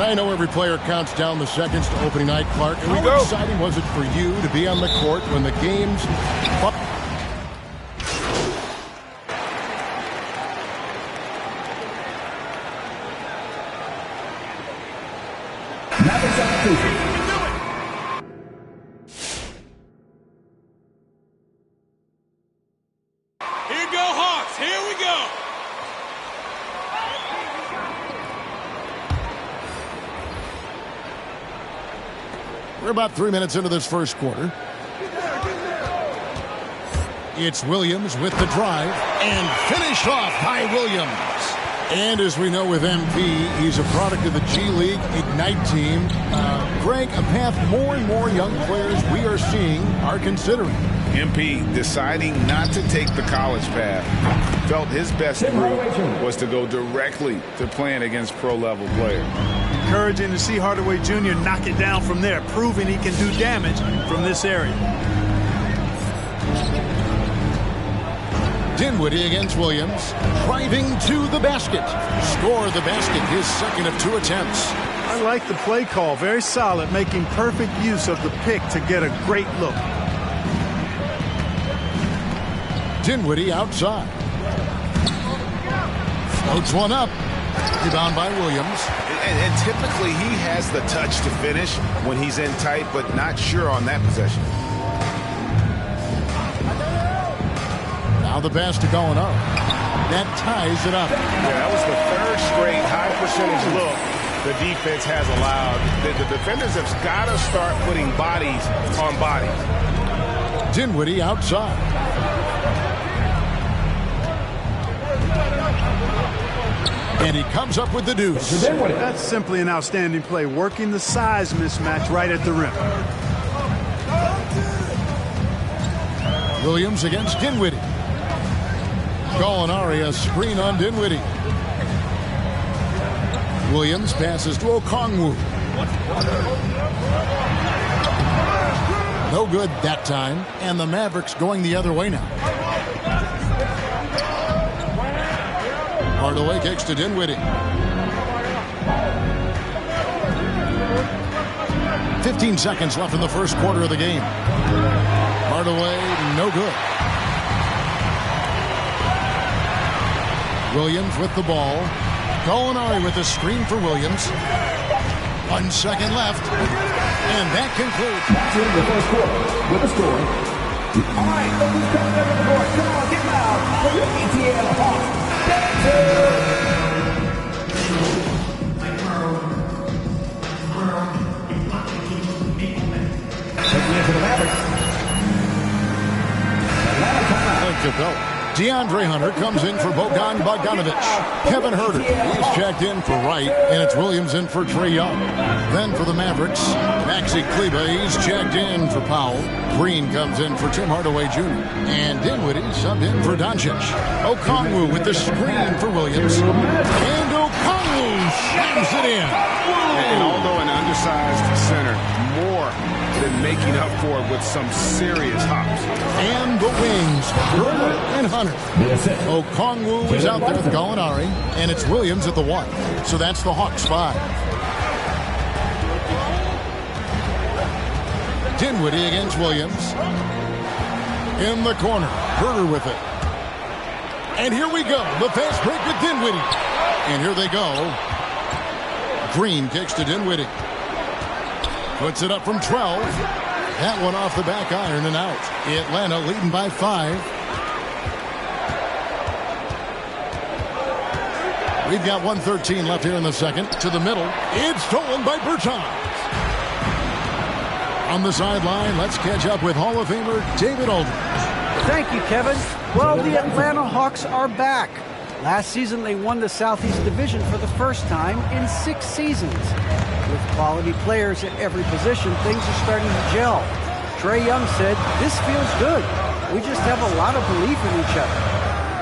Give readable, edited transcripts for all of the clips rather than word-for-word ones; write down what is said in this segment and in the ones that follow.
I know every player counts down the seconds to opening night, Clark. How exciting was it for you to be on the court when the game's... Here go Hawks. Here we go. We're about 3 minutes into this first quarter. It's Williams with the drive and finished off by Williams. And as we know with MP, he's a product of the G League Ignite team. Greg, a path more and more young players we are seeing are considering. MP deciding not to take the college path. Felt his best route was to go directly to playing against pro-level players. Encouraging to see Hardaway Jr. knock it down from there, proving he can do damage from this area. Dinwiddie against Williams, driving to the basket. Score the basket, his second of 2 attempts. I like the play call, very solid, making perfect use of the pick to get a great look. Dinwiddie outside. Floats one up. Rebound by Williams. And typically he has the touch to finish when he's in tight, but not sure on that possession. Now the pass to Gallinari. That ties it up. Yeah, that was the third straight high percentage look the defense has allowed. The defenders have got to start putting bodies on bodies. Dinwiddie outside. And he comes up with the deuce. That's simply an outstanding play, working the size mismatch right at the rim. Williams against Dinwiddie. Gallinari, a screen on Dinwiddie. Williams passes to Okongwu. No good that time, and the Mavericks going the other way now. Hardaway kicks to Dinwiddie. 15 seconds left in the first quarter of the game. Hardaway, no good. Williams with the ball. Gallinari with a screen for Williams. 1 second left. And that concludes. That's it in the first quarter with a score. All right, ladies and gentlemen, come on, get loud for your ETL Hawks. Taking into the Mavericks. DeAndre Hunter comes in for Bogdan Bogdanovic. Kevin Huerter, he's checked in for Wright, and it's Williams in for Trae Young. Then for the Mavericks, Maxi Kleber, he's checked in for Powell. Green comes in for Tim Hardaway Jr. And Dinwiddie subbed in for Doncic. Okongwu with the screen for Williams. And Okongwu slams it in. And although an undersized center, more than making up for it with some serious hops. And the wings, Huerter and Hunter. Okongwu is out there with Gallinari, and it's Williams at the 1. So that's the Hawks 5. Dinwiddie against Williams. In the corner, Huerter with it. And here we go, the fast break with Dinwiddie. And here they go. Green kicks to Dinwiddie. Puts it up from 12. That one off the back iron and out. Atlanta leading by 5. We've got 1:13 left here in the second. To the middle. It's stolen by Bertans. On the sideline, let's catch up with Hall of Famer David Aldridge. Thank you, Kevin. Well, the Atlanta Hawks are back. Last season, they won the Southeast Division for the first time in 6 seasons. With quality players at every position, things are starting to gel. Trae Young said, "This feels good. We just have a lot of belief in each other."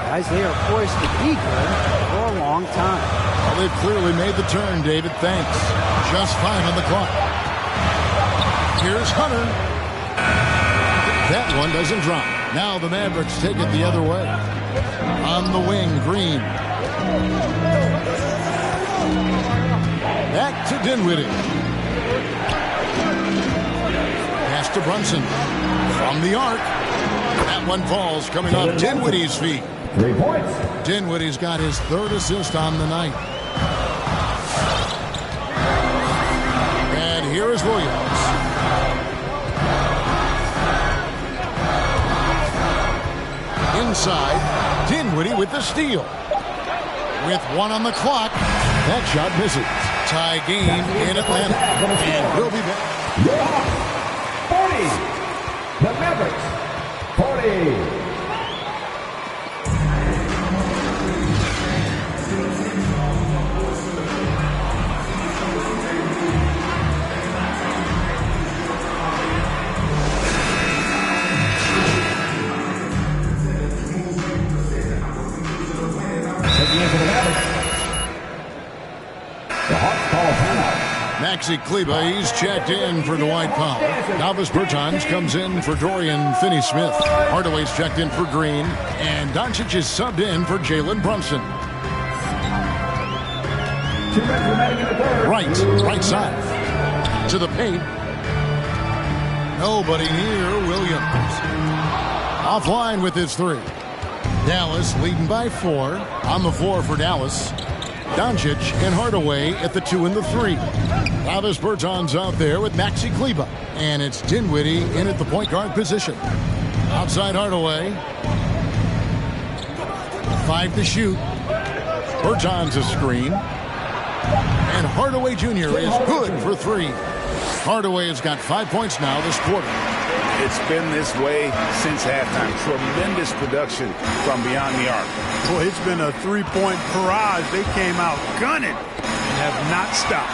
Guys, they are poised to be good for a long time. Well, they've clearly made the turn, David. Thanks. Just 5 on the clock. Here's Hunter. That one doesn't drop. Now the Mavericks take it the other way. On the wing, Green. Back to Dinwiddie. Pass to Brunson. From the arc. That one falls, coming off Dinwiddie's feet. 3 points. Dinwiddie's got his 3rd assist on the night. And here is Williams. Inside, Dinwiddie with the steal. With 1 on the clock, that shot misses. Tie game in Atlanta. And we'll be back. 40. The Mavericks. 40. Maxi Kleber, he's checked in for Dwight Powell. Davis Bertans comes in for Dorian Finney-Smith. Hardaway's checked in for Green. And Doncic is subbed in for Jalen Brunson. Right side. To the paint. Nobody near Williams. Offline with his 3. Dallas leading by 4. On the floor for Dallas. Doncic and Hardaway at the 2 and the 3. Davis Bertans out there with Maxi Kleber. And it's Dinwiddie in at the point guard position. Outside Hardaway. 5 to shoot. Bertans a screen. And Hardaway Jr. is good for 3. Hardaway has got 5 points now this quarter. It's been this way since halftime. Tremendous production from beyond the arc. Boy, it's been a 3-point barrage. They came out gunning and have not stopped.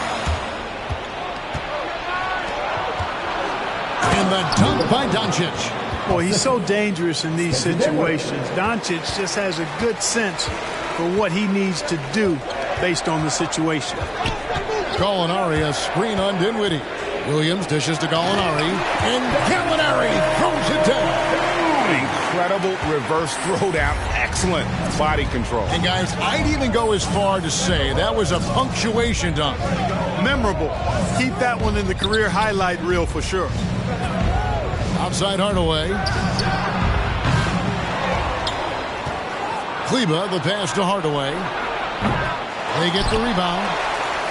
And the dunk by Doncic. Boy, he's so dangerous in these situations. Doncic just has a good sense for what he needs to do based on the situation. Gallinari a screen on Dinwiddie. Williams dishes to Gallinari, and Gallinari throws it down. Incredible reverse throwdown. Excellent body control. And guys, I'd even go as far to say that was a punctuation dunk. Memorable. Keep that one in the career highlight reel for sure. Outside Hardaway. Kleber, the pass to Hardaway. They get the rebound.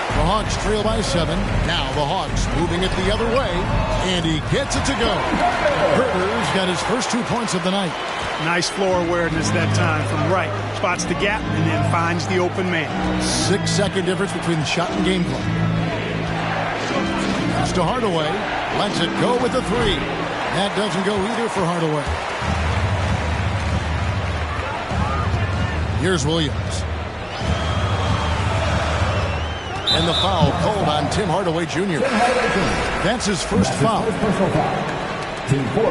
The Hawks trail by 7. Now the Hawks moving it the other way. And he gets it to go. Herter's got his first 2 points of the night. Nice floor awareness that time from right. Spots the gap and then finds the open man. 6-second difference between the shot and game clock. Pass to Hardaway. Lets it go with the 3. That doesn't go either for Hardaway. Here's Williams. And the foul called on Tim Hardaway Jr. That's his first foul. Team 4.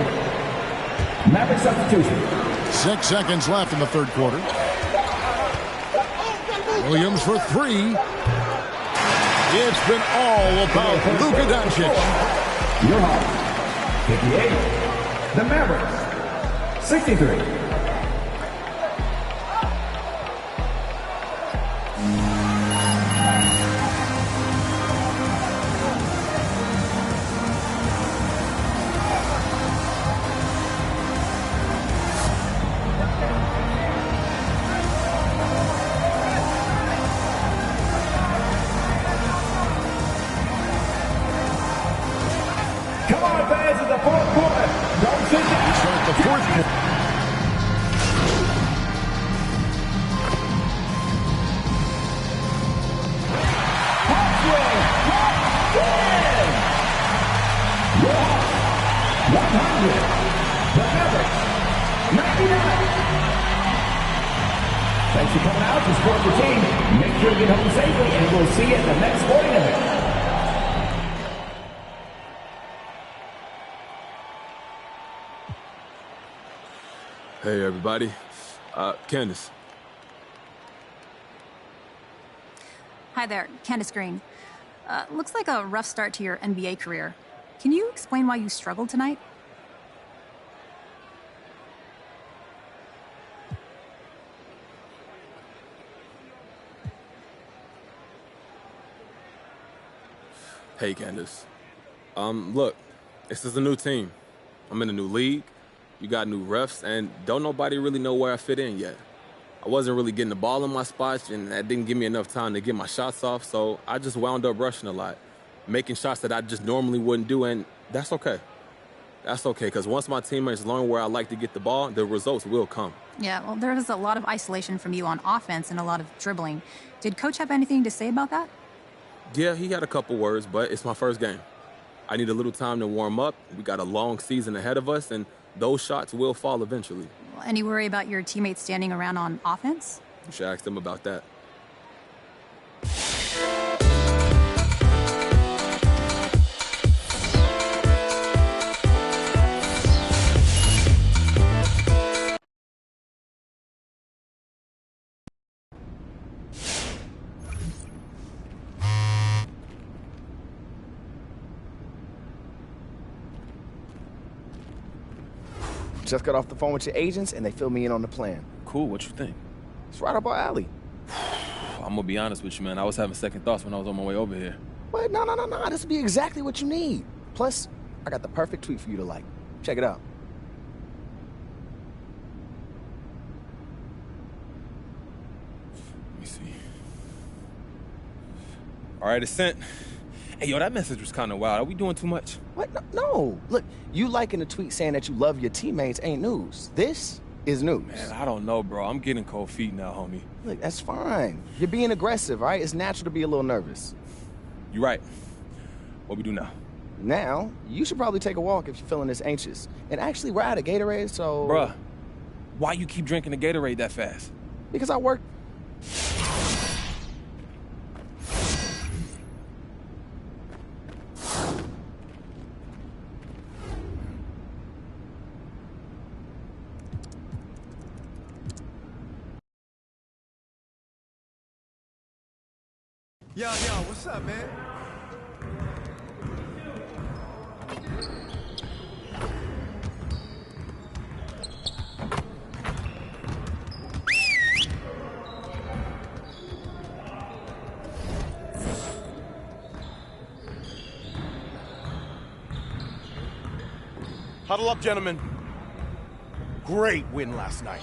Maverick substitution. 6 seconds left in the 3rd quarter. Williams for 3. It's been all about Luka Doncic. Your Hawks, 58. The Mavericks, 63. Thanks for coming out to support your team. Make sure you get home safely, and we'll see you at the next sporting event. Hey, everybody. Candace. Hi there, Candace Green. Looks like a rough start to your NBA career. Can you explain why you struggled tonight? Hey, Candace. Look, this is a new team. I'm in a new league. You got new refs, and don't nobody really know where I fit in yet. I wasn't really getting the ball in my spots, and that didn't give me enough time to get my shots off, so I just wound up rushing a lot, making shots that I just normally wouldn't do, and that's okay. That's okay, because once my teammates learn where I like to get the ball, the results will come. Yeah, well, there was a lot of isolation from you on offense and a lot of dribbling. Did Coach have anything to say about that? Yeah, he had a couple words, but it's my first game. I need a little time to warm up. We got a long season ahead of us, and those shots will fall eventually. Any worry about your teammates standing around on offense? You should ask them about that. Just got off the phone with your agents, and they filled me in on the plan. Cool, what you think? It's right up our alley. I'm gonna be honest with you, man. I was having second thoughts when I was on my way over here. What? No. This will be exactly what you need. Plus, I got the perfect tweet for you to like. Check it out. Let me see. All right, it's sent. Hey, yo, that message was kind of wild. Are we doing too much? What? No. Look, you liking a tweet saying that you love your teammates ain't news. This is news. Man, I don't know, bro. I'm getting cold feet now, homie. Look, that's fine. You're being aggressive, all right? It's natural to be a little nervous. You're right. What we do now? Now, you should probably take a walk if you're feeling this anxious. And actually, we're out of Gatorade, so... Bruh, why you keep drinking the Gatorade that fast? Because I work... Yo, what's up, man? Huddle up, gentlemen. Great win last night.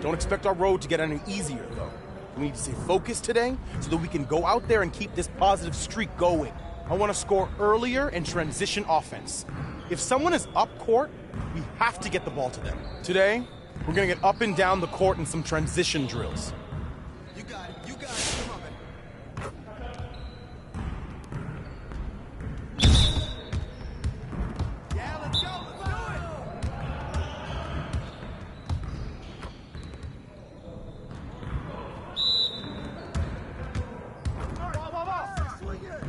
Don't expect our road to get any easier, though. We need to stay focused today so that we can go out there and keep this positive streak going. I want to score earlier and transition offense. If someone is up court, we have to get the ball to them. Today, we're going to get up and down the court in some transition drills. You got it. Come on, man. Yeah, let's go. Let's do it.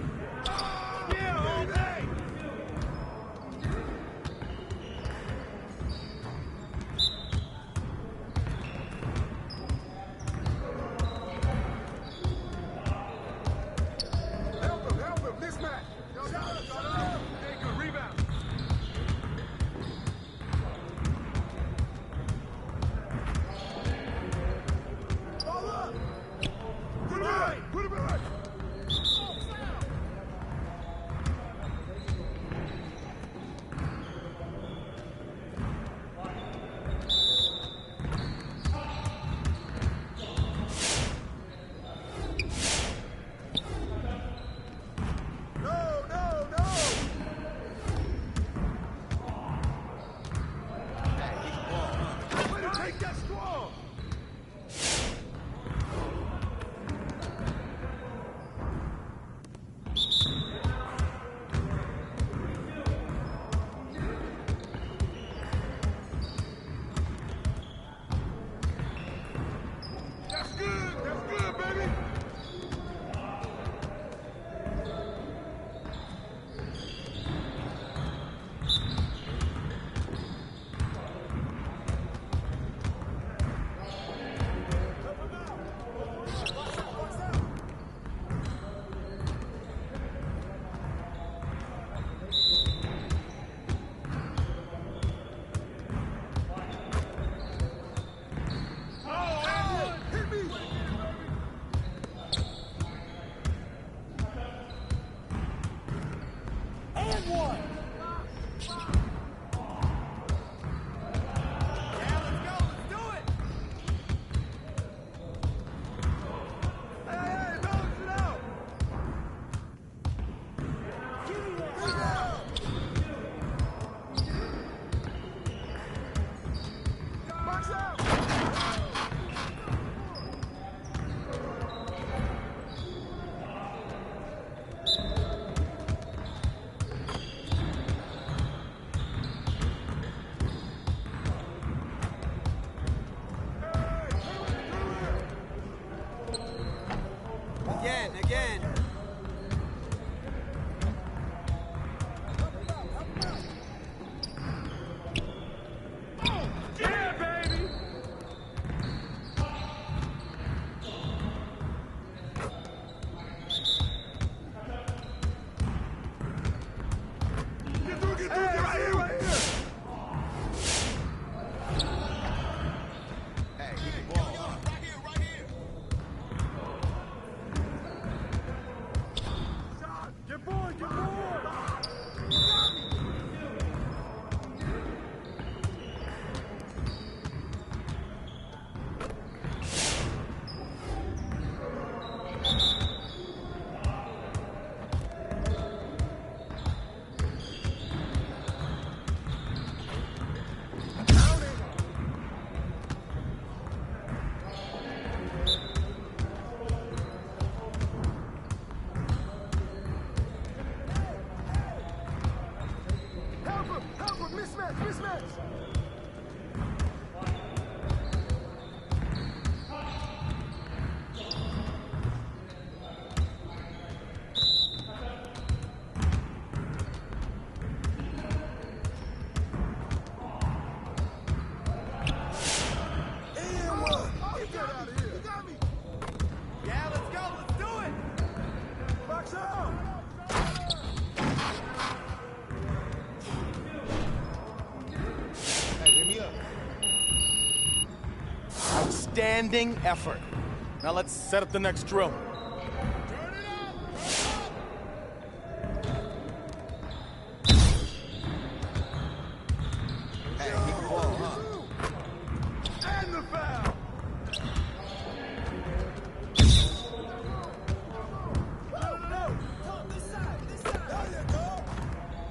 outstanding effort. Now let's set up the next drill. And the foul.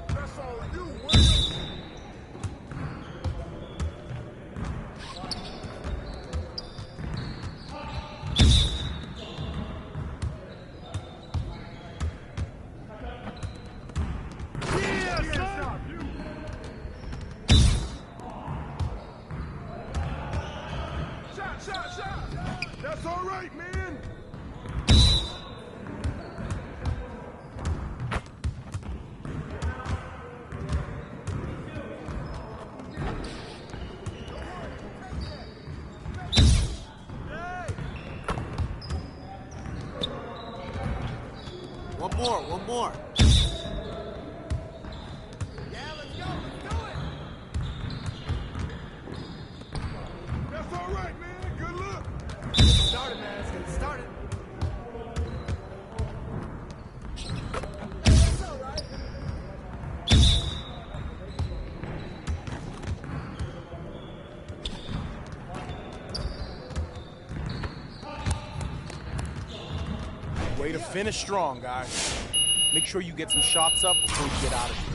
That's all you, Williams. Shot. That's all right, man. One more. That's all right, man. Good luck. Started, man. It's getting started. That's all right. Way to finish strong, guys. Make sure you get some shots up before you get out of here.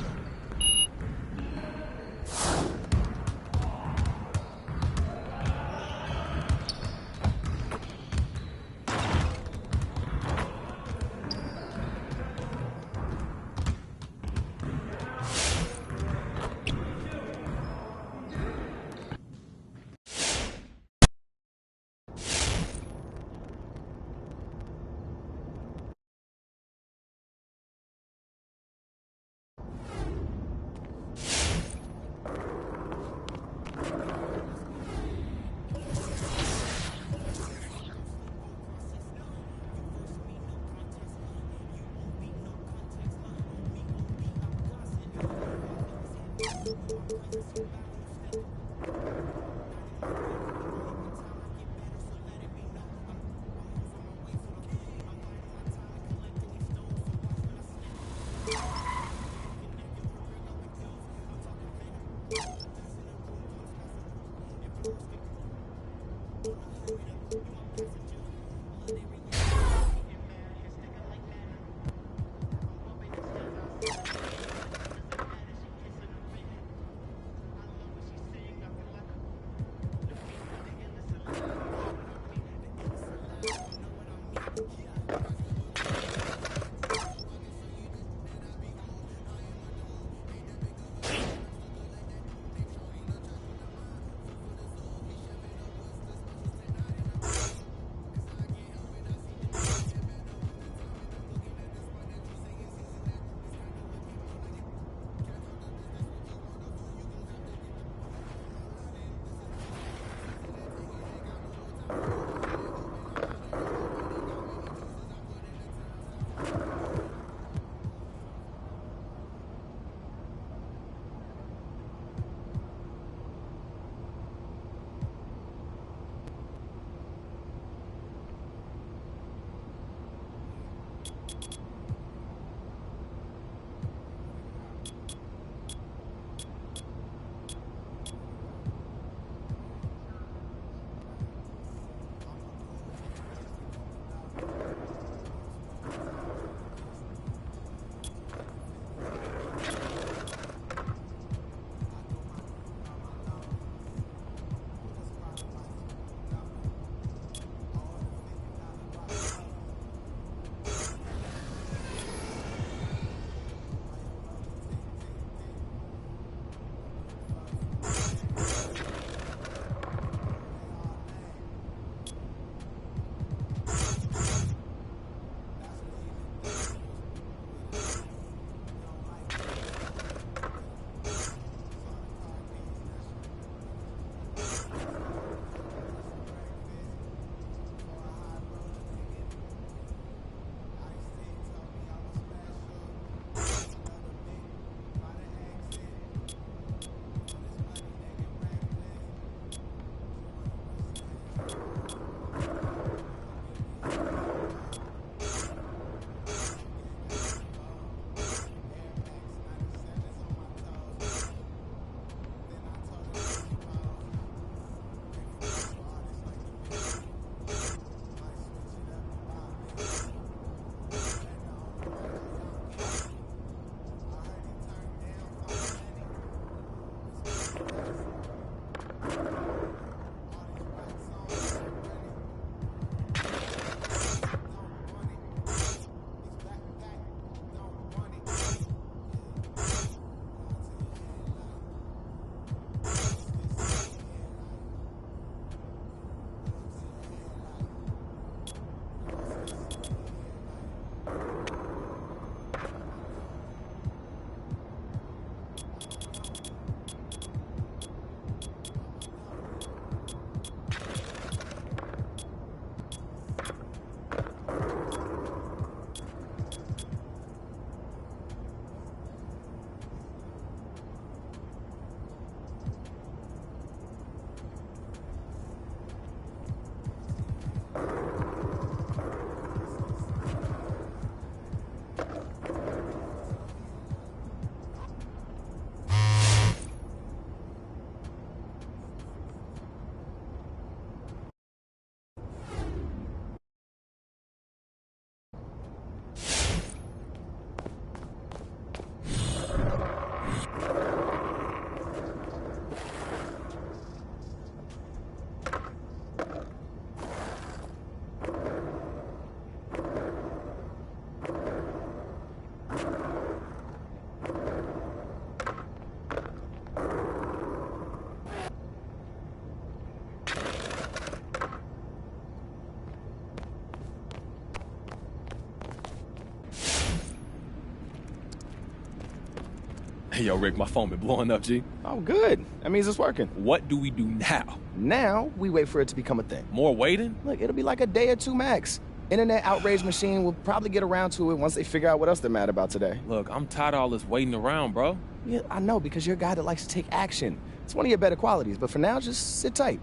Hey, yo, Rick, my phone been blowing up, G. Oh, good. That means it's working. What do we do now? Now, we wait for it to become a thing. More waiting? Look, it'll be like a day or two max. Internet outrage machine will probably get around to it once they figure out what else they're mad about today. Look, I'm tired of all this waiting around, bro. Yeah, I know, because you're a guy that likes to take action. It's one of your better qualities, but for now, just sit tight.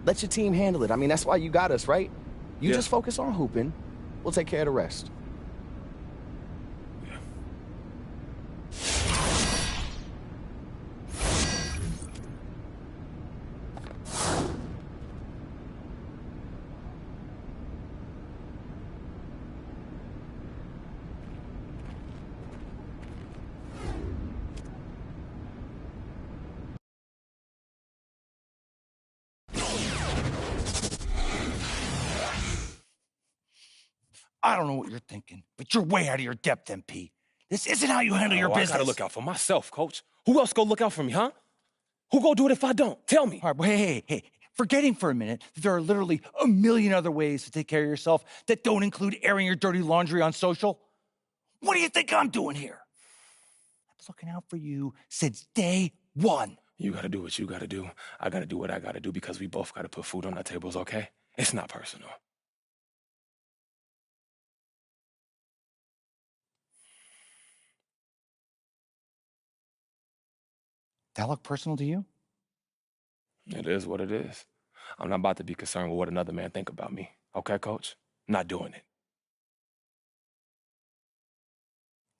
Let your team handle it. I mean, that's why you got us, right? You just focus on hooping. We'll take care of the rest. I don't know what you're thinking, but you're way out of your depth, MP. This isn't how you handle your business. I gotta look out for myself, Coach. Who else go look out for me, huh? Who go do it if I don't? Tell me. All right, but hey. Forgetting for a minute that there are literally a million other ways to take care of yourself that don't include airing your dirty laundry on social. What do you think I'm doing here? I'm looking out for you since day one. You gotta do what you gotta do. I gotta do what I gotta do because we both gotta put food on our tables, okay? It's not personal. That look personal to you? It is what it is. I'm not about to be concerned with what another man think about me. Okay, Coach? Not doing it.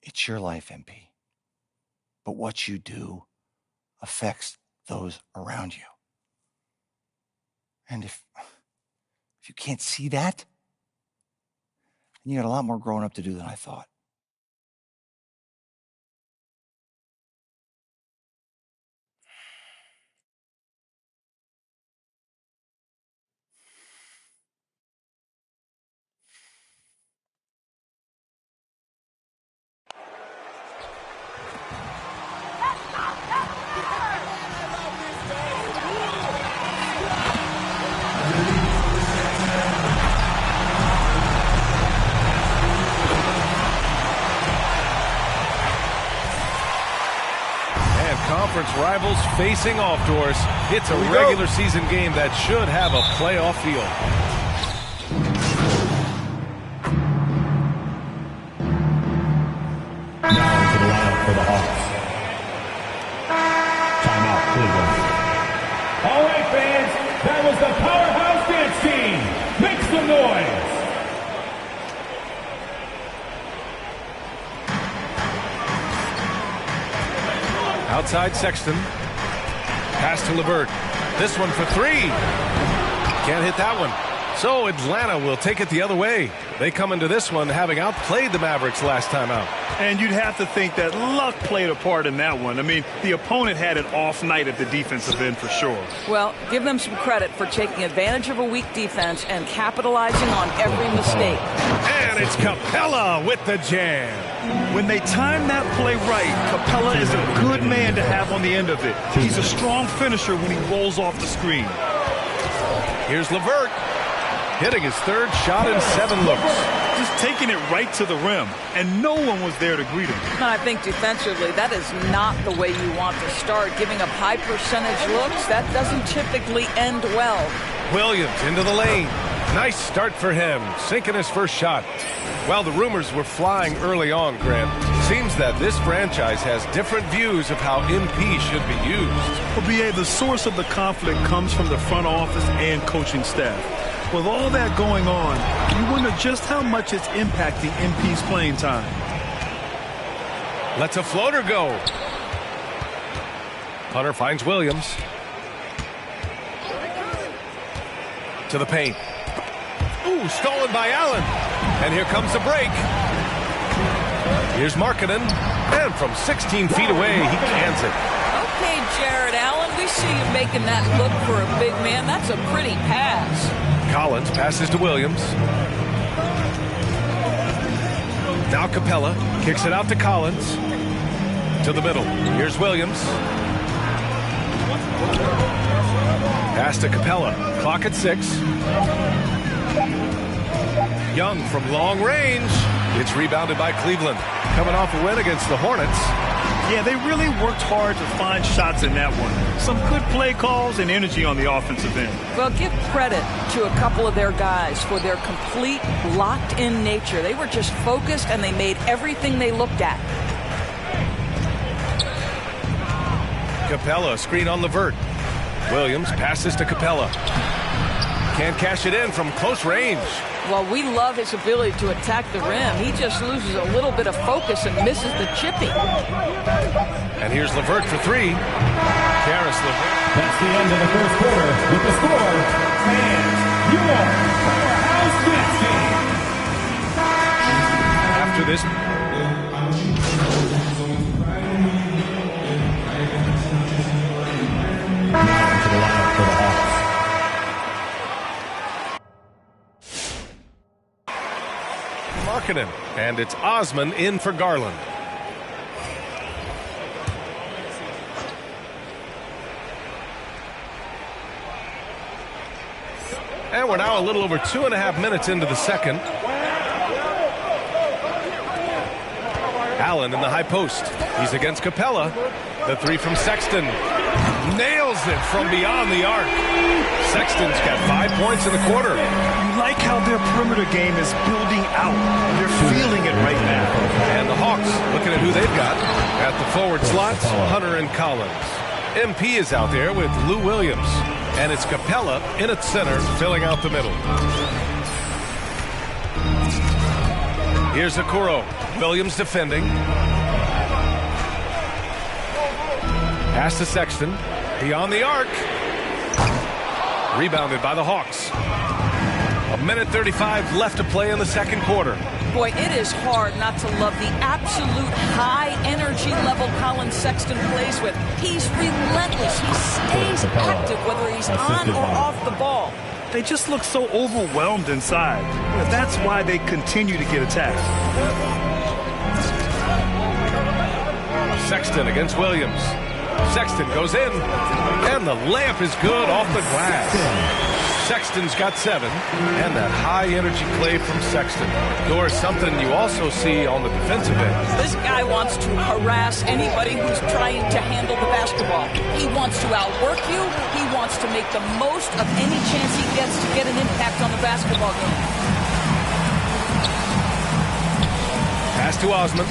It's your life, MP. But what you do affects those around you. And if you can't see that, then you got a lot more growing up to do than I thought. Conference rivals facing off doors. It's a regular season game that should have a playoff feel. Now into the lineup for the Hawks. Timeout, Cleveland. All right, fans, that was the Powerhouse Dance Team. Make some noise. Outside Sexton. Pass to LeVert. This one for three. Can't hit that one. So Atlanta will take it the other way. They come into this one having outplayed the Mavericks last time out. And you'd have to think that luck played a part in that one. I mean, the opponent had an off night at the defensive end for sure. Well, give them some credit for taking advantage of a weak defense and capitalizing on every mistake. And it's Capella with the jam. When they time that play right, Capella is a good man to have on the end of it. He's a strong finisher when he rolls off the screen. Here's LeVert, hitting his third shot in 7 looks. Just taking it right to the rim, and no one was there to greet him. I think defensively, that is not the way you want to start. Giving up high percentage looks, that doesn't typically end well. Williams into the lane. Nice start for him, sinking his first shot. Well, the rumors were flying early on, Grant. Seems that this franchise has different views of how MP should be used. Well, B.A., the source of the conflict comes from the front office and coaching staff. With all that going on, you wonder just how much it's impacting MP's playing time. Lets a floater go. Hunter finds Williams. To the paint. Ooh, stolen by Allen. And here comes the break. Here's Markkanen. And from 16 feet away, he cans it. Okay, Jared Allen, we see you making that look for a big man. That's a pretty pass. Collins passes to Williams. Now Capella kicks it out to Collins. To the middle. Here's Williams. Pass to Capella. Clock at 6. Young from long range. It's rebounded by Cleveland. Coming off a win against the Hornets. Yeah, they really worked hard to find shots in that one. Some good play calls and energy on the offensive end. Well, give credit to a couple of their guys for their complete locked-in nature. They were just focused, and they made everything they looked at. Capella, screen on Levert. Williams passes to Capella. Can't cash it in from close range. Well, we love his ability to attack the rim. He just loses a little bit of focus and misses the chipping. And here's Levert for three. Karis Levert. That's the end of the first quarter with the score. And your Powerhouse Knicks game. After this. To the lineup for the Hawks. Markkanen, and it's Osman in for Garland. And we're now a little over 2.5 minutes into the second. Allen in the high post. He's against Capella. The three from Sexton. Nails it from beyond the arc. Sexton's got 5 points in the quarter. You like how their perimeter game is building out. They're feeling it right now. And the Hawks looking at who they've got. At the forward slots, Hunter and Collins. MP is out there with Lou Williams. And it's Capella in at center, filling out the middle. Here's Okoro. Williams defending. Pass to Sexton. Beyond the arc. Rebounded by the Hawks. 1:35 left to play in the second quarter. Boy, it is hard not to love the absolute high energy level Colin Sexton plays with. He's relentless. He stays active whether he's on or off the ball. They just look so overwhelmed inside. That's why they continue to get attacked. Sexton against Williams. Sexton goes in, and the layup is good off the glass. Sexton's got 7, and that high-energy play from Sexton. Doris, something you also see on the defensive end. This guy wants to harass anybody who's trying to handle the basketball. He wants to outwork you. He wants to make the most of any chance he gets to get an impact on the basketball game. Pass to Osman.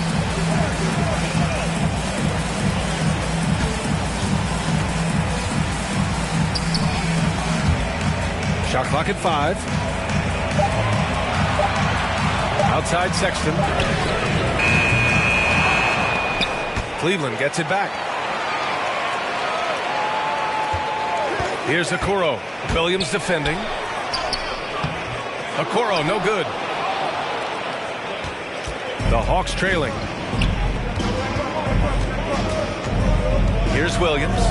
Shot clock at 5. Outside Sexton. Cleveland gets it back. Here's Okoro. Williams defending. Okoro, no good. The Hawks trailing. Here's Williams.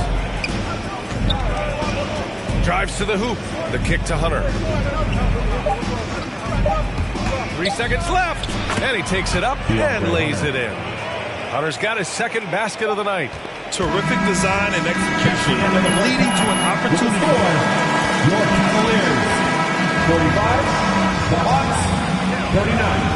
Drives to the hoop. The kick to Hunter. 3 seconds left. And he takes it up and lays it in. Hunter's got his second basket of the night. Terrific design and execution, leading to an opportunity. Your Cavaliers, 45. The Hawks, 39.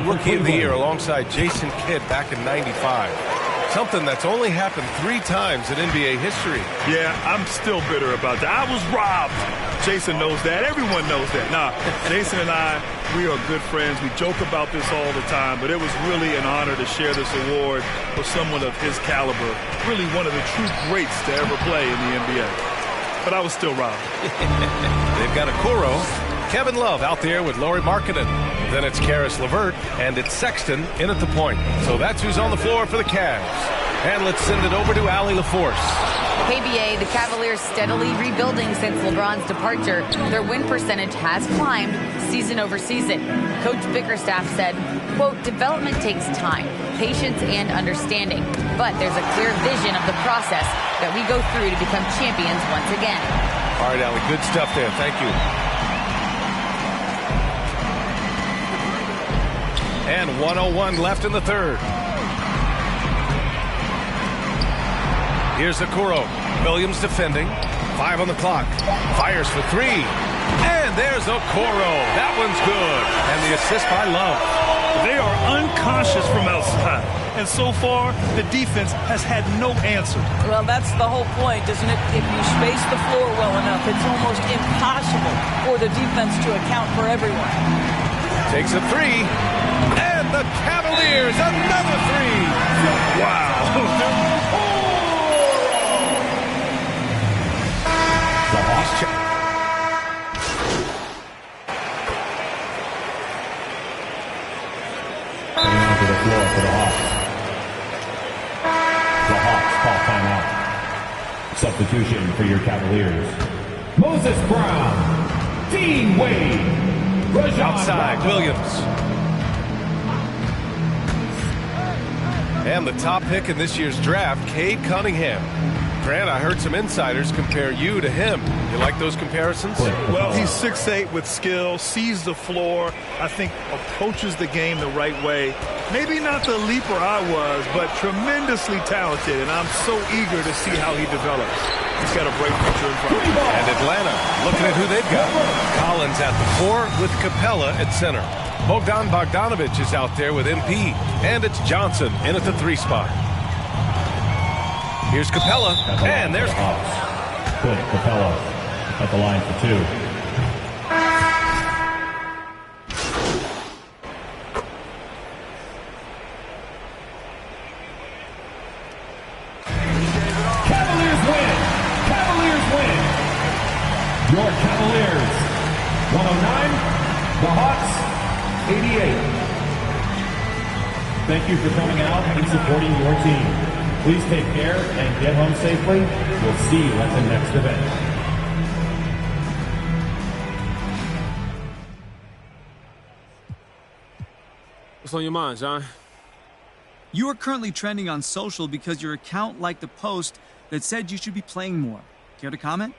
Rookie of the Year alongside Jason Kidd back in '95. Something that's only happened 3 times in NBA history. Yeah, I'm still bitter about that. I was robbed. Jason knows that. Everyone knows that. Nah, Jason and I, we are good friends. We joke about this all the time, but it was really an honor to share this award with someone of his caliber. Really one of the true greats to ever play in the NBA. But I was still robbed. They've got Okoro. Kevin Love out there with Lauri Markkanen. Then it's Karis LeVert, and it's Sexton in at the point. So that's who's on the floor for the Cavs. And let's send it over to Allie LaForce. KBA, the Cavaliers steadily rebuilding since LeBron's departure. Their win percentage has climbed season over season. Coach Bickerstaff said, quote, development takes time, patience, and understanding. But there's a clear vision of the process that we go through to become champions once again. All right, Allie, good stuff there. Thank you. And 1:01 left in the third. Here's Okoro. Williams defending. 5 on the clock. Fires for 3. And there's Okoro. That one's good. And the assist by Love. They are unconscious from outside. And so far, the defense has had no answer. Well, that's the whole point, isn't it? If you space the floor well enough, it's almost impossible for the defense to account for everyone. Takes a 3. And the Cavaliers, another 3. Wow. To the floor for the Hawks. The Hawks call timeout. Substitution for your Cavaliers. Moses Brown. Dean Wade. Rajon Outside, Rondo. Williams. And the top pick in this year's draft, Cade Cunningham. Grant, I heard some insiders compare you to him. You like those comparisons? Well, he's 6'8" with skill, sees the floor, I think approaches the game the right way. Maybe not the leaper I was, but tremendously talented, and I'm so eager to see how he develops. He's got a bright future in front of him. And Atlanta, looking at who they've got. Collins at the 4 with Capella at center. Bogdan Bogdanovic is out there with MP, and it's Johnson in at the 3 spot. Here's Capella, and there's Good, Capella at the line for 2. Cavaliers win! Cavaliers win! Your Cavaliers, 109, the Hawks, 88. Thank you for coming out and supporting your team. Please take care and get home safely. We'll see you at the next event. What's on your mind, John? You are currently trending on social because your account liked a post that said you should be playing more. Care to comment?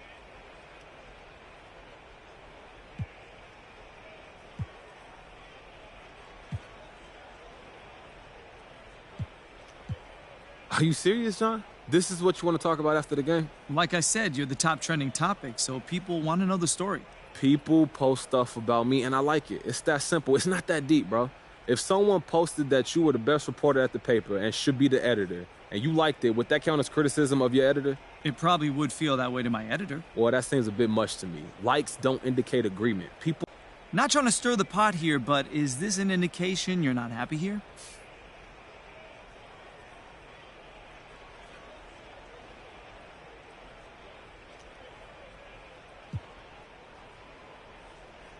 Are you serious, John? This is what you want to talk about after the game? Like I said, you're the top trending topic, so people want to know the story. People post stuff about me, and I like it. It's that simple. It's not that deep, bro. If someone posted that you were the best reporter at the paper and should be the editor, and you liked it, would that count as criticism of your editor? It probably would feel that way to my editor. Well, that seems a bit much to me. Likes don't indicate agreement. People... Not trying to stir the pot here, but is this an indication you're not happy here?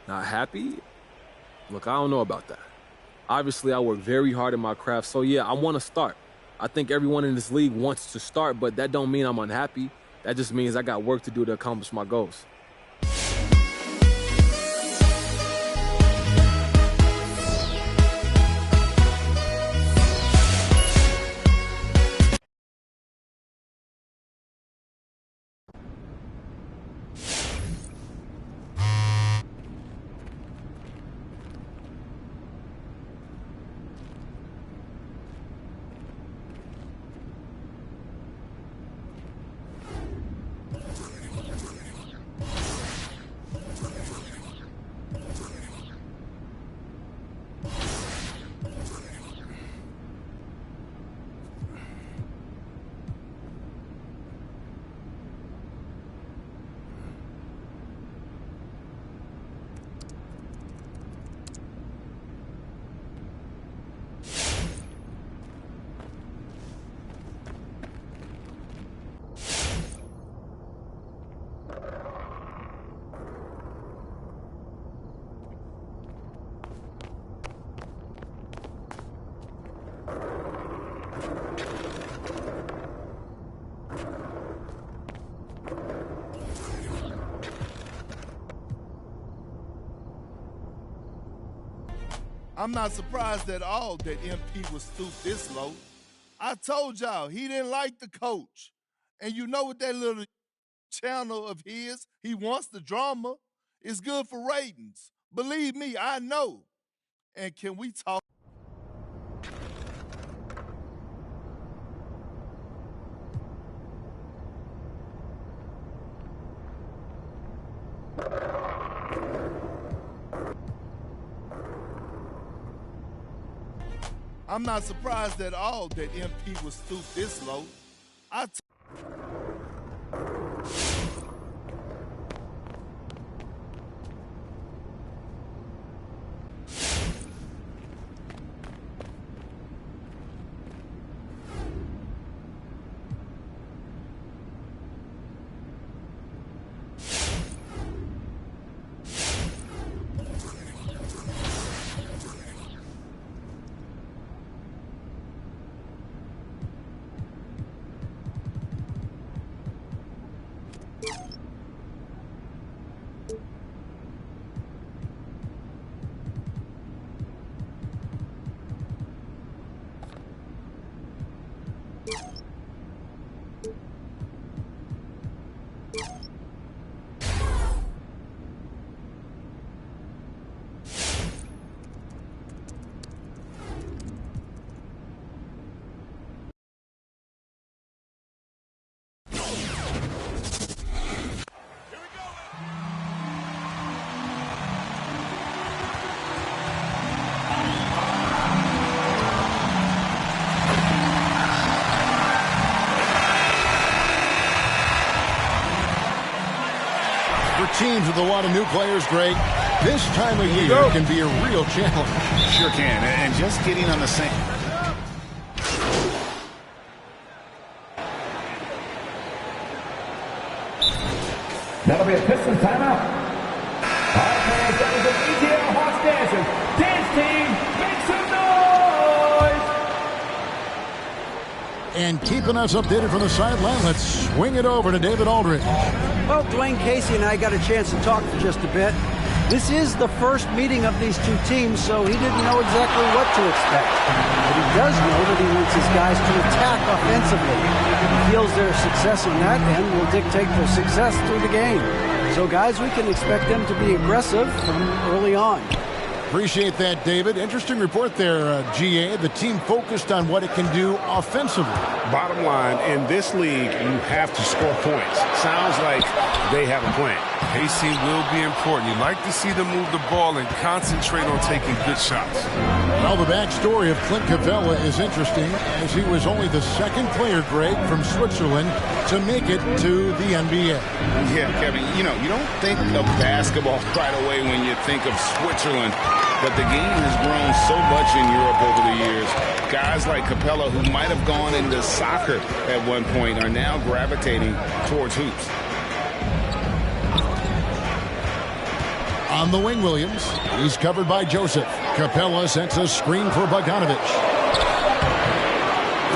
Not happy? Look, I don't know about that. Obviously, I work very hard in my craft, so yeah, I want to start. I think everyone in this league wants to start, but that don't mean I'm unhappy. That just means I got work to do to accomplish my goals. I'm not surprised at all that MP was stooped this low. I told y'all he didn't like the coach. And you know what that little channel of his, he wants the drama. It's good for ratings. Believe me, I know. And can we talk? I'm not surprised at all that MP was stooped this low. Teams with a lot of new players, Greg, this time of year can be a real challenge. Sure can, and just getting on the same. That'll be a Pistons timeout. Okay, that is an ETL Hawks dancers. Dance team, make some noise! And keeping us updated from the sideline, let's swing it over to David Aldridge. Well, Dwayne Casey and I got a chance to talk for just a bit. This is the first meeting of these two teams, so he didn't know exactly what to expect. But he does know that he wants his guys to attack offensively. He feels their success on that end will dictate their success through the game. So, guys, we can expect them to be aggressive from early on. Appreciate that, David. Interesting report there, GA. The team focused on what it can do offensively. Bottom line, in this league, you have to score points. Sounds like they have a plan. Pacing will be important. You like to see them move the ball and concentrate on taking good shots. Well, the backstory of Clint Capella is interesting, as he was only the second player, Greg, from Switzerland to make it to the NBA. Yeah, Kevin, you don't think of basketball right away when you think of Switzerland, but the game has grown so much in Europe over the years. Guys like Capella, who might have gone into soccer at one point, are now gravitating towards hoops. On the wing, Williams. He's covered by Joseph. Capella sets a screen for Bogdanovic.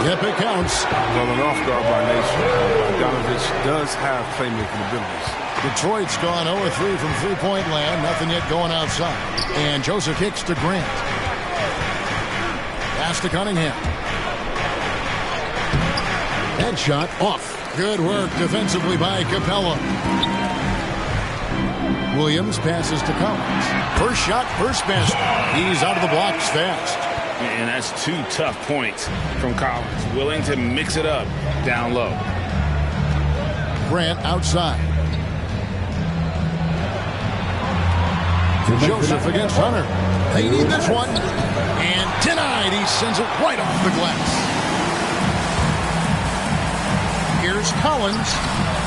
Yep, it counts. Well, an off guard by nature. Bogdanovic does have playmaking abilities. Detroit's gone 0-3 from three-point land. Nothing yet going outside. And Joseph kicks to Grant. Pass to Cunningham. Headshot off. Good work defensively by Capella. Williams passes to Collins. First shot, first basket. He's out of the blocks fast. And that's two tough points from Collins. Willing to mix it up down low. Grant outside. Joseph against Hunter. They need this one. And denied. He sends it right off the glass. Here's Collins.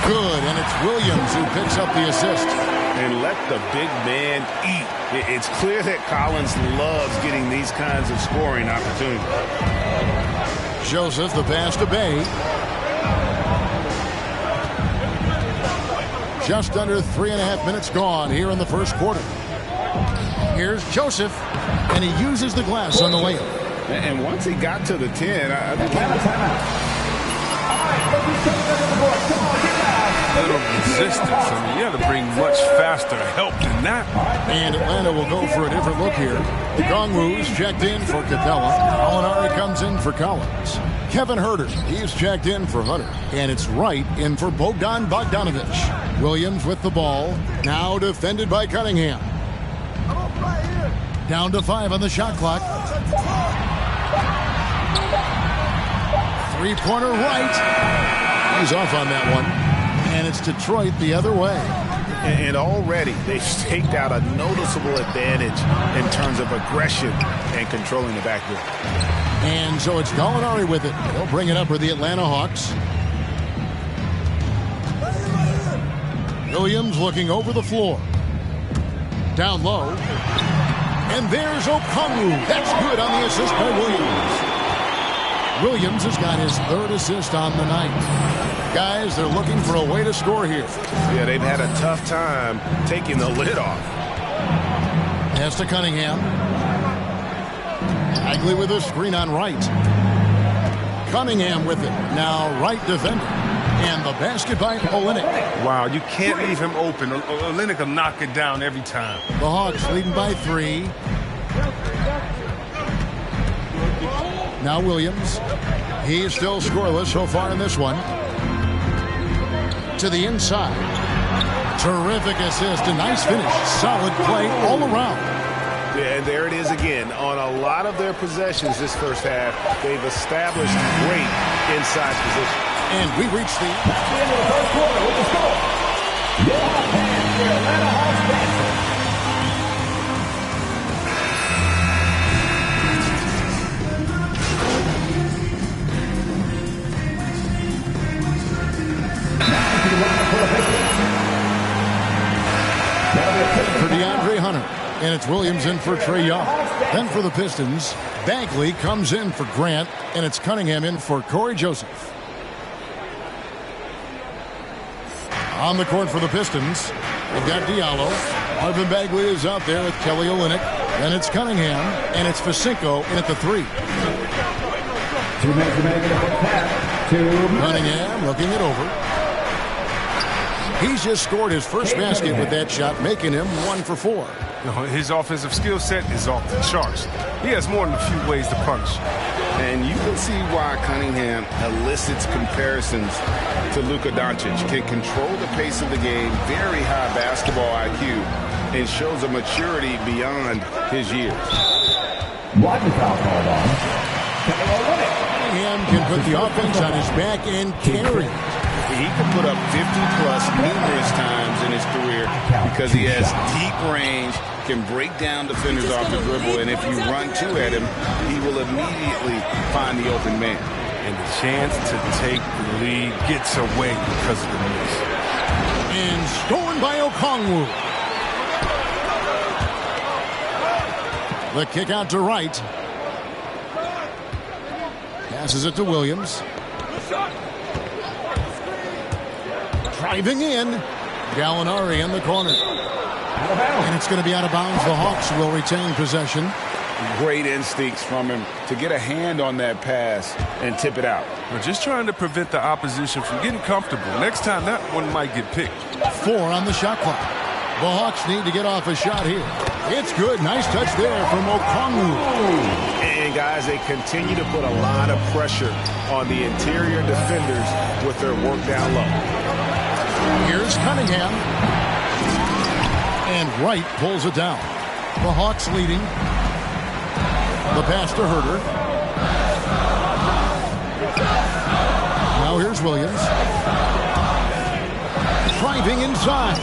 Good. And it's Williams who picks up the assist. And let the big man eat. It's clear that Collins loves getting these kinds of scoring opportunities. Joseph, the pass to Bay. Just under 3.5 minutes gone here in the first quarter. Here's Joseph, and he uses the glass on the layup. And once he got to the 10, I think Little resistance. I mean, you had to bring much faster help than that. And Atlanta will go for a different look here. Okongwu's checked in for Capella. Molinari comes in for Collins. Kevin Herter, he's checked in for Hunter. And it's Wright in for Bogdan Bogdanovic. Williams with the ball. Now defended by Cunningham. Down to 5 on the shot clock. Three-pointer Wright. He's off on that one. And it's Detroit the other way. And already they've staked out a noticeable advantage in terms of aggression and controlling the backcourt. And so it's Gallinari with it. They'll bring it up for the Atlanta Hawks. Williams looking over the floor. Down low. And there's Okongwu. That's good on the assist by Williams. Williams has got his 3rd assist on the night. Guys, they're looking for a way to score here. Yeah, they've had a tough time taking the lid off. Pass to Cunningham. Bagley with a screen on Wright. Cunningham with it. Now Wright defender. And the basket by Olynyk. Wow, you can't leave him open. Olynyk will knock it down every time. The Hawks leading by 3. Now Williams. He's still scoreless so far in this one. To the inside. Terrific assist. A nice finish. Solid play all around. Yeah, and there it is again. On a lot of their possessions this first half, they've established great inside position. And we reach the end of the first quarter with the score. Atlanta Hawks. For DeAndre Hunter. And it's Williams in for Trae Young. Then for the Pistons, Bagley comes in for Grant. And it's Cunningham in for Corey Joseph. On the court for the Pistons, they've got Diallo. Marvin Bagley is out there with Kelly Olynyk. Then it's Cunningham. And it's Fasinko in at the 3. 2 minutes remaining in the first half. Cunningham looking it over. He's just scored his first basket with that shot, making him 1 for 4. His offensive skill set is off the charts. He has more than a few ways to punish. And you can see why Cunningham elicits comparisons to Luka Doncic. Can control the pace of the game, very high basketball IQ, and shows a maturity beyond his years. Watching foul called on. Cunningham can put the offense on his back and carry. He can put up 50-plus numerous times in his career because he has deep range, can break down defenders off the dribble, and if you run 2 at him, he will immediately find the open man. And the chance to take the lead gets away because of the miss. And stolen by Okongwu. The kick out to Wright. Passes it to Williams. Driving in. Gallinari in the corner. And it's going to be out of bounds. The Hawks will retain possession. Great instincts from him to get a hand on that pass and tip it out. We're just trying to prevent the opposition from getting comfortable. Next time, that one might get picked. 4 on the shot clock. The Hawks need to get off a shot here. It's good. Nice touch there from Okongwu. And, guys, they continue to put a lot of pressure on the interior defenders with their work down low. Here's Cunningham. And Wright pulls it down. The Hawks leading. The pass to Herter. Now here's Williams. Driving inside.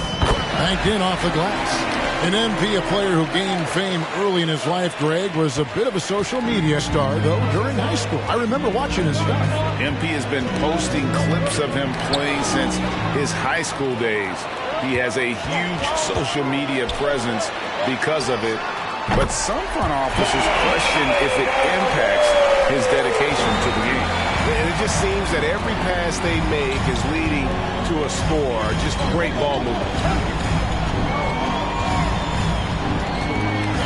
Banked in off the glass. An MP, a player who gained fame early in his life, Greg, was a bit of a social media star, though, during high school. I remember watching his stuff. MP has been posting clips of him playing since his high school days. He has a huge social media presence because of it. But some front officers question if it impacts his dedication to the game. And it just seems that every pass they make is leading to a score. Just great ball movement.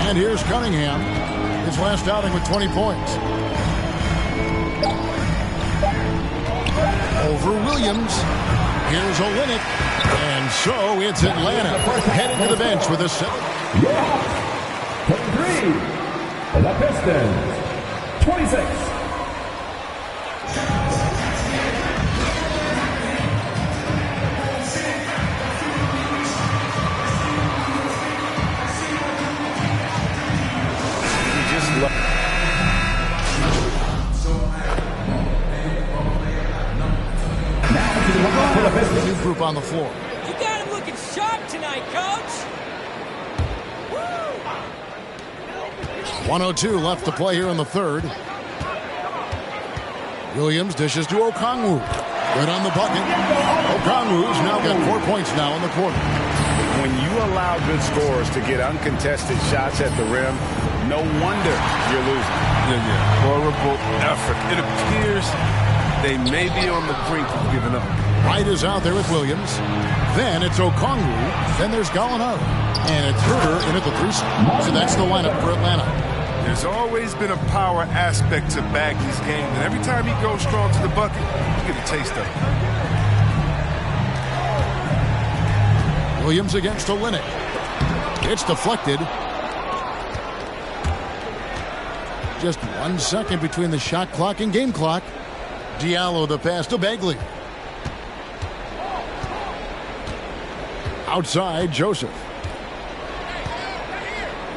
And here's Cunningham. His last outing with 20 points. Over Williams. Here's Olynyk. And so it's Atlanta heading to the bench with a 7. For the Pistons, 26. The new group on the floor. You got him looking sharp tonight, Coach. 1:02 left to play here in the third. Williams dishes to Okongwu. Good on the bucket. Okongwu's now got 4 points now in the quarter. When you allow good scorers to get uncontested shots at the rim, no wonder you're losing. Yeah. Horrible effort. It appears they may be on the brink of giving up. White is out there with Williams. Then it's Okongwu. Then there's Gallinari. And it's Herter in at the 3 spot. So that's the lineup for Atlanta. There's always been a power aspect to Bagley's game, and every time he goes strong to the bucket, you get a taste of it. Williams against Olynyk. It's deflected. Just 1 second between the shot clock and game clock. Diallo the pass to Bagley. Outside, Joseph.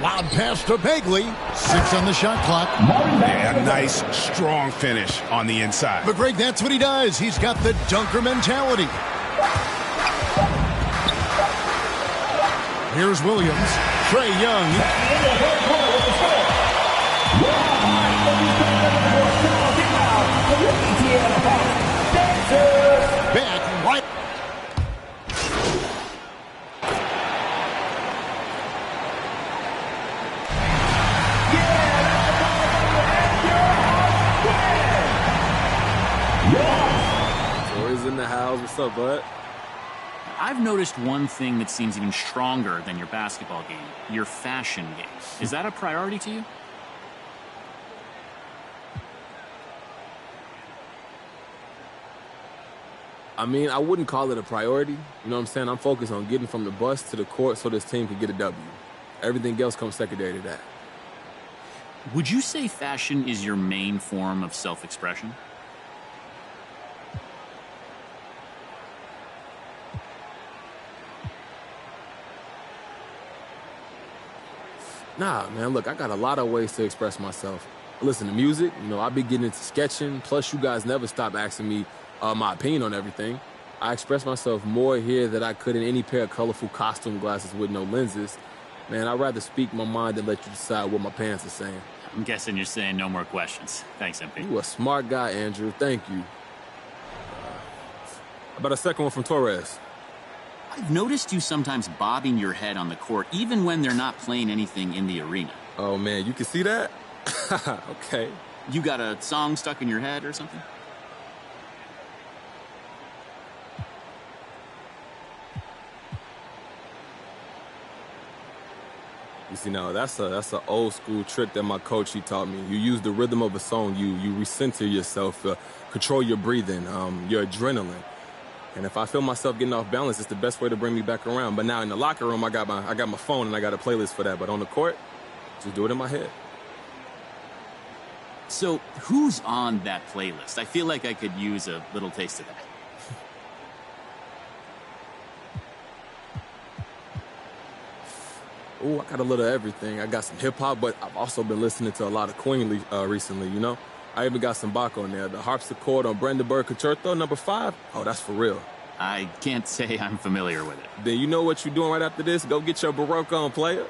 Loud pass to Bagley. 6 on the shot clock. Yeah, a nice, strong finish on the inside. But Greg, that's what he does. He's got the dunker mentality. Here's Williams. Trae Young. Back right. Tori's in the house. What's up, bud? I've noticed one thing that seems even stronger than your basketball game, your fashion game. Is that a priority to you? I mean, I wouldn't call it a priority. You know what I'm saying? I'm focused on getting from the bus to the court so this team can get a W. Everything else comes secondary to that. Would you say fashion is your main form of self-expression? Nah, man, look, I got a lot of ways to express myself. I listen to music, you know, I be getting into sketching, plus you guys never stop asking me my opinion on everything. I express myself more here than I could in any pair of colorful costume glasses with no lenses. Man, I'd rather speak my mind than let you decide what my pants are saying. I'm guessing you're saying no more questions. Thanks, MP. You a smart guy, Andrew. Thank you. How about a second one from Torres? I've noticed you sometimes bobbing your head on the court, even when they're not playing anything in the arena. Oh, man, you can see that? Okay. You got a song stuck in your head or something? You see, now that's an old school trick that my coach, he taught me. You use the rhythm of a song, you recenter yourself, control your breathing, your adrenaline. And if I feel myself getting off balance, it's the best way to bring me back around. But now in the locker room, I got my phone and I got a playlist for that. But on the court, just do it in my head. So who's on that playlist? I feel like I could use a little taste of that. Oh, I got a little of everything. I got some hip-hop, but I've also been listening to a lot of Queen recently, you know? I even got some Bach on there. The harpsichord on Brandenburg Concerto, number 5. Oh, that's for real. I can't say I'm familiar with it. Then you know what you're doing right after this? Go get your Baroque on, player.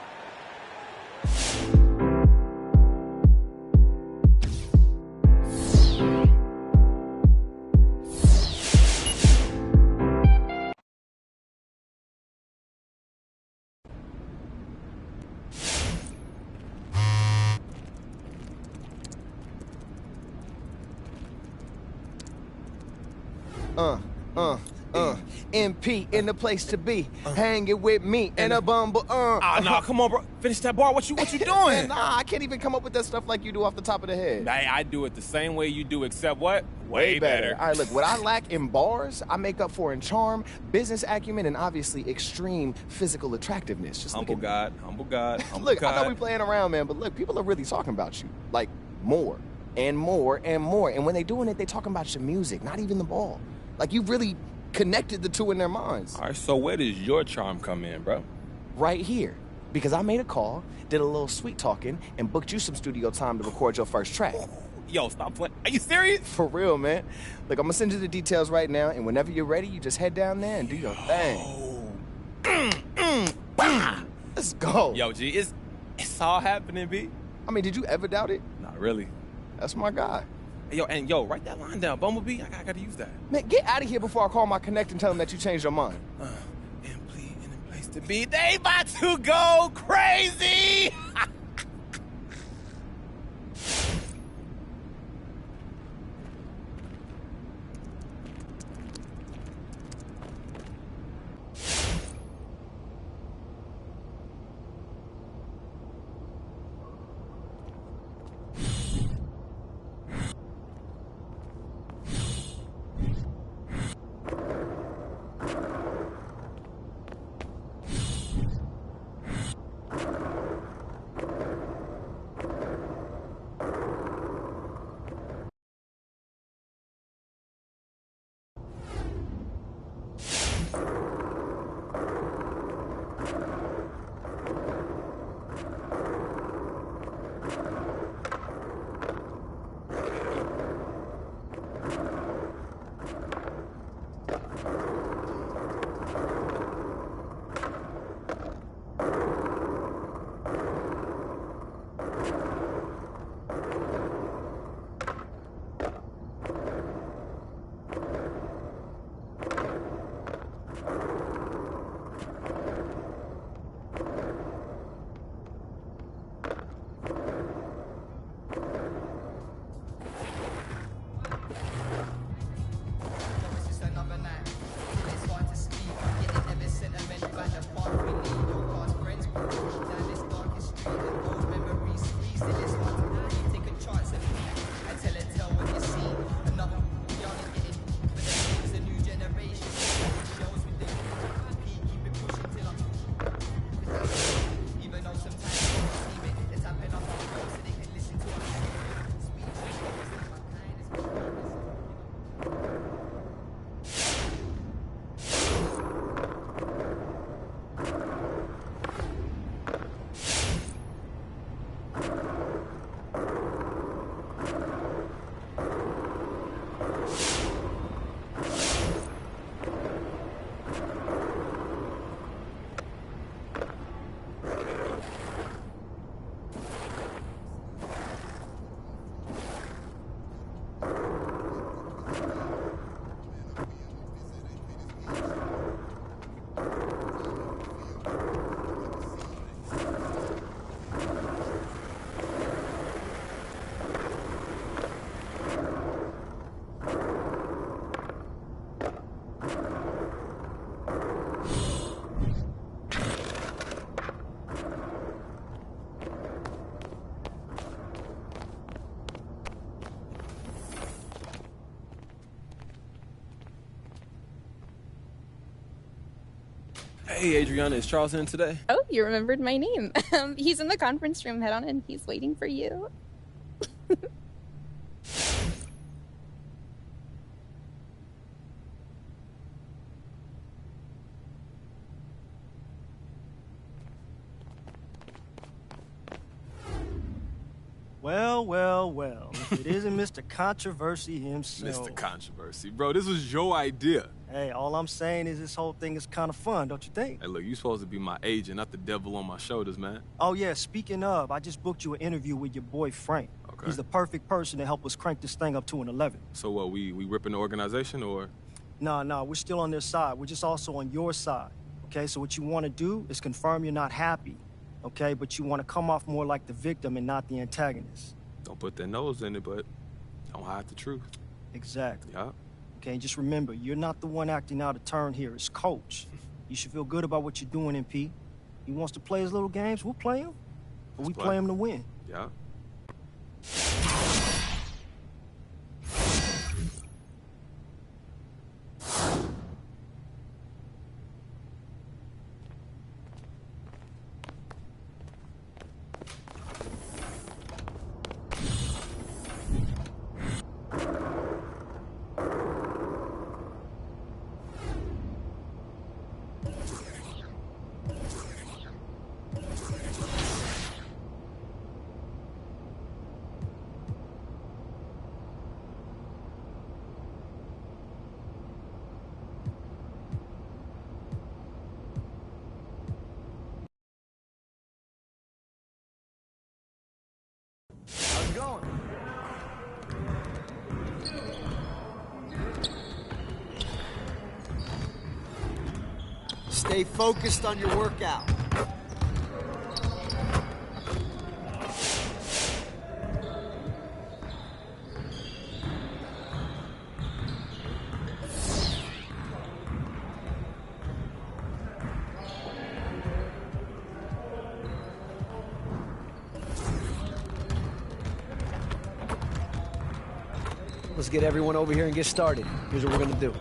MP in the place to be, hanging with me and a bumble. Nah, come on, bro. Finish that bar. What you doing? Man, nah, I can't even come up with that stuff like you do off the top of the head. Hey, I do it the same way you do, except what? Way better. All right, look, what I lack in bars, I make up for in charm, business acumen, and obviously extreme physical attractiveness. Just humble God. Look, I know we playing around, man, but look, people are really talking about you. Like, more and more and more. And when they doing it, they talking about your music, not even the ball. Like, you really connected the two in their minds. All right, so where does your charm come in, bro? Right here. Because I made a call, did a little sweet talking, and booked you some studio time to record your first track. Yo, stop playing. Are you serious? For real, man. Look, I'm gonna send you the details right now, and whenever you're ready, you just head down there and do your thing. Let's go. Yo, G, it's all happening, B. I mean, did you ever doubt it? Not really. That's my guy. Yo, write that line down, Bumblebee. I gotta use that. Man, get out of here before I call my connect and tell them that you changed your mind. Empty in a place to be. They about to go crazy. Hey, Adriana, is Charles in today? Oh, you remembered my name. He's in the conference room. Head on in. He's waiting for you. Well. If it isn't Mr. Controversy himself. Mr. Controversy. Bro, this was your idea. Hey, all I'm saying is this whole thing is kind of fun, don't you think? Hey, look, you supposed to be my agent, not the devil on my shoulders, man. Oh, yeah, speaking of, I just booked you an interview with your boy Frank. Okay. He's the perfect person to help us crank this thing up to an 11. So what, we ripping the organization, or? Nah, we're still on their side. We're just also on your side, okay? So what you want to do is confirm you're not happy, okay? But you want to come off more like the victim and not the antagonist. Don't put their nose in it, but don't hide the truth. Exactly. Yeah. Okay, just remember, you're not the one acting out of turn here. It's coach. You should feel good about what you're doing, MP. He wants to play his little games. We'll play him. But we play him to win. Yeah. How's it going? Stay focused on your workout. Let's get everyone over here and get started. Here's what we're gonna do.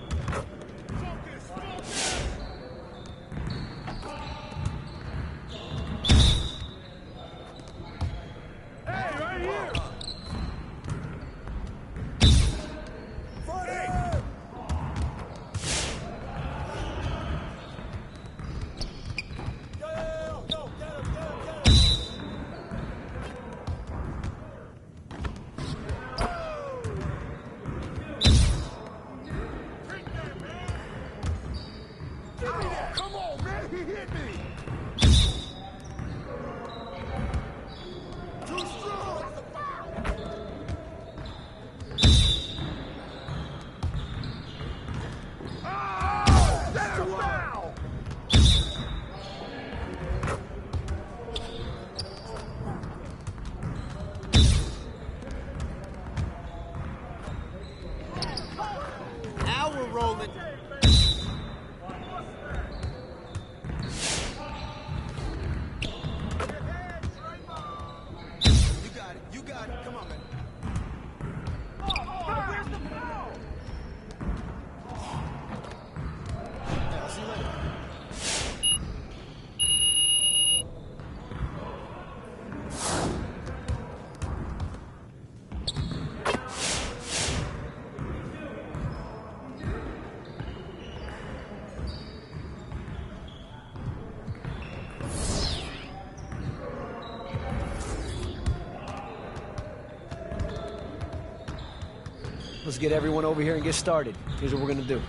Let's get everyone over here and get started. Here's what we're gonna do.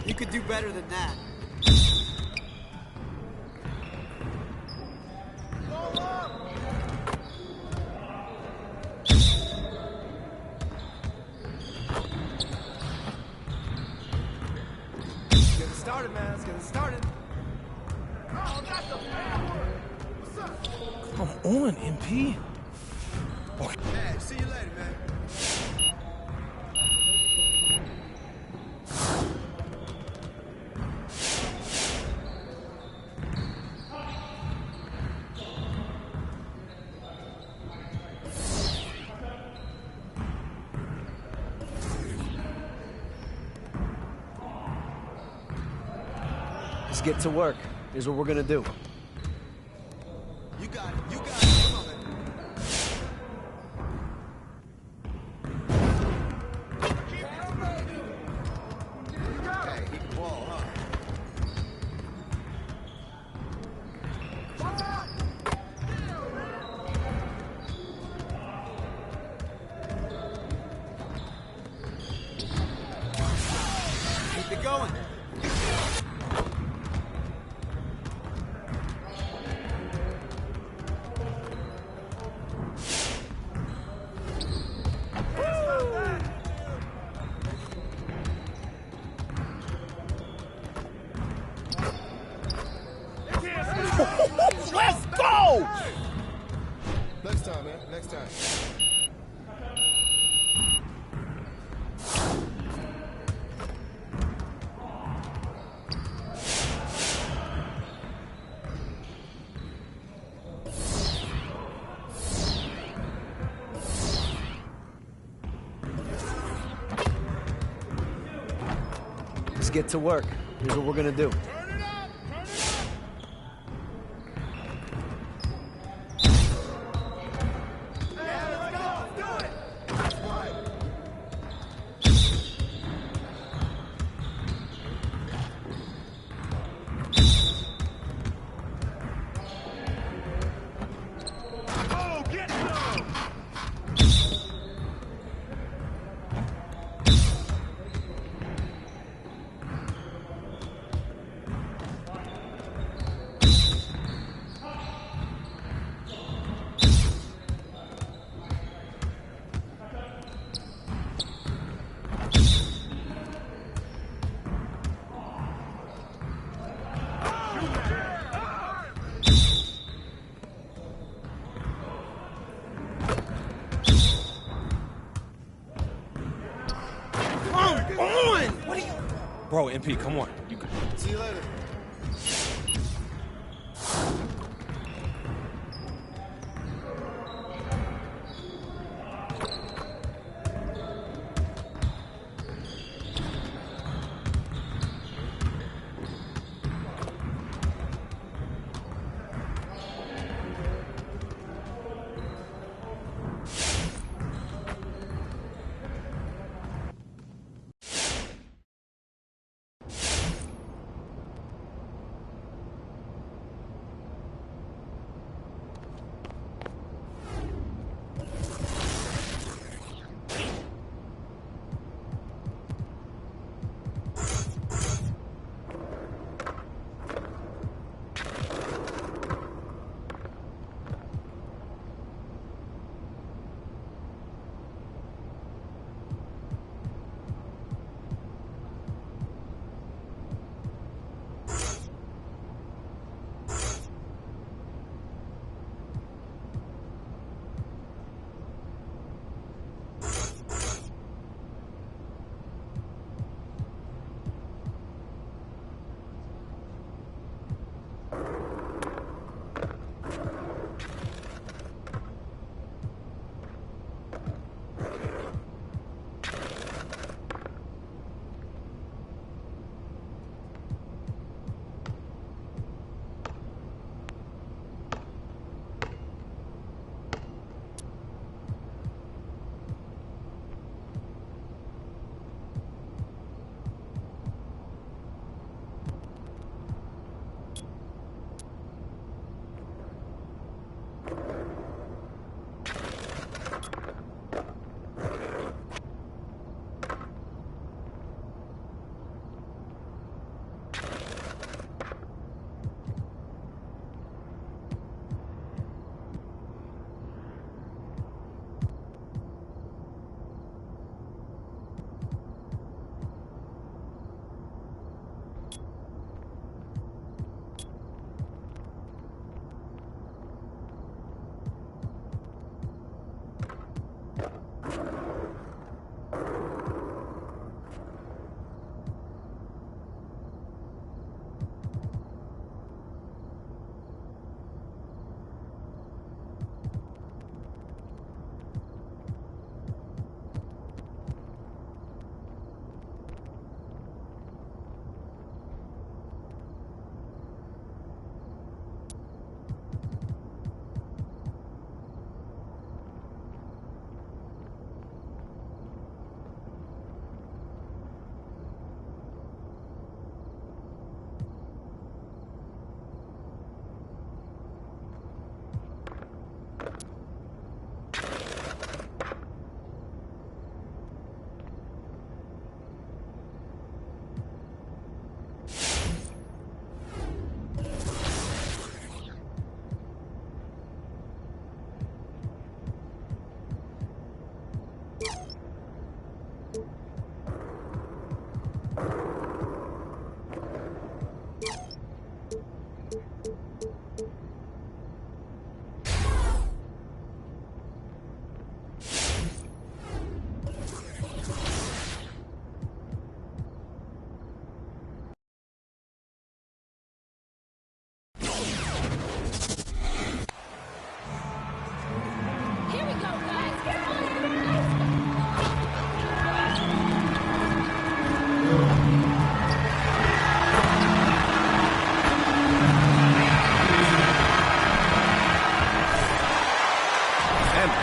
You could do better than that. Let's get it started, man. Let's get it started. Oh, that's a bad word. What's up? Come on, MP. Okay. Hey, see you later, man. Let's get to work. Here's what we're gonna do. You got it. You got it. Come on, man. Oh! Next time, man. Next time. Let's get to work. Here's what we're gonna do. Bro, MP, come on. See you later.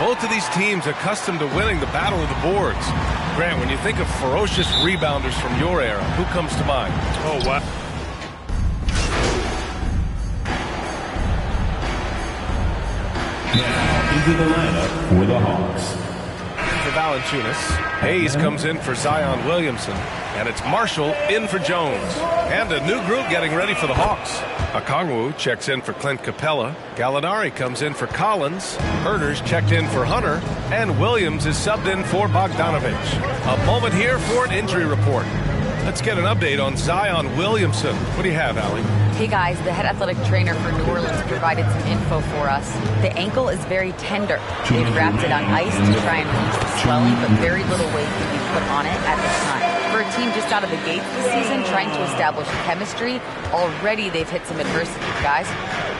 Both of these teams accustomed to winning the battle of the boards. Grant, when you think of ferocious rebounders from your era, who comes to mind? Oh, wow. Now into the lineup for the Hawks. For Valanciunas. Hayes comes in for Zion Williamson. And it's Marshall in for Jones. And a new group getting ready for the Hawks. Okongwu checks in for Clint Capella. Gallinari comes in for Collins. Herder's checked in for Hunter. And Williams is subbed in for Bogdanovich. A moment here for an injury report. Let's get an update on Zion Williamson. What do you have, Allie? Hey guys, the head athletic trainer for New Orleans provided some info for us. The ankle is very tender. They've wrapped it on ice to try and release the swelling, but very little weight can be put on it at this time. For a team just out of the gates this season, trying to establish chemistry, already they've hit some adversity, guys.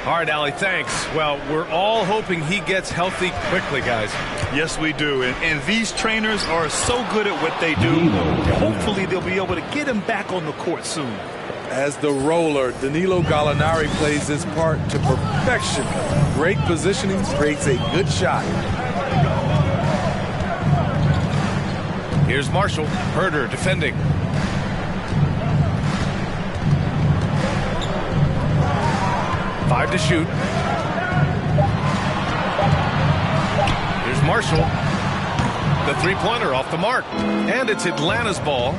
All right, Allie, thanks. Well, we're all hoping he gets healthy quickly, guys. Yes, we do. And these trainers are so good at what they do. Hopefully, they'll be able to get him back on the court soon. As the roller, Danilo Gallinari plays his part to perfection. Great positioning, creates a good shot. Here's Marshall. Herder defending. Five to shoot. Here's Marshall. The three-pointer off the mark. And it's Atlanta's ball.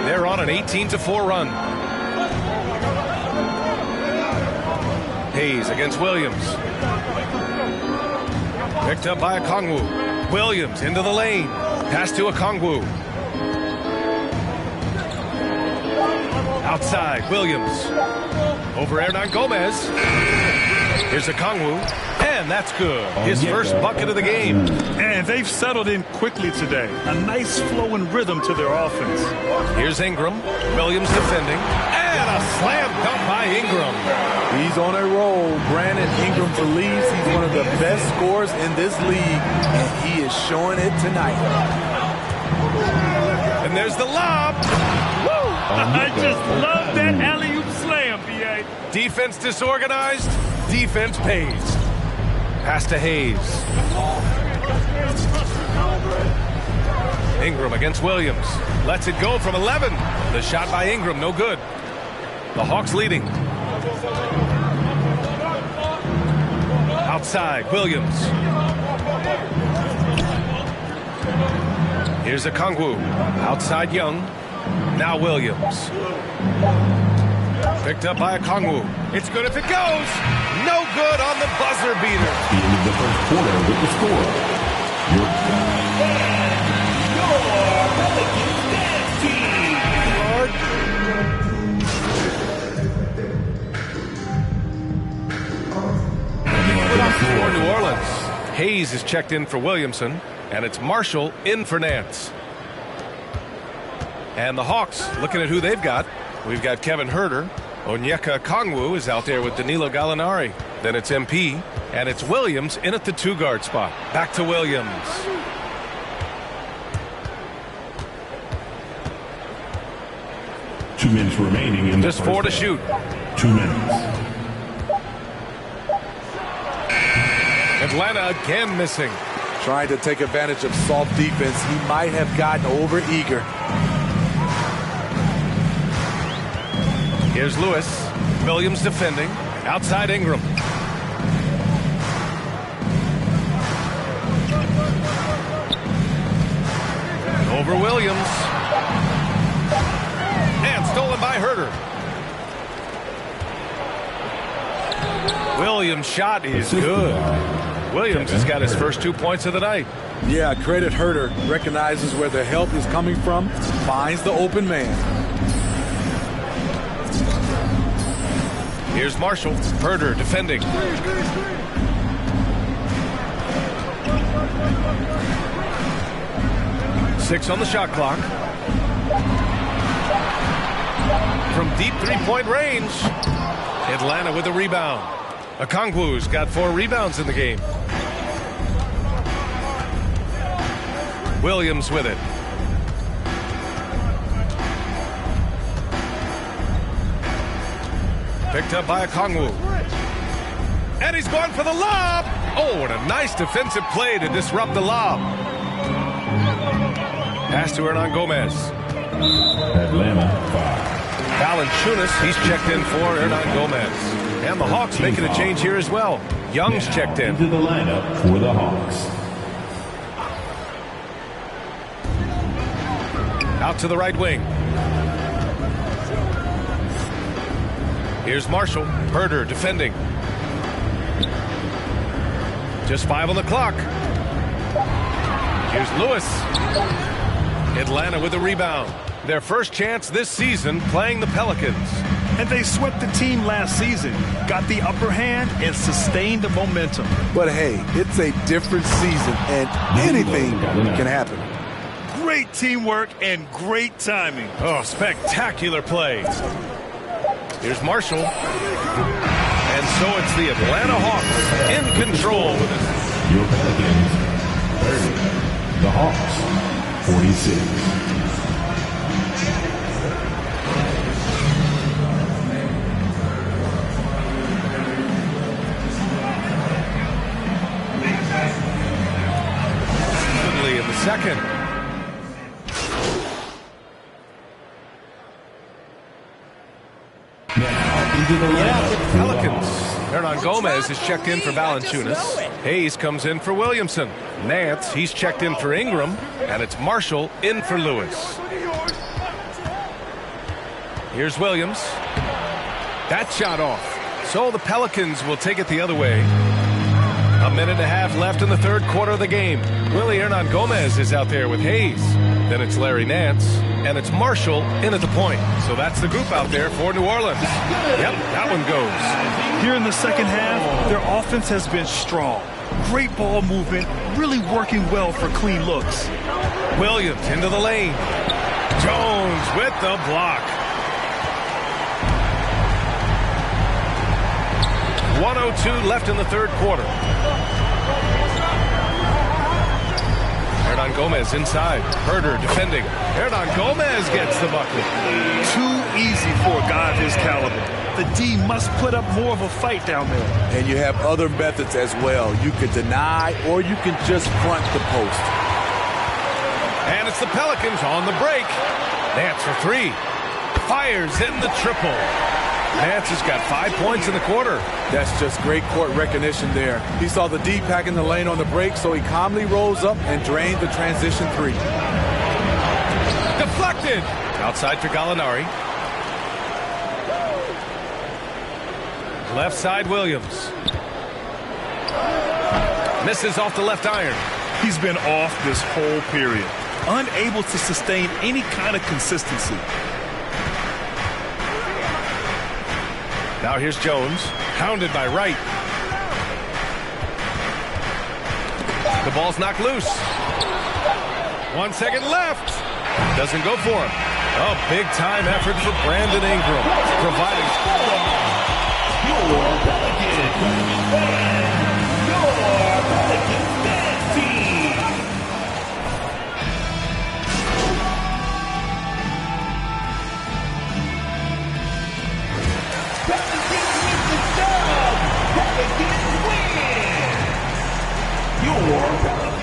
They're on an 18-4 run. Hayes against Williams. Picked up by Okongwu. Williams into the lane. Pass to Okongwu. Outside, Williams. Over Hernan Gomez. Here's Okongwu. And that's good. His first bucket of the game. And they've settled in quickly today. A nice flow and rhythm to their offense. Here's Ingram. Williams defending. And a slam dunk by Ingram. He's on a roll. Brandon Ingram believes he's one of the best scorers in this league, and he is showing it tonight. And there's the lob. Woo! I just love that alley-oop slam, B.A. Defense disorganized. Defense pays. Pass to Hayes. Ingram against Williams. Lets it go from 11. The shot by Ingram, no good. The Hawks leading. Outside, Williams. Here's Okongwu. Outside Young. Now Williams. Picked up by Okongwu. It's good if it goes. No good on the buzzer beater. The end of the first quarter with the score. Your Pelicans dance team. For New Orleans, Hayes is checked in for Williamson, and it's Marshall in for Nance. And the Hawks, looking at who they've got. We've got Kevin Herder. Onyeka Okongwu is out there with Danilo Gallinari. Then it's MP, and it's Williams in at the two-guard spot. Back to Williams. Two minutes remaining in just four to shoot. 2 minutes. Atlanta again missing. Trying to take advantage of soft defense. He might have gotten over-eager. Here's Lewis. Williams defending. Outside Ingram. Over Williams. And stolen by Herder. Williams' shot is good. Williams has got his first 2 points of the night. Yeah, credit Herder. Recognizes where the help is coming from. Finds the open man. Here's Marshall. Herder defending. Six on the shot clock. From deep three-point range. Atlanta with a rebound. Okongwu's got 4 rebounds in the game. Williams with it. Picked up by Okongwu. And he's going for the lob. Oh, and a nice defensive play to disrupt the lob. Pass to Hernan Gomez. Atlanta 5. Valanciunas, he's checked in for Hernan Gomez. And the Hawks making a change here as well. Young's checked in. Into the lineup for the Hawks. Out to the right wing. Here's Marshall. Herder defending. Just 5 on the clock. Here's Lewis. Atlanta with a rebound. Their first chance this season playing the Pelicans. And they swept the team last season, got the upper hand, and sustained the momentum. But hey, it's a different season, and anything can happen. Great teamwork and great timing. Oh, spectacular play. Here's Marshall. And so it's the Atlanta Hawks in control with it. Your Pelicans 30. The Hawks 46. In the second. Now into the lineup. Pelicans. Hernan Gomez is checked in for Valanciunas. Hayes comes in for Williamson. Nance, he's checked in for Ingram. And it's Marshall in for Lewis. Here's Williams. That shot off. So the Pelicans will take it the other way. A minute and a half left in the third quarter of the game. Willie Hernan Gomez is out there with Hayes. Then it's Larry Nance. And it's Marshall in at the point. So that's the group out there for New Orleans. Yep, that one goes. Here in the second half, their offense has been strong. Great ball movement, really working well for clean looks. Williams into the lane. Jones with the block. 1:02 left in the third quarter. Hernan Gomez inside. Herder defending. Hernan Gomez gets the bucket. Too easy for a guy of his caliber. The D must put up more of a fight down there. And you have other methods as well. You can deny or you can just front the post. And it's the Pelicans on the break. Nance for 3. Fires in the triple. Nance has got 5 points in the quarter. That's just great court recognition there. He saw the D pack in the lane on the break, so he calmly rolls up and drained the transition 3. Deflected. Outside for Gallinari. Left side Williams. Misses off the left iron. He's been off this whole period. Unable to sustain any kind of consistency. Now here's Jones, hounded by Wright. The ball's knocked loose. 1 second left. Doesn't go for him. A big-time effort for Brandon Ingram, providing Your Pelicans dance team.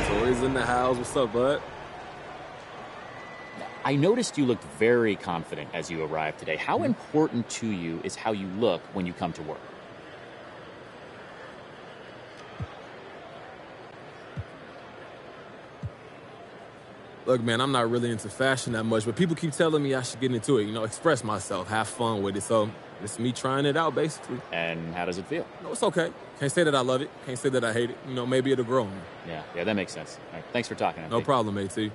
Tori's in the house. What's up, bud? I noticed you looked very confident as you arrived today. How important to you is how you look when you come to work? Look, man, I'm not really into fashion that much, but people keep telling me I should get into it, you know, express myself, have fun with it. So it's me trying it out, basically. And how does it feel? No, it's okay. Can't say that I love it. Can't say that I hate it. You know, maybe it'll grow on me. Yeah, that makes sense. All right, thanks for talking. No problem, AT.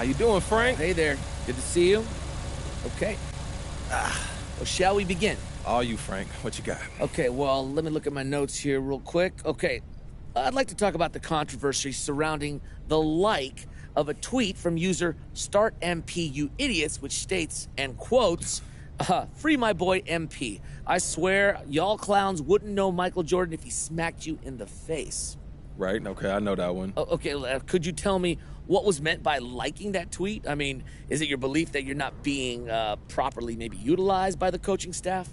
How you doing, Frank? Hey there. Good to see you. Okay. Well, shall we begin? All you, Frank. What you got? Okay, well, let me look at my notes here real quick. Okay. I'd like to talk about the controversy surrounding the like of a tweet from user StartMP, you idiots, which states, and quotes, free my boy MP. I swear, y'all clowns wouldn't know Michael Jordan if he smacked you in the face. Right, okay, I know that one. Okay, could you tell me what was meant by liking that tweet? I mean, is it your belief that you're not being properly maybe utilized by the coaching staff?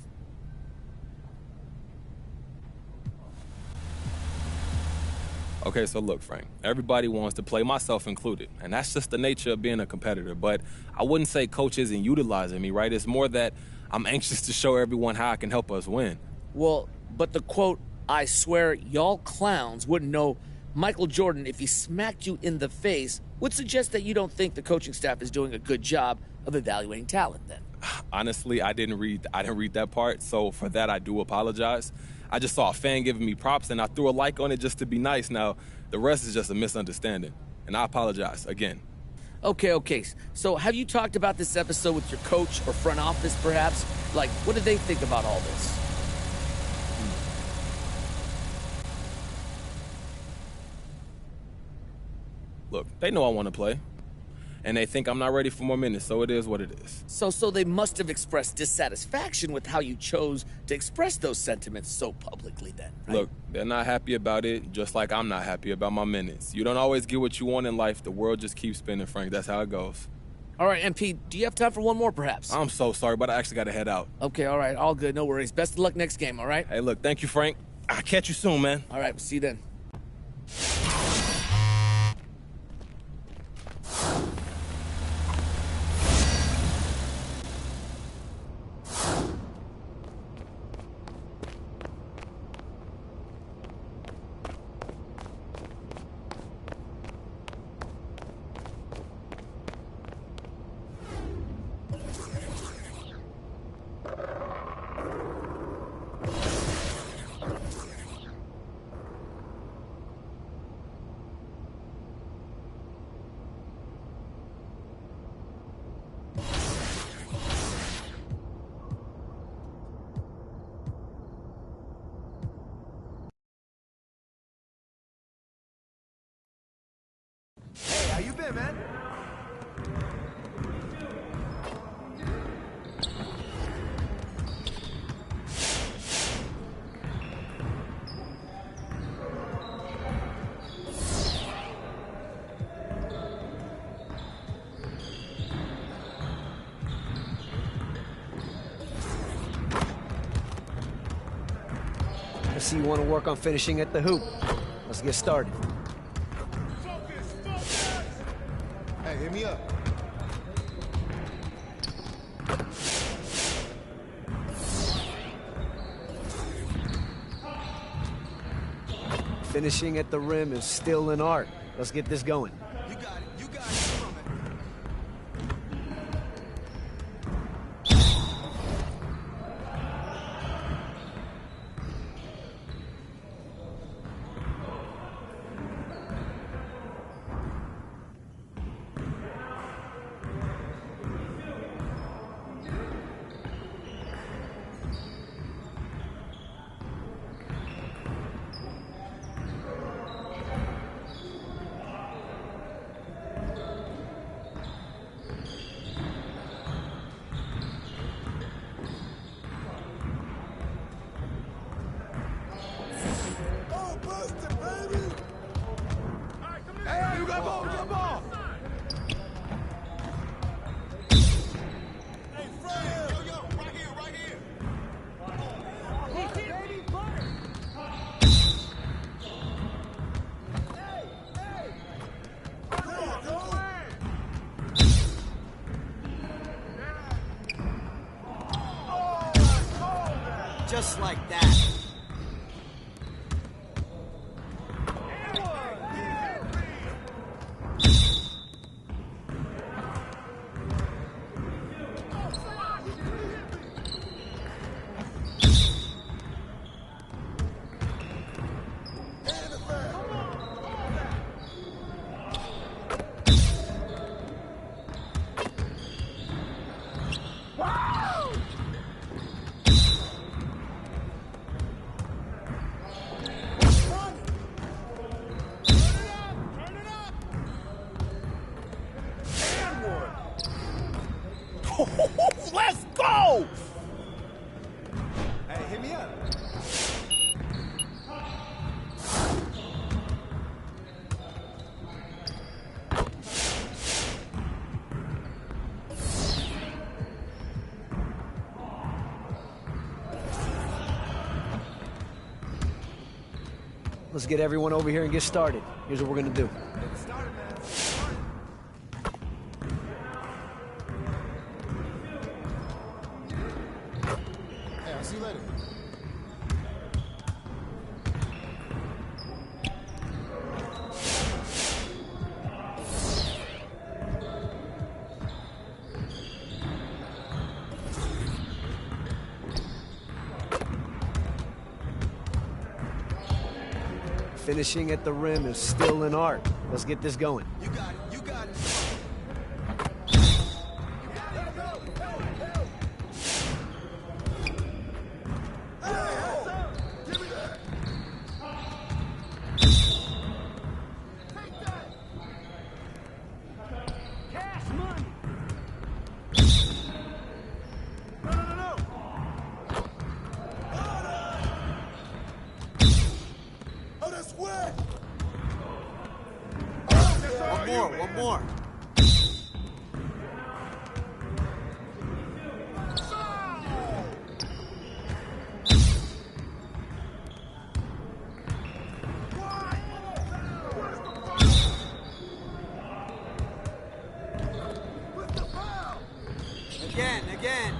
Okay, so look, Frank, everybody wants to play, myself included, and that's just the nature of being a competitor, but I wouldn't say coach isn't utilizing me, right? It's more that I'm anxious to show everyone how I can help us win. Well, but the quote, I swear y'all clowns wouldn't know Michael Jordan if he smacked you in the face, would suggest that you don't think the coaching staff is doing a good job of evaluating talent then. Honestly, I didn't read that part, so for that I do apologize. I just saw a fan giving me props and I threw a like on it just to be nice. Now, the rest is just a misunderstanding, and I apologize again. Okay. So have you talked about this episode with your coach or front office perhaps? Like, what do they think about all this? Look, they know I want to play, and they think I'm not ready for more minutes, so it is what it is. So they must have expressed dissatisfaction with how you chose to express those sentiments so publicly then, right? Look, they're not happy about it, just like I'm not happy about my minutes. You don't always get what you want in life. The world just keeps spinning, Frank. That's how it goes. All right, MP, do you have time for one more, perhaps? I'm so sorry, but I actually got to head out. Okay, all right, all good, no worries. Best of luck next game, all right? Hey, look, thank you, Frank. I'll catch you soon, man. All right, we'll see you then. Hey, how you been, man? I see you want to work on finishing at the hoop. Let's get started. Hey, hit me up. Finishing at the rim is still an art. Let's get this going. You got it. You got it. Come on, man. Hey, you got ball, you got ball. Hey, Fred. Yo, right here, right here. Just like that. let's get everyone over here and get started. Here's what we're gonna do. Hey, I'll see you later. Finishing at the rim is still an art. Let's get this going. You got it. You got it. One more. Again.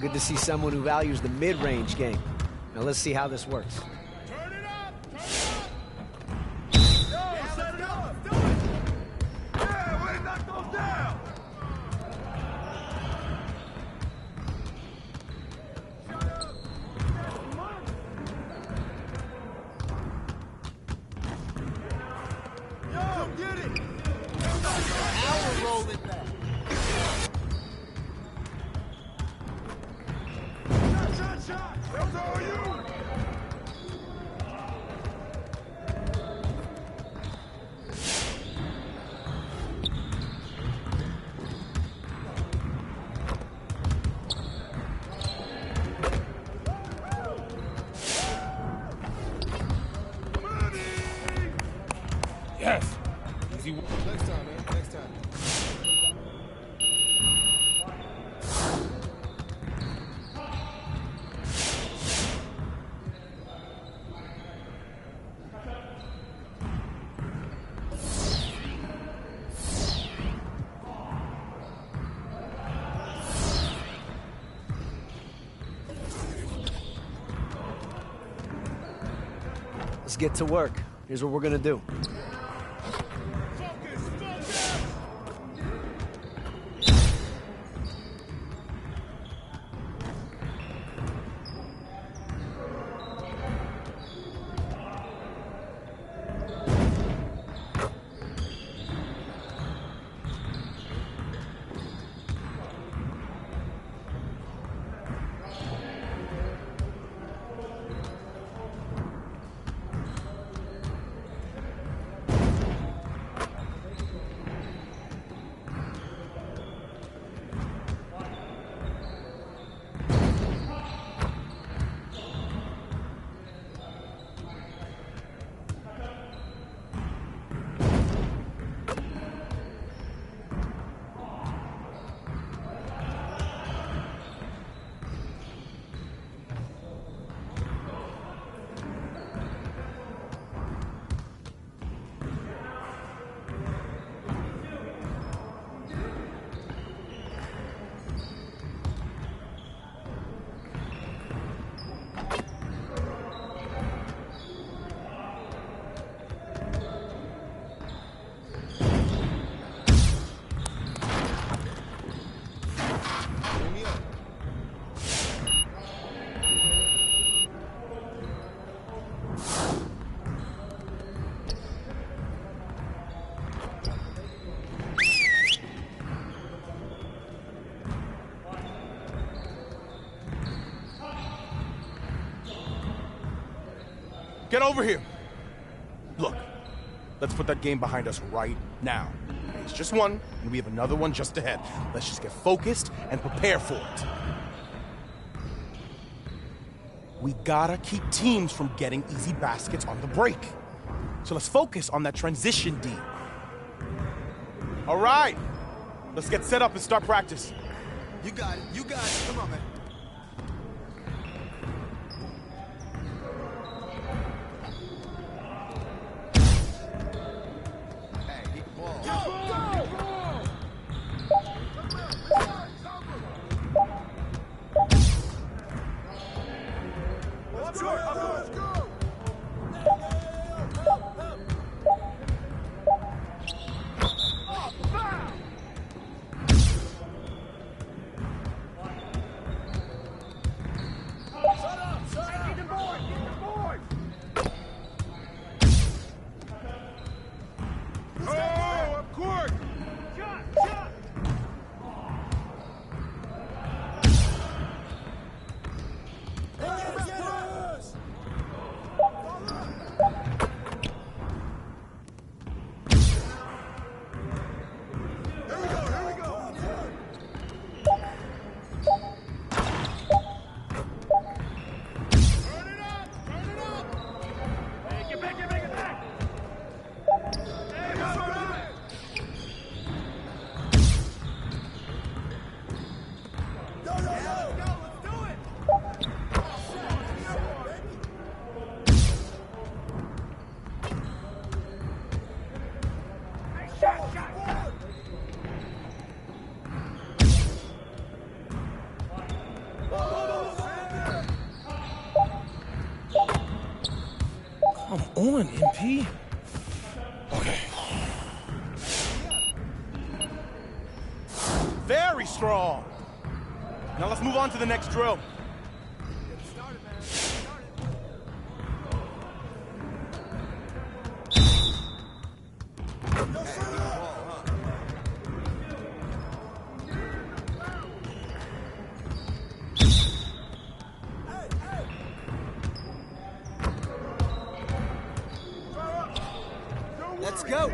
Good to see someone who values the mid-range game. Now let's see how this works. Yes. Next time, man. Next time. Let's get to work. Here's what we're gonna do. Get over here. Look, let's put that game behind us right now. It's just one, and we have another one just ahead. Let's just get focused and prepare for it. We gotta keep teams from getting easy baskets on the break. So let's focus on that transition D. All right, let's get set up and start practice. You got it. You got it. Come on, man. Come on, MP. Okay. Very strong. Now let's move on to the next drill. Let's go.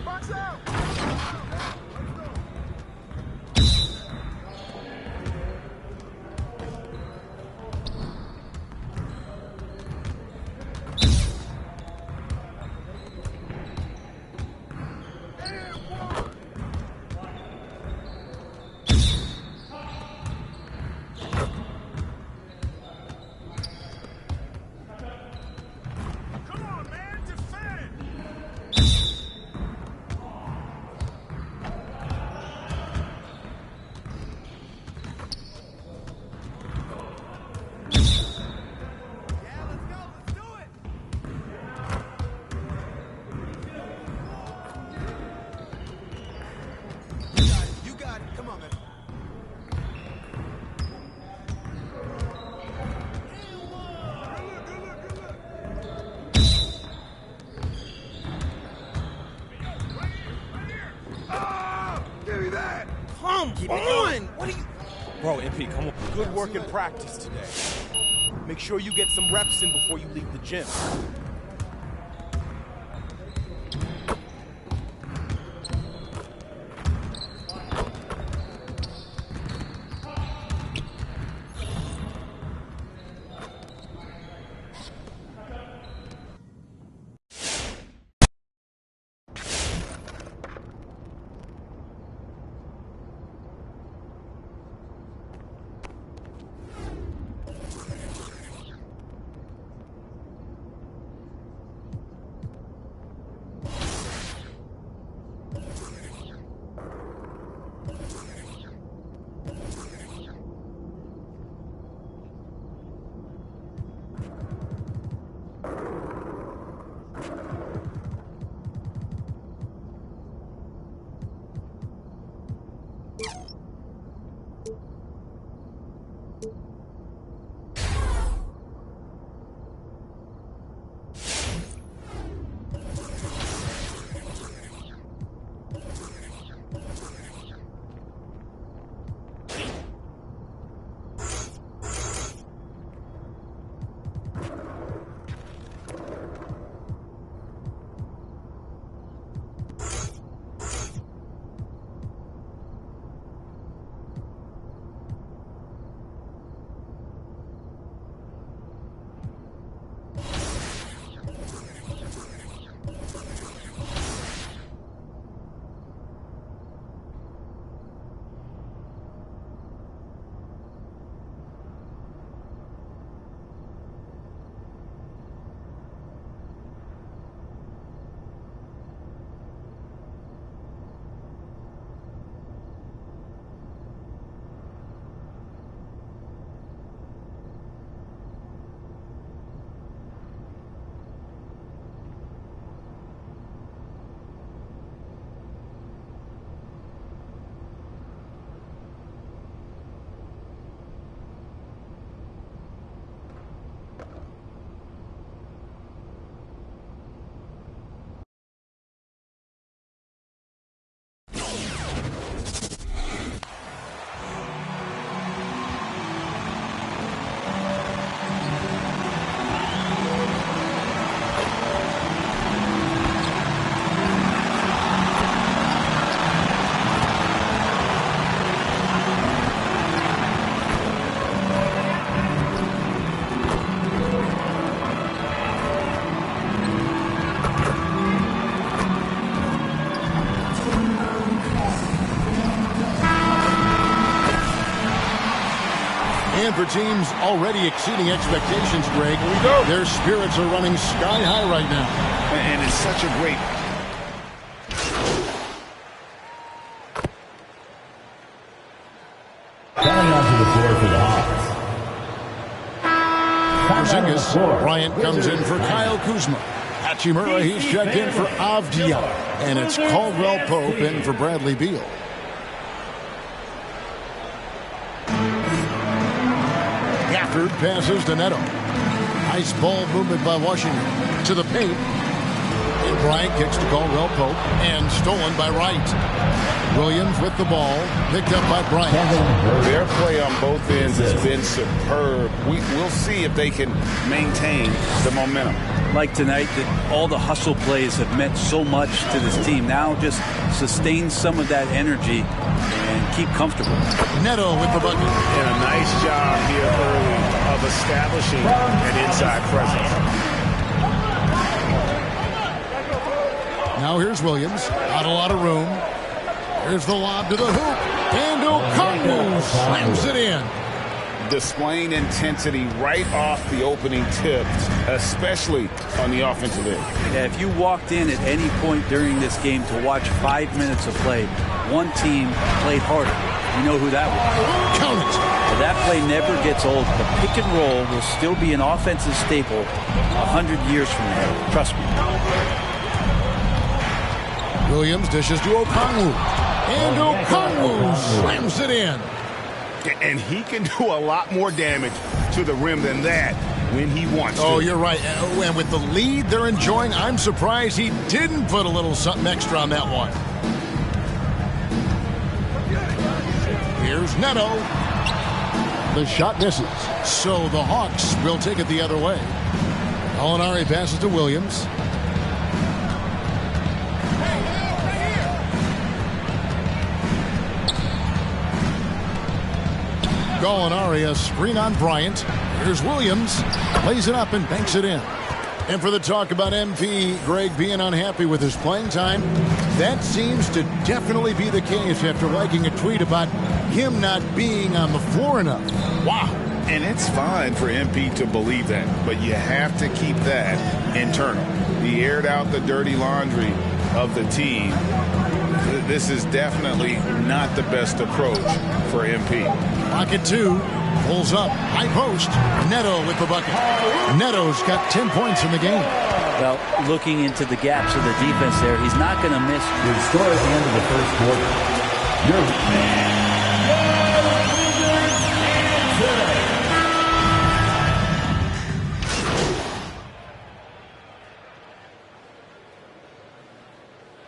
Box out. Keep it going. What are you... Bro, MP, come on. Good work in practice today. Make sure you get some reps in before you leave the gym. And for teams already exceeding expectations, Greg, their spirits are running sky high right now. And it's such a great... Coming onto the floor for the Hawks. Porzingis. Bryant comes in for Kyle Kuzma. Hachimura, he's checked in for Avdia. And it's Caldwell Pope in for Bradley Beal. Gafford passes to Neto. Nice ball movement by Washington. To the paint. And Bryant kicks to Caldwell Pope. And stolen by Wright. Williams with the ball. Picked up by Bryant. Their play on both ends has been superb. We'll see if they can maintain the momentum. Like tonight, that all the hustle plays have meant so much to this team. Now just sustain some of that energy and keep comfortable. Neto with the bucket. And a nice job here early of establishing an inside presence. Now here's Williams. Not a lot of room. Here's the lob to the hoop. And Okongwu slams it in. Displaying intensity right off the opening tip, especially on the offensive end. Yeah, if you walked in at any point during this game to watch 5 minutes of play, one team played harder. You know who that was. Count it. That play never gets old. The pick and roll will still be an offensive staple 100 years from now. Trust me. Williams dishes to Okongwu. And Okongwu slams it in. And he can do a lot more damage to the rim than that when he wants to. Oh, you're right. And with the lead they're enjoying, I'm surprised he didn't put a little something extra on that one. Here's Neto. The shot misses. So the Hawks will take it the other way. Gallinari passes to Williams. Gallinari, a screen on Bryant. Here's Williams. Lays it up and banks it in. And for the talk about MP, Greg being unhappy with his playing time, that seems to definitely be the case after liking a tweet about him not being on the floor enough. Wow. And it's fine for MP to believe that, but you have to keep that internal. He aired out the dirty laundry of the team. This is definitely not the best approach for MP. Pocket two. Pulls up. High post. Neto with the bucket. Neto's got 10 points in the game. Well, looking into the gaps of the defense there, he's not going to miss. Your score at the end of the first quarter. Your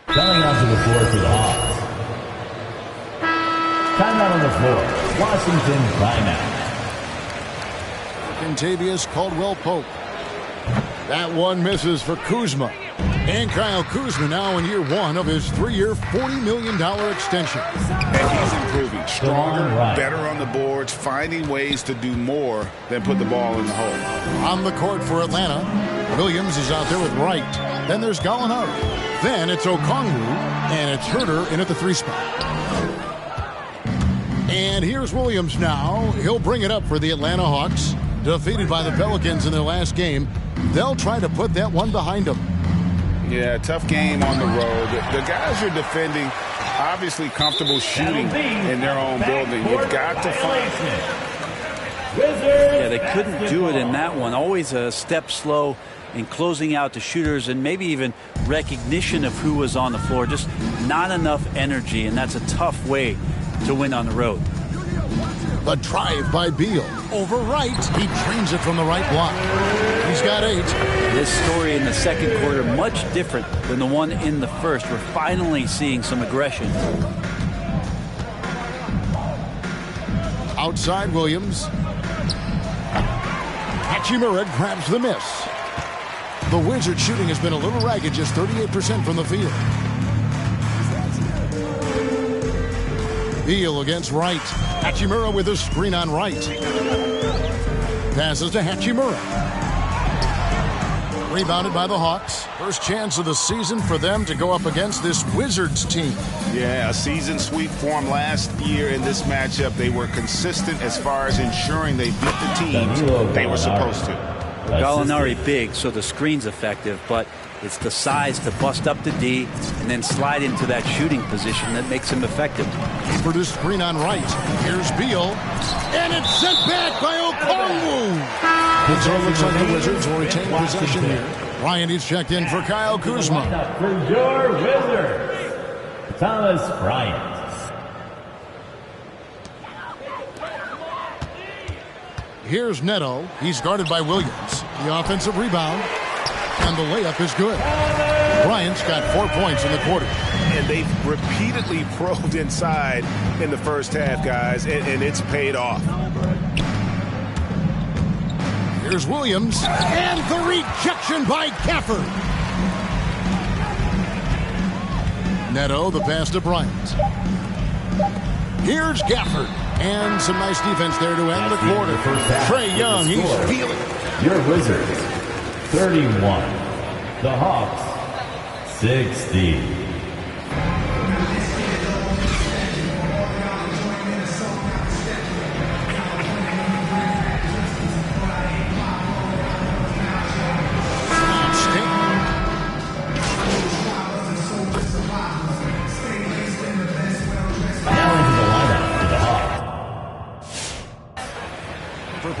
coming onto the floor for the Hawks. Timeout on the floor. Washington timeout. Contavious Caldwell Pope. That one misses for Kuzma. And Kyle Kuzma now in year one of his 3-year, $40 million extension. And he's improving. Stronger, better on the boards, finding ways to do more than put the ball in the hole. On the court for Atlanta, Williams is out there with Wright. Then there's Gallinari. Then it's Okongwu, and it's Herter in at the 3 spot. And here's Williams now. He'll bring it up for the Atlanta Hawks. Defeated by the Pelicans in their last game. They'll try to put that one behind them. Yeah, tough game on the road. The guys are defending, obviously comfortable shooting in their own building. You've got to find... Yeah, they couldn't do it in that one. Always a step slow in closing out the shooters and maybe even recognition of who was on the floor. Just not enough energy, and that's a tough way to win on the road. The drive by Beal. Over Wright. He drains it from the right block. He's got 8. This story in the second quarter, much different than the one in the first. We're finally seeing some aggression. Outside Williams. Hachimura grabs the miss. The Wizards shooting has been a little ragged, just 38% from the field. Beal against Wright. Hachimura with a screen on Wright. Passes to Hachimura. Rebounded by the Hawks. First chance of the season for them to go up against this Wizards team. Yeah, a season sweep for them last year in this matchup. They were consistent as far as ensuring they beat the teams they were supposed to. Gallinari big, so the screen's effective, but it's the size to bust up the D and then slide into that shooting position that makes him effective. Produced screen on right. Here's Beal. And it's sent back by Okongwu. So it looks like the Wizards will retain possession here. Ryan is checked in for Kyle Kuzma. For your Wizards, Thomas Bryant. Here's Neto. He's guarded by Williams. The offensive rebound. And the layup is good. Bryant's got 4 points in the quarter. And they've repeatedly probed inside in the first half, guys, and it's paid off. Here's Williams. And the rejection by Gafford. Neto, the pass to Bryant. Here's Gafford. And some nice defense there to end the quarter. Trae Young, he's feeling it. Your Wizards, 31. The Hawks, 60.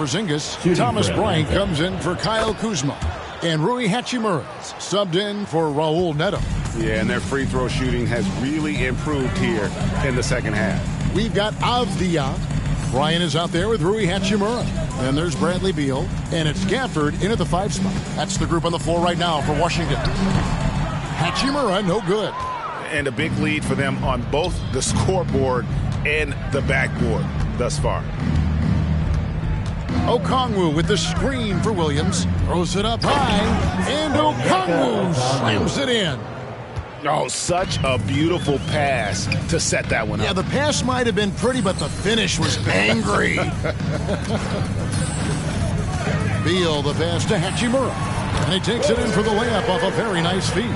Porzingis, Thomas Bryant comes in for Kyle Kuzma. And Rui Hachimura's subbed in for Raul Neto. Yeah, and their free throw shooting has really improved here in the second half. We've got Avdia. Bryant is out there with Rui Hachimura. And there's Bradley Beal. And it's Gafford in at the 5 spot. That's the group on the floor right now for Washington. Hachimura, no good. And a big lead for them on both the scoreboard and the backboard thus far. Okongwu with the screen for Williams. Throws it up high. And Okongwu slams it in. Oh, such a beautiful pass to set that one up. Yeah, the pass might have been pretty, but the finish was angry. Beal, the pass to Hachimura. And he takes it in for the layup off a very nice feed.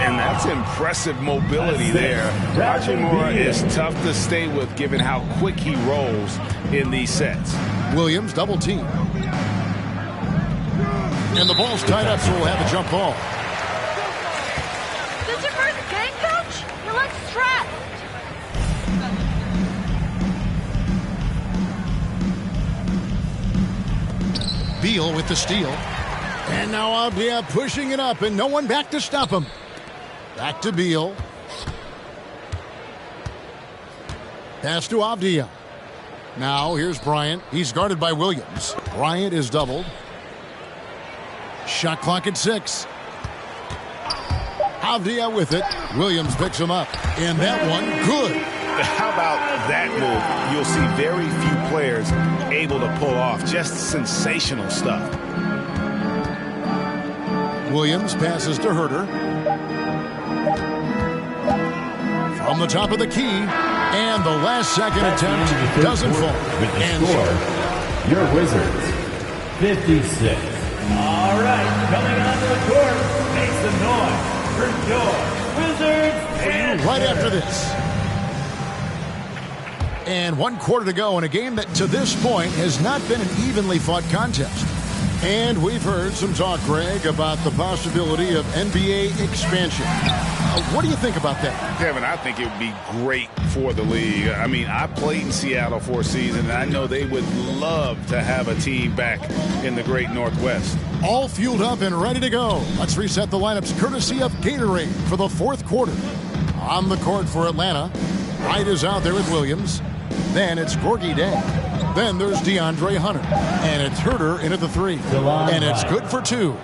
And that's impressive mobility there. Hachimura is tough to stay with given how quick he rolls in these sets. Williams double team. And the ball's tied up, so we'll have a jump ball. Did you hurt the game, Coach? You look stressed. Beal with the steal. And now Avdia pushing it up, and no one back to stop him. Back to Beal. Pass to Avdia. Now here's Bryant. He's guarded by Williams. Bryant is doubled. Shot clock at 6. Avdia with it. Williams picks him up. And that one, good. How about that move? You'll see very few players able to pull off. Just sensational stuff. Williams passes to Herter. From the top of the key. And the last second attempt doesn't fall. And score, your Wizards, 56. All right, coming onto the court, make some noise for your Wizards. Right after this. And 1 quarter to go in a game that to this point has not been an evenly fought contest. And we've heard some talk, Greg, about the possibility of NBA expansion. What do you think about that? Kevin, I think it would be great for the league. I mean, I played in Seattle for a season, and I know they would love to have a team back in the great Northwest. All fueled up and ready to go. Let's reset the lineups courtesy of Gatorade for the 4th quarter. On the court for Atlanta, Wright is out there with Williams. Then it's Gorgie Day. Then there's DeAndre Hunter. And it's Herter in at the 3. And it's good for 2.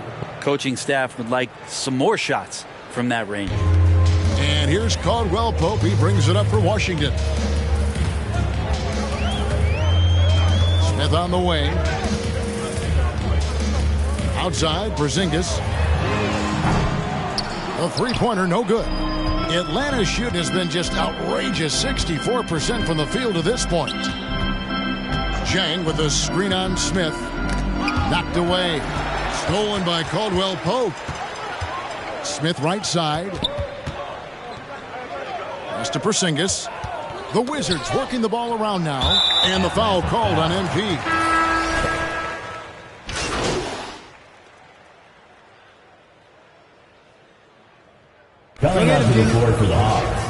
Coaching staff would like some more shots from that range. And here's Caldwell Pope. He brings it up for Washington. Smith on the wing. Outside, Porzingis. A three-pointer, no good. Atlanta's shoot has been just outrageous, 64% from the field to this point. Chang with the screen on Smith. Knocked away. Stolen by Caldwell Pope. Smith right side. Pass to Porzingis. The Wizards working the ball around now. And the foul called on MP. Coming out to the court for the Hawks.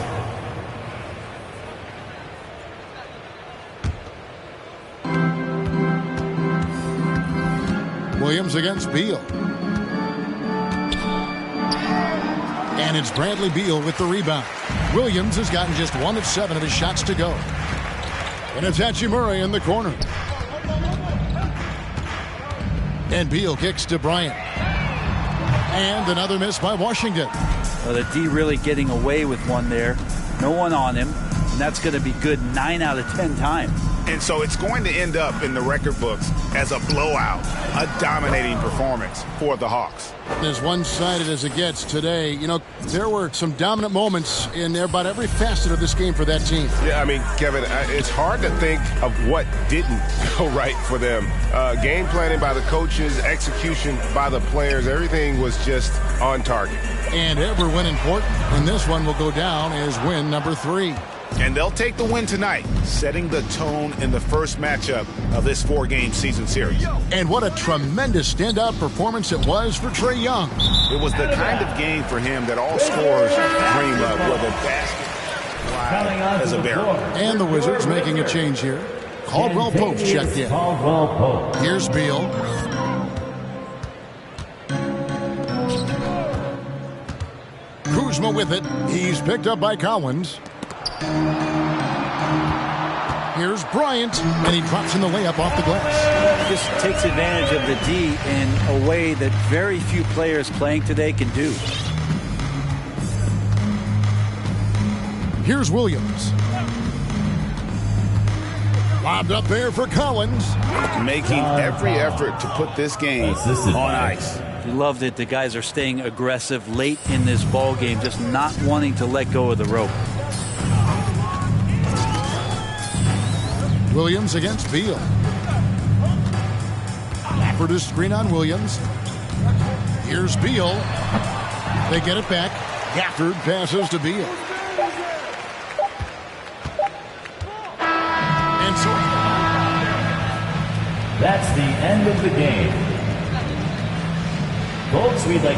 Williams against Beal. And it's Bradley Beal with the rebound. Williams has gotten just 1 of 7 of his shots to go. And it's Hachimura in the corner. And Beal kicks to Bryant. And another miss by Washington. Well, the D really getting away with one there. No one on him. And that's going to be good 9 out of 10 times. And so it's going to end up in the record books as a blowout, a dominating performance for the Hawks. As one-sided as it gets today, you know, there were some dominant moments in about every facet of this game for that team. Yeah, I mean, Kevin, it's hard to think of what didn't go right for them. Game planning by the coaches, execution by the players, everything was just on target. And every win important. And this one will go down as win number 3. And they'll take the win tonight, setting the tone in the first matchup of this 4-game season series. And what a tremendous standout performance it was for Trae Young. It was the kind of game for him that all scorers dream of, where the basket flies as a barrel. And the Wizards making a change here. Caldwell Pope checked in. Here's Beal. Kuzma with it. He's picked up by Collins. Here's Bryant, and he drops in the layup off the glass. Just takes advantage of the D in a way that very few players playing today can do. Here's Williams. Lobbed up there for Collins. Making every effort to put this game on ice. We love that the guys are staying aggressive late in this ball game, just not wanting to let go of the rope. Williams against Beal. Lappard to screen on Williams. Here's Beal. They get it back. Gafford passes to Beal. And so that's the end of the game. Folks, we'd like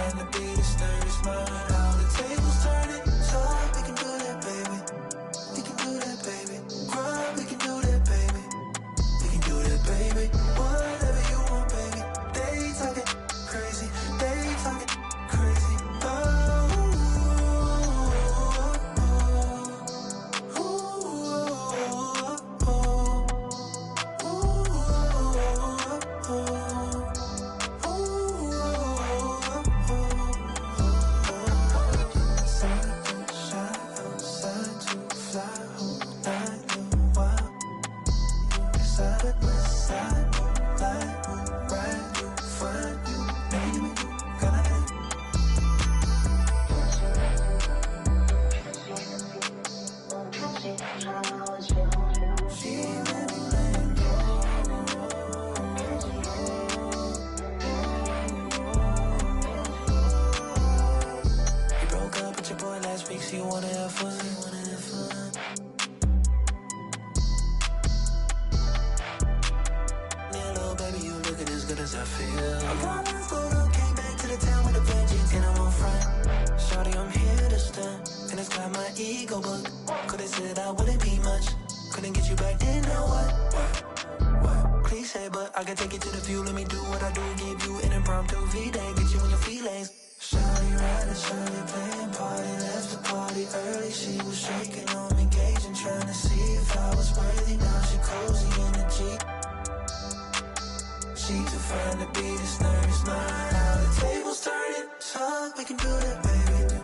find the beat, this nervous mind. How the tables turning, so we can do that, baby. We can do that, baby. Cry, we can do that, baby. We can do that, baby. Whatever you want, baby. They talking crazy, they talking crazy. So you wanna have fun? Yeah, little baby, you looking as good as I feel. I got my food up, came back to the town with a vengeance, and I'm on front. Shawty, I'm here to stunt, and it's got my ego book. Could've said I wouldn't be much, couldn't get you back then, now what? Cliche, but I can take you to the view, let me do what I do, give you an impromptu V-Day, get you in your feelings. Shawty riding, shawty playing party, left the party early, she was shaking on me, gauging, trying to see if I was worthy, now she cozy in the Jeep. She too fine to be this nervous mind, how the tables turning, so we can do that, baby.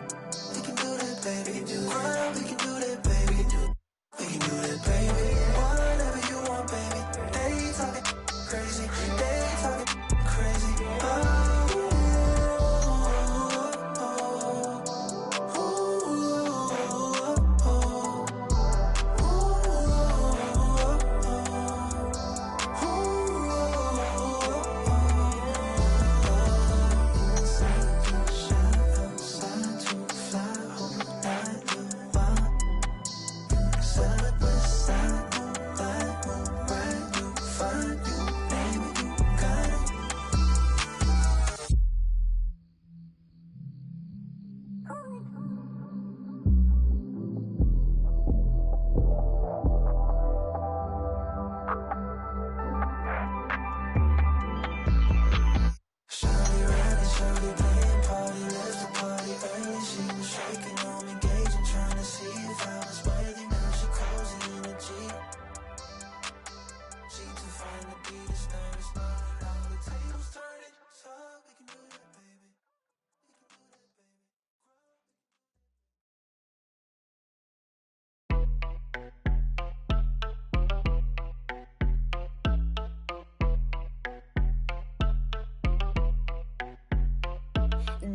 We can do that, baby. Cry, we can do that, baby. We can do that, baby. Whatever you want, baby. They talking crazy, they talking crazy.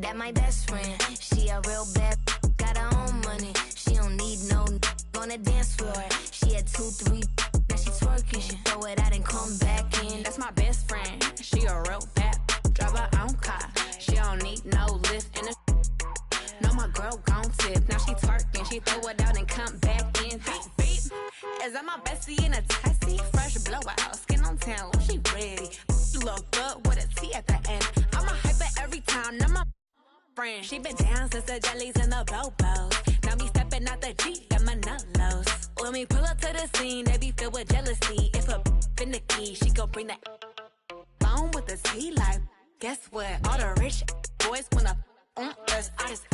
That my best friend, she a real bad, got her own money. She don't need no on the dance floor. She had 2, 3, now she twerking. She throw it out and come back in. That's my best friend, she a real bad, drive her own car. She don't need no lift in the. No, my girl gon' tip. Now she twerking, she throw it out and come back in. Beep, beep. Is that my bestie in a taxi? Fresh blowout, skin on town, she ready. You look good with a T at the end. I'm a hyper every time, now my friend. She been down since the jellies and the bobos. Now me stepping out the Jeep, got my nut-lows. When we pull up to the scene, they be filled with jealousy. If a finicky, she gon' bring that phone with the T like. Guess what? All the rich boys wanna on us. I just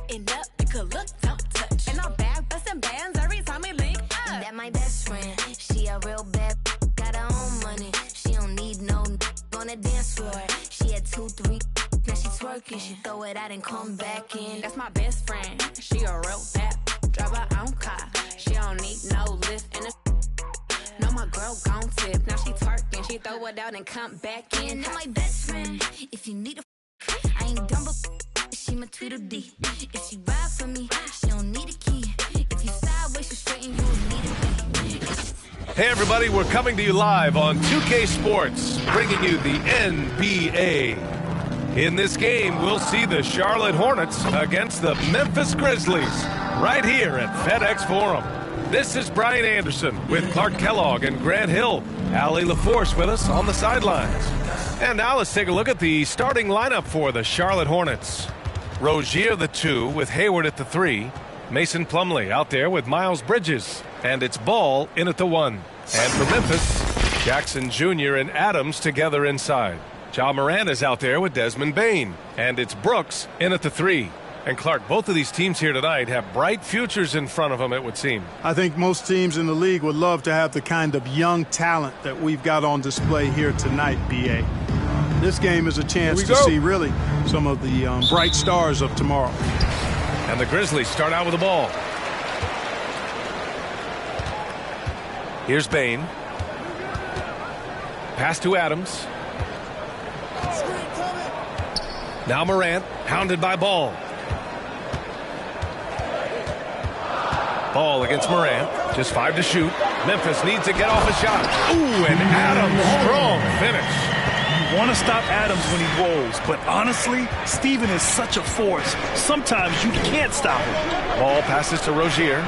end up, you could look, don't touch. And I'm back busting bands every time we link up. That my best friend, she a real bad, got her own money. She don't need no on the dance floor. She had 2, 3, now she twerking. She throw it out and come back in. That's my best friend, she a real bad, drive her own car. She don't need no lift in the. No, my girl gon' tip. Now she twerking, she throw it out and come back in. That my best friend, if you need a, I ain't dumb but she my Tweedledee. If she ride for me, she don't need a key. If you sideways, she straighten, you don't need a key. Hey everybody, we're coming to you live on 2K Sports, bringing you the NBA. In this game, we'll see the Charlotte Hornets against the Memphis Grizzlies right here at FedEx Forum. This is Brian Anderson with Clark Kellogg and Grant Hill. Allie LaForce with us on the sidelines. And now let's take a look at the starting lineup for the Charlotte Hornets. Rozier the 2 with Hayward at the 3. Mason Plumlee out there with Miles Bridges. And it's Ball in at the 1. And for Memphis, Jackson Jr. and Adams together inside. Ja Morant is out there with Desmond Bane. And it's Brooks in at the 3. And Clark, both of these teams here tonight have bright futures in front of them, it would seem. I think most teams in the league would love to have the kind of young talent that we've got on display here tonight, B.A. This game is a chance to see really some of the bright stars of tomorrow. And the Grizzlies start out with the ball. Here's Bane. Pass to Adams. Now Morant, hounded by Ball. Ball against Morant. Just 5 to shoot. Memphis needs to get off a shot. Ooh, and Adams, strong finish. You want to stop Adams when he rolls, but honestly, Steven is such a force. Sometimes you can't stop him. Ball passes to Rozier.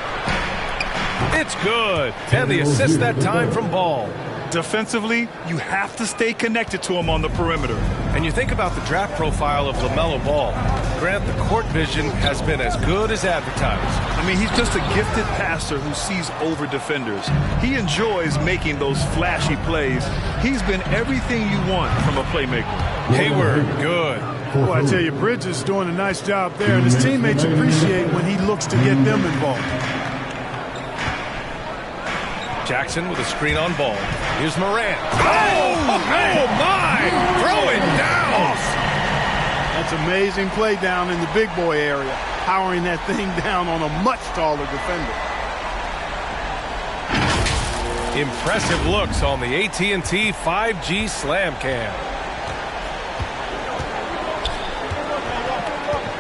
It's good. And the assist that time from Ball. Defensively, you have to stay connected to him on the perimeter. And you think about the draft profile of LaMelo Ball. Grant, the court vision has been as good as advertised. I mean, he's just a gifted passer who sees over defenders. He enjoys making those flashy plays. He's been everything you want from a playmaker. Hayward, good. Well, I tell you, Bridges is doing a nice job there, and his teammates appreciate when he looks to get them involved. Jackson with a screen on Ball. Here's Morant. Oh my! Throw it down! That's amazing play down in the big boy area, powering that thing down on a much taller defender. Impressive looks on the AT&T 5G Slam Cam.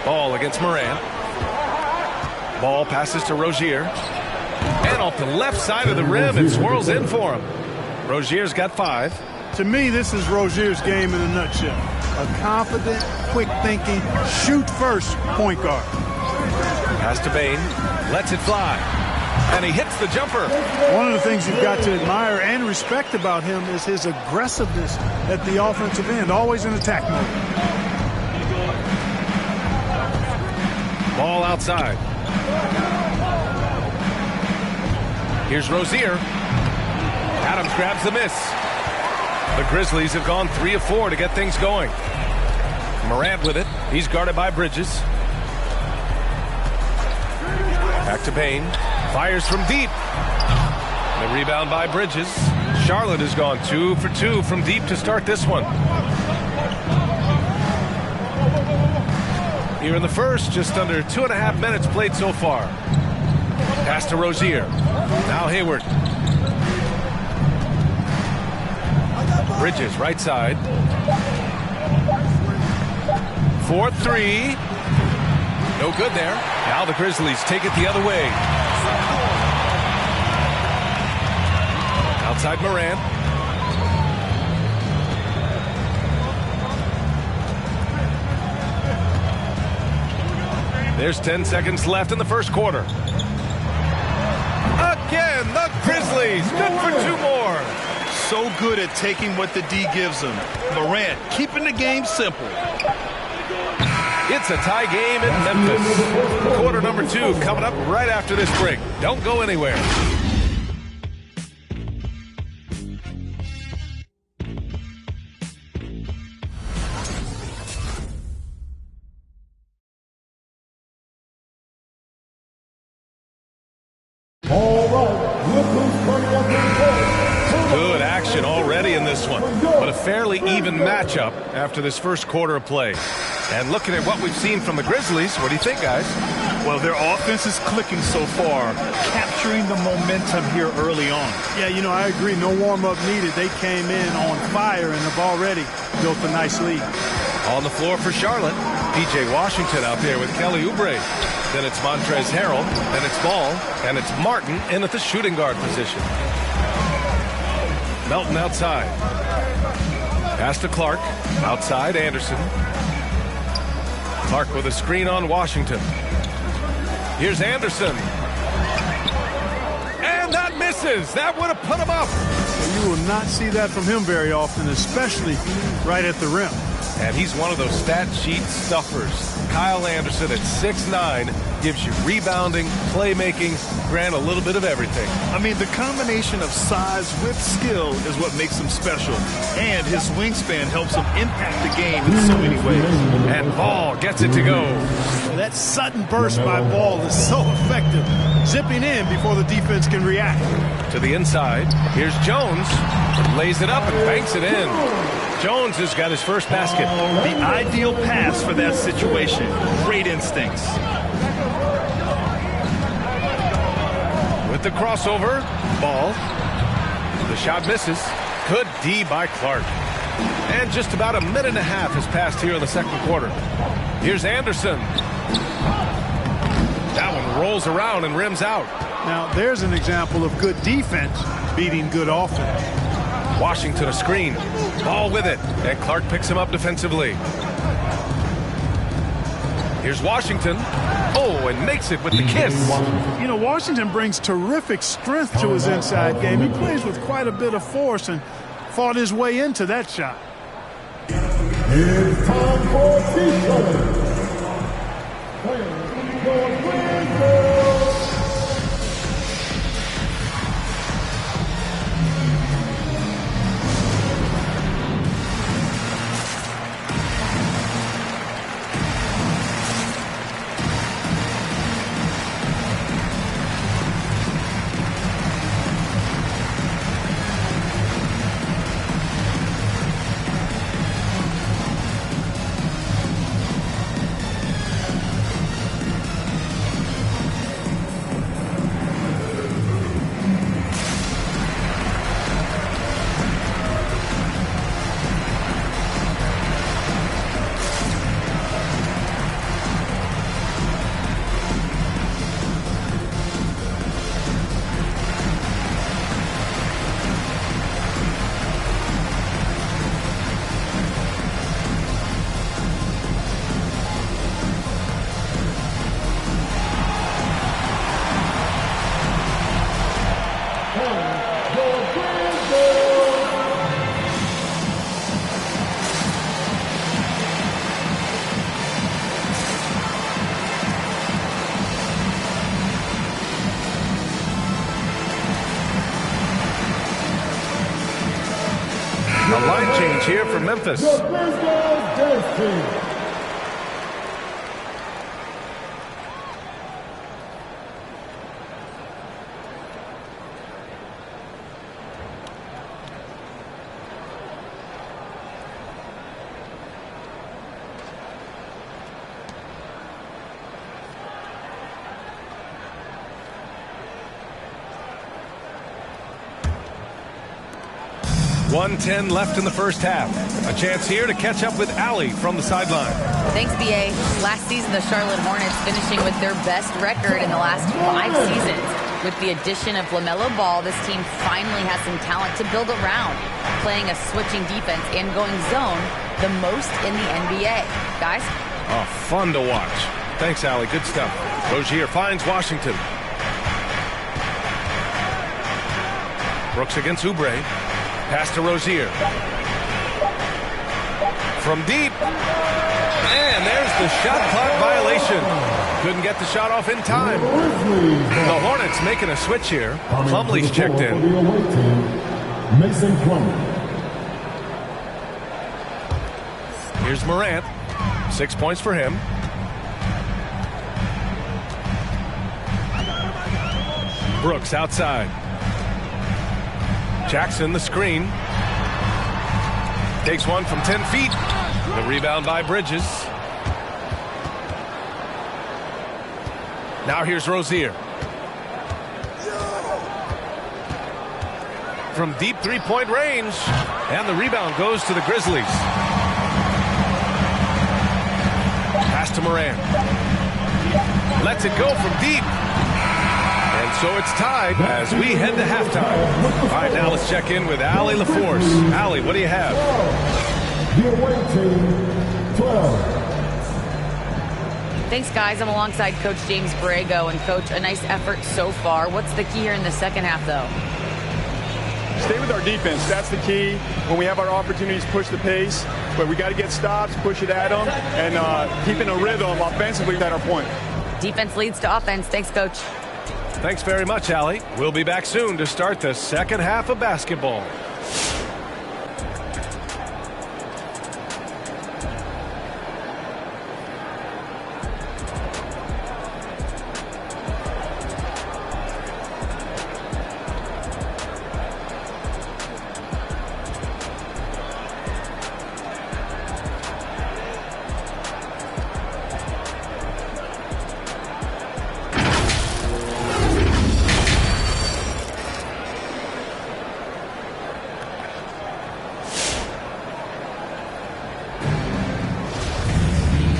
Ball against Morant. Ball passes to Rozier. And off the left side of the rim, it swirls in for him. Rozier's got 5. To me, this is Rozier's game in a nutshell. A confident, quick-thinking, shoot-first point guard. Pass to Bane. Lets it fly. And he hits the jumper. One of the things you've got to admire and respect about him is his aggressiveness at the offensive end, always in attack mode. Ball outside. Here's Rozier. Adams grabs the miss. The Grizzlies have gone 3 of 4 to get things going. Morant with it. He's guarded by Bridges. Back to Bane. Fires from deep. The rebound by Bridges. Charlotte has gone 2 for 2 from deep to start this one. Here in the first, just under 2.5 minutes played so far. Pass to Rozier. Now Hayward. Bridges, right side. 4-3. No good there. Now the Grizzlies take it the other way. Outside Morant. There's 10 seconds left in the first quarter. Again, the Grizzlies, good for 2 more. So good at taking what the D gives him. Morant keeping the game simple. It's a tie game in Memphis. Quarter number 2 coming up right after this break. Don't go anywhere. Good action already in this one, but a fairly even matchup after this first quarter of play. And looking at what we've seen from the Grizzlies, what do you think, guys? Well, their offense is clicking so far, capturing the momentum here early on. Yeah, you know, I agree. No warm-up needed. They came in on fire and have already built a nice lead. On the floor for Charlotte, P.J. Washington out there with Kelly Oubre. Then it's Montrezl Harrell, then it's Ball, and it's Martin in at the shooting guard position. Melton outside. Pass to Clark. Outside, Anderson. Clark with a screen on Washington. Here's Anderson. misses. That would have put him up. You will not see that from him very often, especially right at the rim. And he's one of those stat sheet stuffers. Kyle Anderson at 6'9", gives you rebounding, playmaking, Grant, a little bit of everything. I mean, the combination of size with skill is what makes him special. And his wingspan helps him impact the game in so many ways. And Ball gets it to go. That sudden burst by Ball is so effective, zipping in before the defense can react. To the inside, here's Jones, lays it up and banks it in. Jones has got his first basket. The ideal pass for that situation. Great instincts. With the crossover, Ball. The shot misses. Good D by Clark. And just about a minute and a half has passed here in the second quarter. Here's Anderson. That one rolls around and rims out. Now, there's an example of good defense beating good offense. Washington a screen. Ball with it. And Clark picks him up defensively. Here's Washington. Oh, and makes it with the kiss. You know, Washington brings terrific strength to his inside game. He plays with quite a bit of force and fought his way into that shot. It's time for T-shirt. A line change here for Memphis. .110 left in the first half. A chance here to catch up with Allie from the sideline. Thanks, B.A. Last season, the Charlotte Hornets finishing with their best record in the last 5 seasons. With the addition of LaMelo Ball, this team finally has some talent to build around, playing a switching defense and going zone the most in the NBA. Guys? Oh, fun to watch. Thanks, Allie. Good stuff. Rozier finds Washington. Brooks against Oubre. Pass to Rozier. From deep. And there's the shot clock violation. Couldn't get the shot off in time. The Hornets making a switch here. Plumlee's checked in. Mason Plumlee. Here's Morant. 6 points for him. Brooks outside. Jackson the screen. Takes one from 10 feet. The rebound by Bridges. Now here's Rozier. From deep three-point range. And the rebound goes to the Grizzlies. Pass to Morant. Lets it go from deep. And so it's tied as we head to halftime. All right, now let's check in with Allie LaForce. Allie, what do you have? The away team, 12. Thanks, guys. I'm alongside Coach James Borrego. And, Coach, a nice effort so far. What's the key here in the second half, though? Stay with our defense. That's the key. When we have our opportunities, push the pace. But we got to get stops, push it at them, and keeping a rhythm offensively at our point. Defense leads to offense. Thanks, Coach. Thanks very much, Allie. We'll be back soon to start the second half of basketball.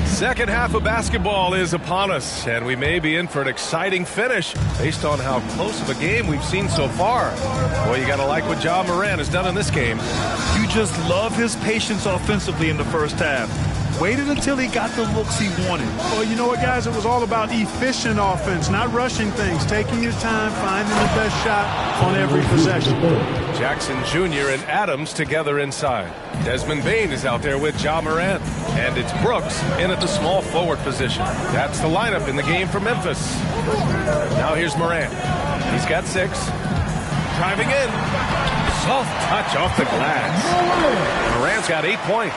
Second half of basketball is upon us, and we may be in for an exciting finish based on how close of a game we've seen so far. Boy, you got to like what Ja Morant has done in this game. You just love his patience offensively in the first half. Waited until he got the looks he wanted. Well, you know what, guys? It was all about efficient offense, not rushing things, taking your time, finding the best shot on every possession. Jackson Jr. and Adams together inside. Desmond Bane is out there with Ja Morant. And it's Brooks in at the small forward position. That's the lineup in the game for Memphis. Now here's Morant. He's got 6. Driving in. Soft touch off the glass. Morant's got 8 points.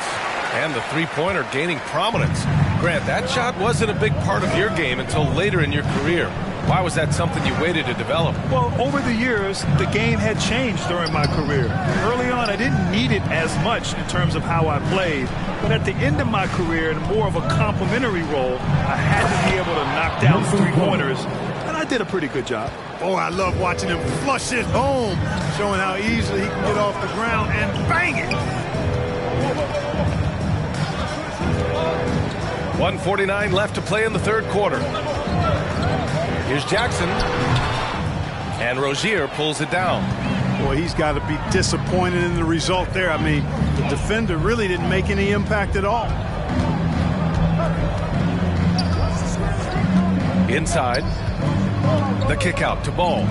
And the three-pointer gaining prominence. Grant, that shot wasn't a big part of your game until later in your career. Why was that something you waited to develop? Well, over the years, the game had changed during my career. Early on, I didn't need it as much in terms of how I played. But at the end of my career, in more of a complementary role, I had to be able to knock down three-pointers. And I did a pretty good job. Oh, I love watching him flush it home, showing how easily he can get off the ground and bang it. 1:49 left to play in the third quarter. Here's Jackson. And Rozier pulls it down. Boy, he's got to be disappointed in the result there. I mean, the defender really didn't make any impact at all. Inside. The kick out to Ball.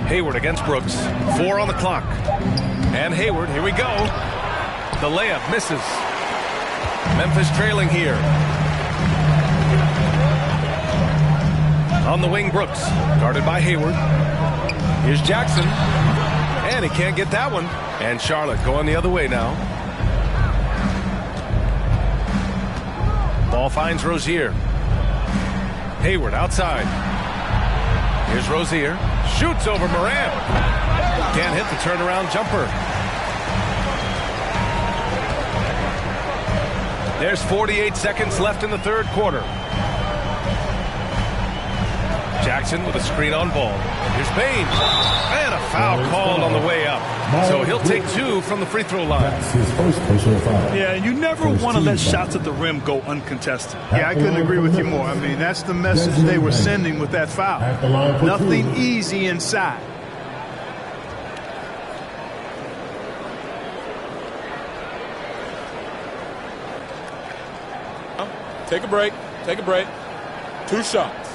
Hayward against Brooks. 4 on the clock. And Hayward, here we go. The layup misses. Memphis trailing here. On the wing, Brooks. Guarded by Hayward. Here's Jackson. And he can't get that one. And Charlotte going the other way now. Ball finds Rozier. Hayward outside. Here's Rozier. Shoots over Morant. Can't hit the turnaround jumper. There's 48 seconds left in the third quarter. Jackson with a screen on Ball. Here's Bane. And a foul called on the way up. So he'll take 2 from the free throw line. Yeah, you never want to let shots at the rim go uncontested. Yeah, I couldn't agree with you more. I mean, that's the message they were sending with that foul. Nothing easy inside. Take a break. Take a break. 2 shots.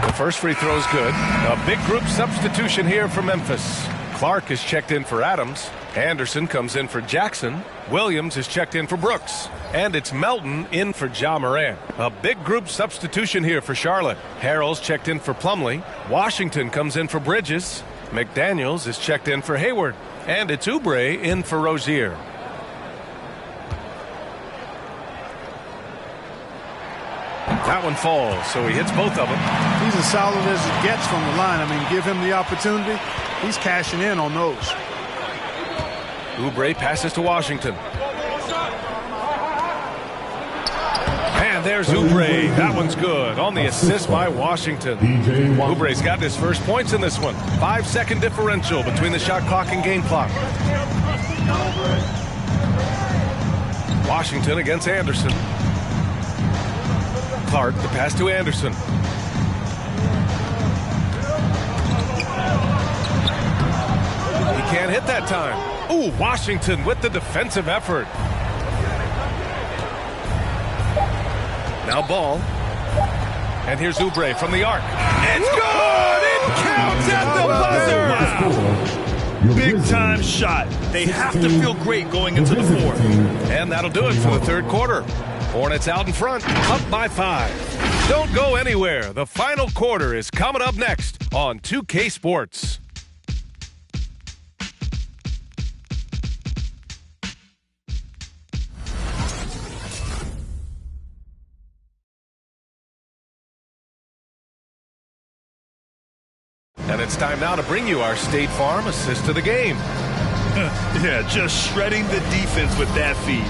The first free throw is good. A big group substitution here for Memphis. Clark is checked in for Adams. Anderson comes in for Jackson. Williams is checked in for Brooks. And it's Melton in for Ja Morant. A big group substitution here for Charlotte. Harrell's checked in for Plumlee. Washington comes in for Bridges. McDaniels is checked in for Hayward. And it's Oubre in for Rozier. That one falls, so he hits both of them. He's as solid as it gets from the line. I mean, give him the opportunity. He's cashing in on those. Oubre passes to Washington. And there's Oubre. That one's good. On the assist by Washington. Oubre's got his first points in this one. 5-second differential between the shot clock and game clock. Washington against Anderson. Clark, the pass to Anderson. He can't hit that time. Ooh, Washington with the defensive effort. Now ball. And here's Oubre from the arc. It's good! It counts at the buzzer! Big time shot. They have to feel great going into the fourth. And that'll do it for the third quarter. Hornets out in front, up by 5. Don't go anywhere. The final quarter is coming up next on 2K Sports. And it's time now to bring you our State Farm assist to the game. Yeah, just shredding the defense with that feed.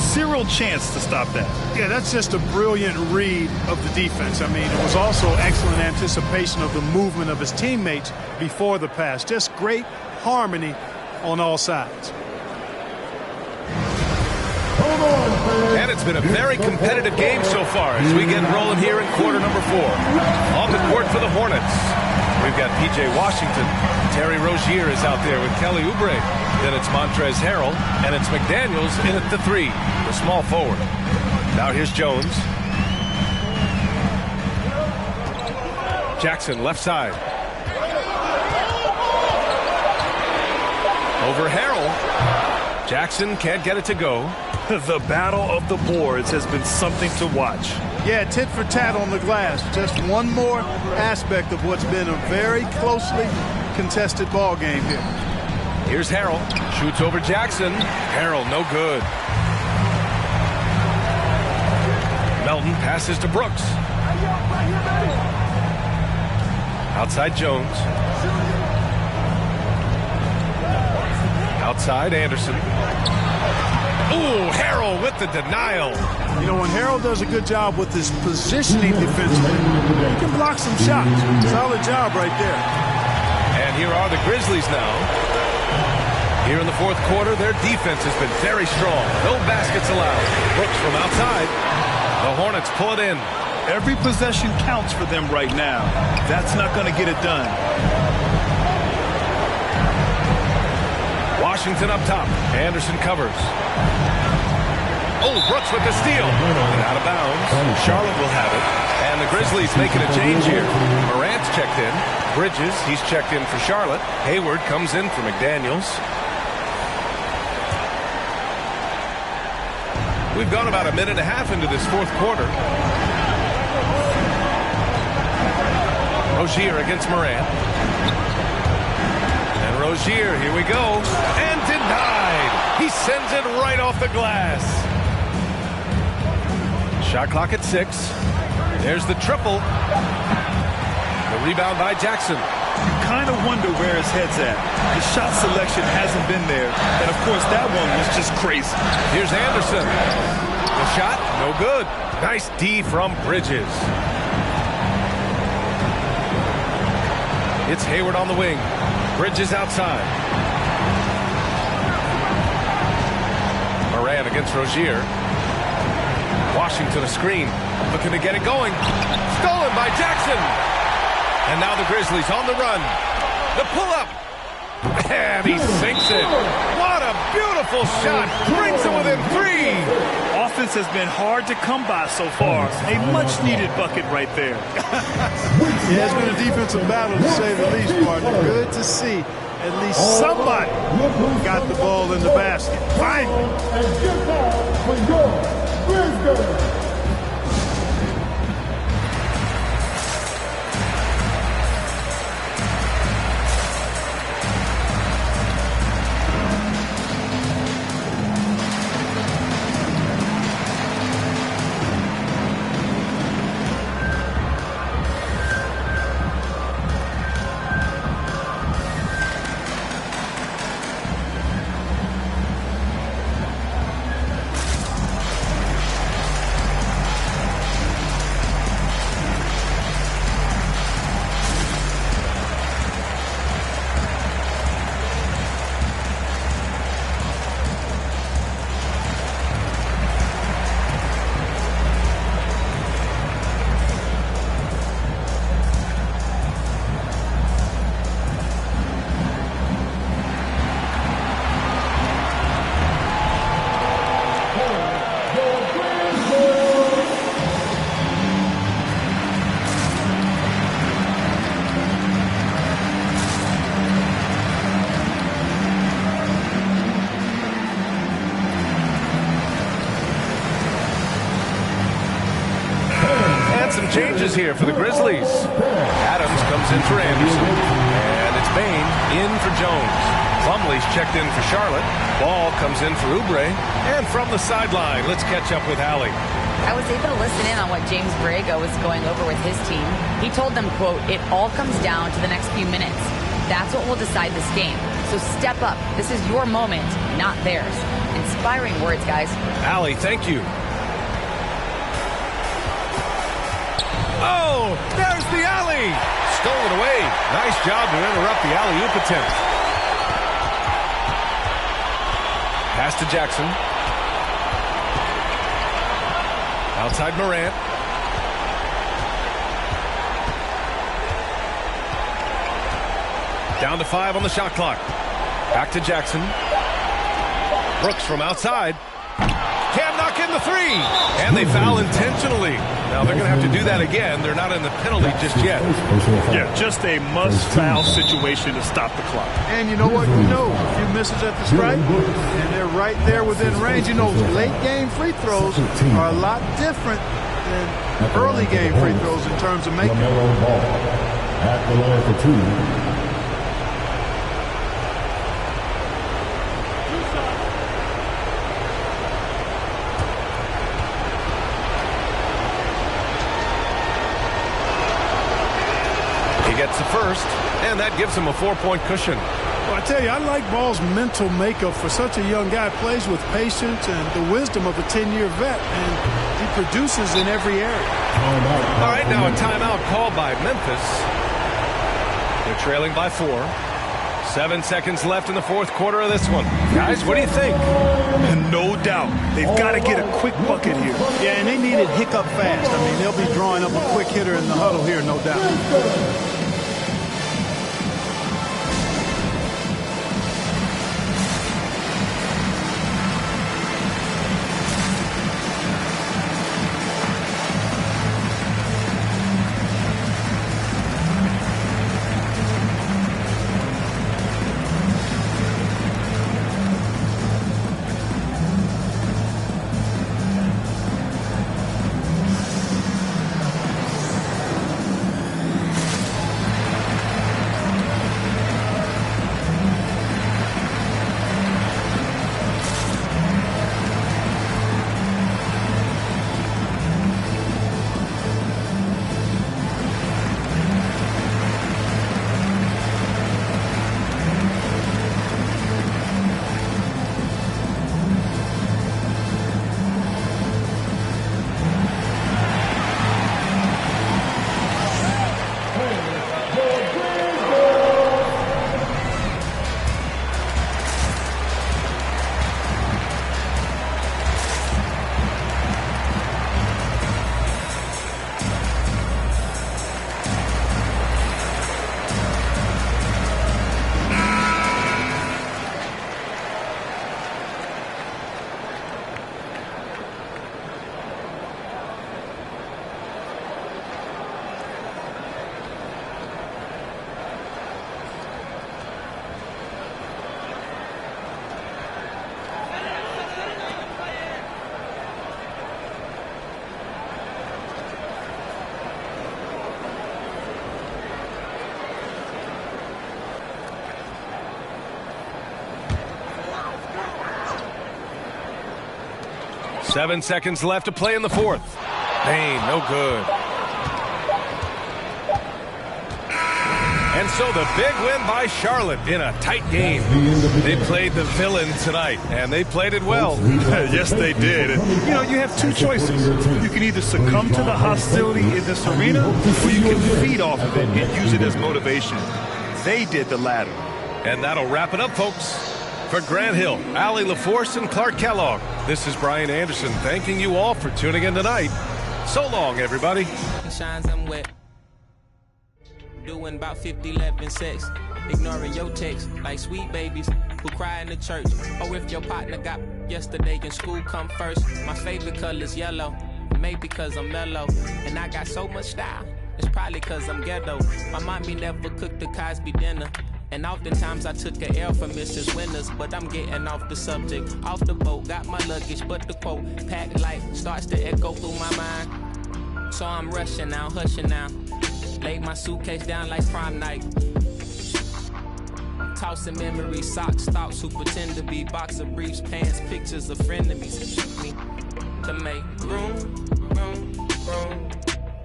Zero chance to stop that. Yeah, that's just a brilliant read of the defense. I mean, it was also excellent anticipation of the movement of his teammates before the pass. Just great harmony on all sides. And it's been a very competitive game so far as we get rolling here in quarter number 4. On the court for the Hornets, we've got P.J. Washington. Terry Rozier is out there with Kelly Oubre. Then it's Montrezl Harrell, and it's McDaniels in at the 3, the small forward. Now here's Jones. Jackson left side. Over Harrell. Jackson can't get it to go. The battle of the boards has been something to watch. Yeah, tit for tat on the glass. Just one more aspect of what's been a very closely contested ball game here. Here's Harrell. Shoots over Jackson. Harrell, no good. Melton passes to Brooks. Outside Jones. Outside Anderson. Ooh, Harrell with the denial. You know, when Harrell does a good job with his positioning defensively, he can block some shots. Solid job right there. And here are the Grizzlies now. Here in the fourth quarter, their defense has been very strong. No baskets allowed. Brooks from outside. The Hornets pull it in. Every possession counts for them right now. That's not going to get it done. Washington up top. Anderson covers. Oh, Brooks with the steal. And out of bounds. Charlotte will have it. And the Grizzlies making a change here. Morant's checked in. Bridges, he's checked in for Charlotte. Hayward comes in for McDaniels. We've gone about a minute and a half into this fourth quarter. Rozier against Morant. And Rozier, here we go. And denied. He sends it right off the glass. Shot clock at 6. There's the triple. The rebound by Jackson. You kind of wonder where his head's at. The shot selection hasn't been there. And, of course, that one was just crazy. Here's Anderson. The shot, no good. Nice D from Bridges. It's Hayward on the wing. Bridges outside. Morant against Rozier. Washington a screen. Looking to get it going. Stolen by Jackson. And now the Grizzlies on the run. The pull-up. And he sinks it. What a beautiful shot. Brings it within 3. Offense has been hard to come by so far. A much-needed bucket right there. Yeah, it's been a defensive battle, to say the least, partner. Good to see at least somebody got the ball in the basket. Finally. changes here for the Grizzlies. Adams comes in for Anderson, and it's Bain in for Jones. Plumlee's checked in for Charlotte. Ball comes in for Oubre, and from the sideline, let's catch up with Allie. I was able to listen in on what James Borrego was going over with his team. He told them, quote, "It all comes down to the next few minutes. That's what will decide this game. So step up. This is your moment, not theirs." Inspiring words, guys. Allie, thank you. Oh, there's the alley. Stolen away. Nice job to interrupt the alley-oop attempt. Pass to Jackson. Outside Morant. Down to 5 on the shot clock. Back to Jackson. Brooks from outside. Can't knock in the 3. And they foul intentionally. Now they're going to have to do that again. They're not in the penalty just yet. Yeah, just a must-foul situation to stop the clock. And you know what? You know, a few misses at the stripe, and they're right there within range. You know, late-game free throws are a lot different than early-game free throws in terms of making them. At the line for 2. Gets the first, and that gives him a 4-point cushion. Well, I tell you, I like Ball's mental makeup for such a young guy. Plays with patience and the wisdom of a 10-year vet, and he produces in every area. All right, now a timeout called by Memphis. They're trailing by 4. 7 seconds left in the fourth quarter of this one. Guys, what do you think? No doubt. They've got to get a quick bucket here. Yeah, and they need it hiccup fast. I mean, they'll be drawing up a quick hitter in the huddle here, no doubt. Seven seconds left to play in the fourth. Bain, no good. And so the big win by Charlotte in a tight game. They played the villain tonight, and they played it well. Yes, they did. And, you know, you have two choices. You can either succumb to the hostility in this arena, or you can feed off of it and use it as motivation. They did the latter. And that'll wrap it up, folks. For Grant Hill, Allie LaForce, and Clark Kellogg, this is Brian Anderson thanking you all for tuning in tonight. So long, everybody. Shines, I'm wet. Doing about 50, 11 sex. Ignoring your text like sweet babies who cry in the church. Or if your partner got yesterday in school, come first. My favorite color's yellow. Maybe because I'm mellow. And I got so much style. It's probably because I'm ghetto. My mommy never cooked the Cosby dinner. And oftentimes I took a L from Mrs. Winters, but I'm getting off the subject. Off the boat, got my luggage, but the quote, packed light, starts to echo through my mind. So I'm rushing now, hushing now. Laid my suitcase down like prom night. Tossing memories, socks, thoughts who pretend to be boxer briefs, pants, pictures of frenemies. Me to make room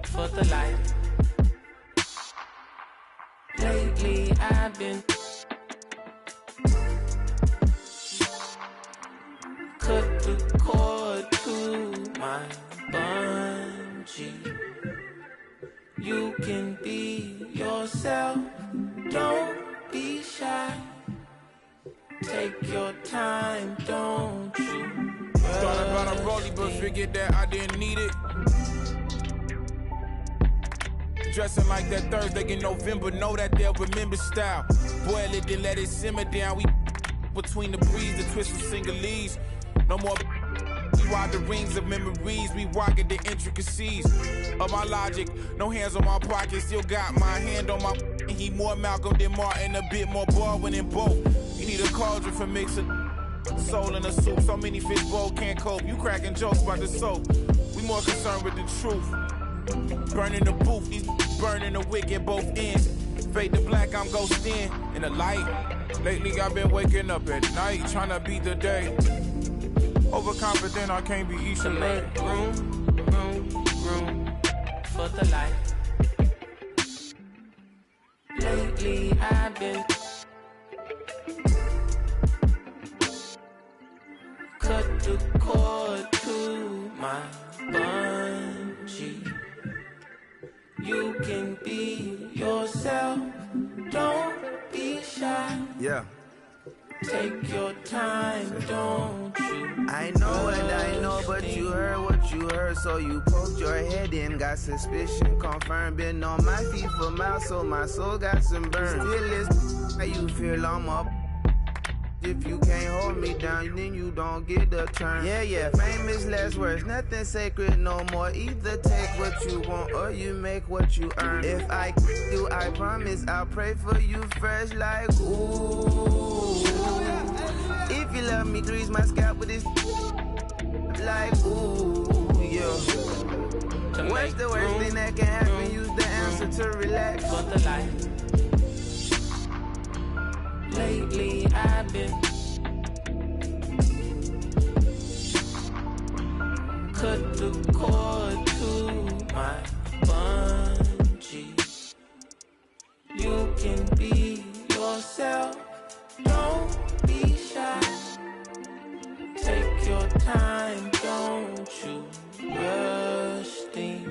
for the light. Lately I've been cut the cord to my bungee. You can be yourself, don't be shy. Take your time, don't you? Thought about a rollie, but figured that I didn't need it. Dressing like that Thursday in November, know that they'll remember style. Boil it, then let it simmer down. We between the breeze, the twist of singlese. No more. We ride the rings of memories. We rockin' the intricacies of my logic. No hands on my pocket, still got my hand on my. He more Malcolm than Martin, a bit more Baldwin than both. You need a cauldron for mixing soul in a soup. So many fish bowl can't cope. You cracking jokes about the soap. We more concerned with the truth. Burning the booth, these burning the wick at both ends. Fade to black, I'm ghosting in the light. Lately I've been waking up at night, trying to beat the day. Overconfident, I can't be each to make room for the light. Lately I've been cut the cord to my bungee. You can be yourself, don't be shy. Yeah. Take your time, don't you? I know what I know, but you heard what you heard, so you poked your head in, got suspicion confirmed. Been on my feet for miles, so my soul got some burn. Still is how you feel I'm up. If you can't hold me down, then you don't get the turn. Yeah, famous last words, nothing sacred no more. Either take what you want or you make what you earn. If I do, I promise I'll pray for you first, like ooh. If you love me, grease my scalp with this, like ooh, yeah. What's the worst thing that can happen? Use the answer to relax. For the light. Lately I've been cut the cord to my bungee. You can be yourself, don't be shy. Take your time, don't you rush things.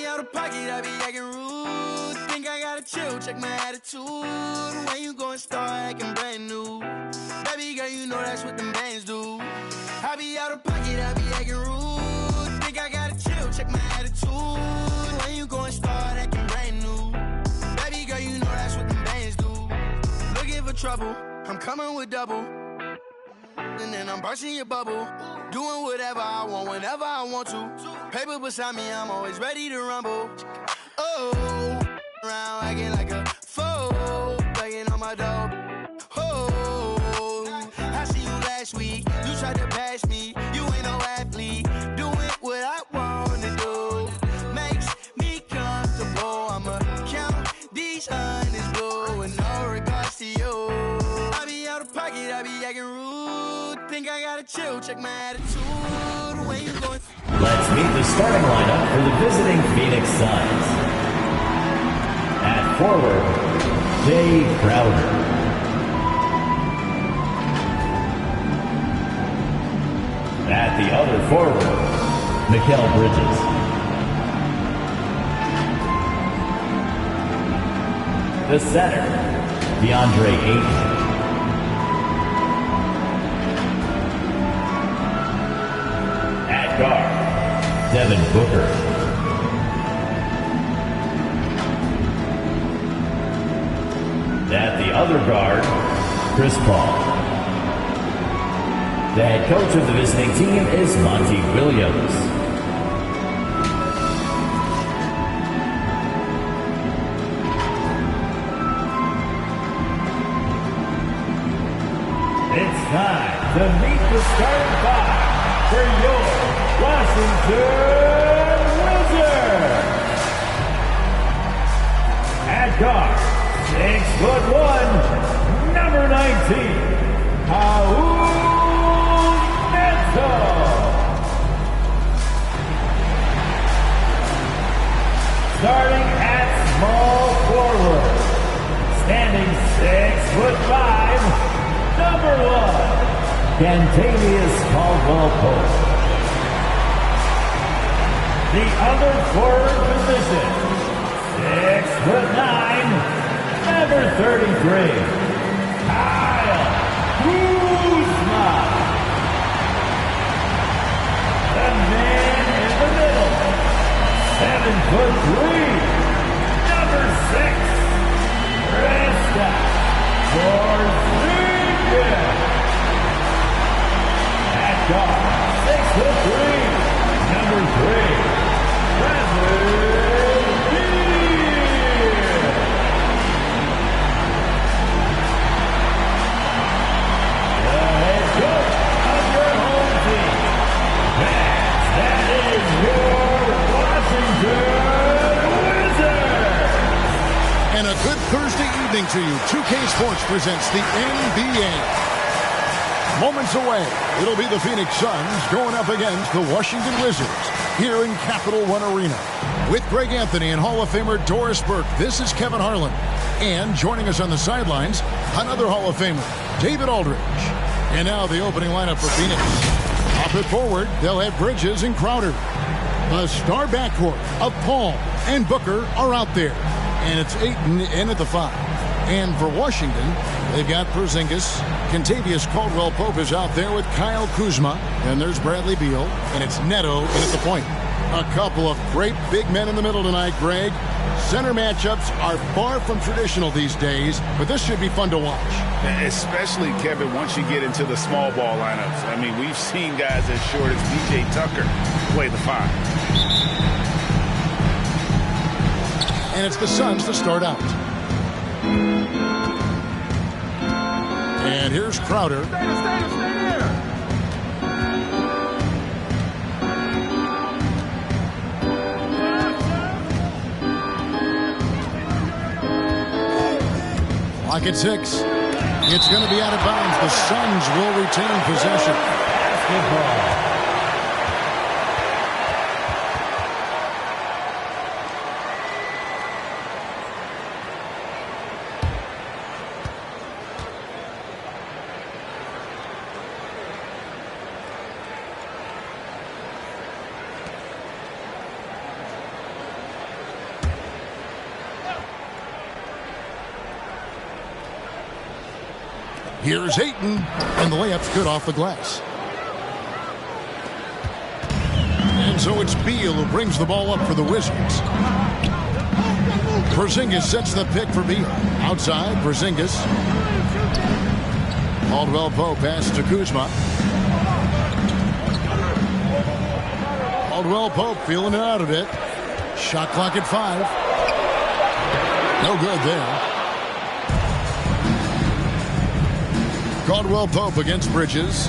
Out of pocket, I be acting rude. Think I gotta chill, check my attitude. When you gon' start acting brand new? Baby girl, you know that's what them bands do. I be out of pocket, I be acting rude. Think I gotta chill, check my attitude. When you gon' start acting brand new? Baby girl, you know that's what them bands do. Looking for trouble, I'm coming with double. And then I'm bursting your bubble. Doing whatever I want, whenever I want to. Paper beside me, I'm always ready to rumble. Oh, around acting like a fool, begging on my door. Oh, I see you last week. You tried to pass me. You ain't no athlete. Doing what I want to do makes me comfortable. I'ma count these hundreds, bro, with no regards to you. I be out of pocket, I be acting rude. Think I gotta chill, check my attitude. When you going? Let's meet the starting lineup for the visiting Phoenix Suns. At forward, Jay Crowder. At the other forward, Mikal Bridges. The center, DeAndre Ayton. Devin Booker. At the other guard, Chris Paul. The head coach of the visiting team is Monty Williams. It's time to meet the starting five for your Washington Wizards. At guard, 6'1", number 19, Raul Neto. Starting at small forward, standing 6'5", number 1, Cantavius Caldwell-Pope. The other forward position, 6'9", number 33, Kyle Kuzma. The man in the middle, 7'3", number 6, Kristaps Porzingis. At guard, 6'3", number 3, Bradley. And a good Thursday evening to you. 2K Sports presents the NBA. Moments away, it'll be the Phoenix Suns going up against the Washington Wizards here in Capital One Arena. With Greg Anthony and Hall of Famer Doris Burke, this is Kevin Harlan. And joining us on the sidelines, another Hall of Famer, David Aldridge. And now the opening lineup for Phoenix. Off it forward, they'll have Bridges and Crowder. The star backcourt of Paul and Booker are out there. And it's Ayton in at the 5. And for Washington, they've got Porzingis. Cantavius Caldwell-Pope is out there with Kyle Kuzma. And there's Bradley Beal. And it's Neto in at the point. A couple of great big men in the middle tonight, Greg. Center matchups are far from traditional these days, but this should be fun to watch. Especially, Kevin, once you get into the small ball lineups. I mean, we've seen guys as short as P.J. Tucker play the 5. And it's the Suns to start out. And here's Crowder. Clock at 6. It's going to be out of bounds. The Suns will retain possession. Basketball. Here's Ayton, and the layup's good off the glass. And so it's Beal who brings the ball up for the Wizards. Porzingis sets the pick for Beal. Outside, Porzingis. Caldwell-Pope pass to Kuzma. Caldwell-Pope feeling it out a bit. Shot clock at 5. No good there. Caldwell-Pope against Bridges.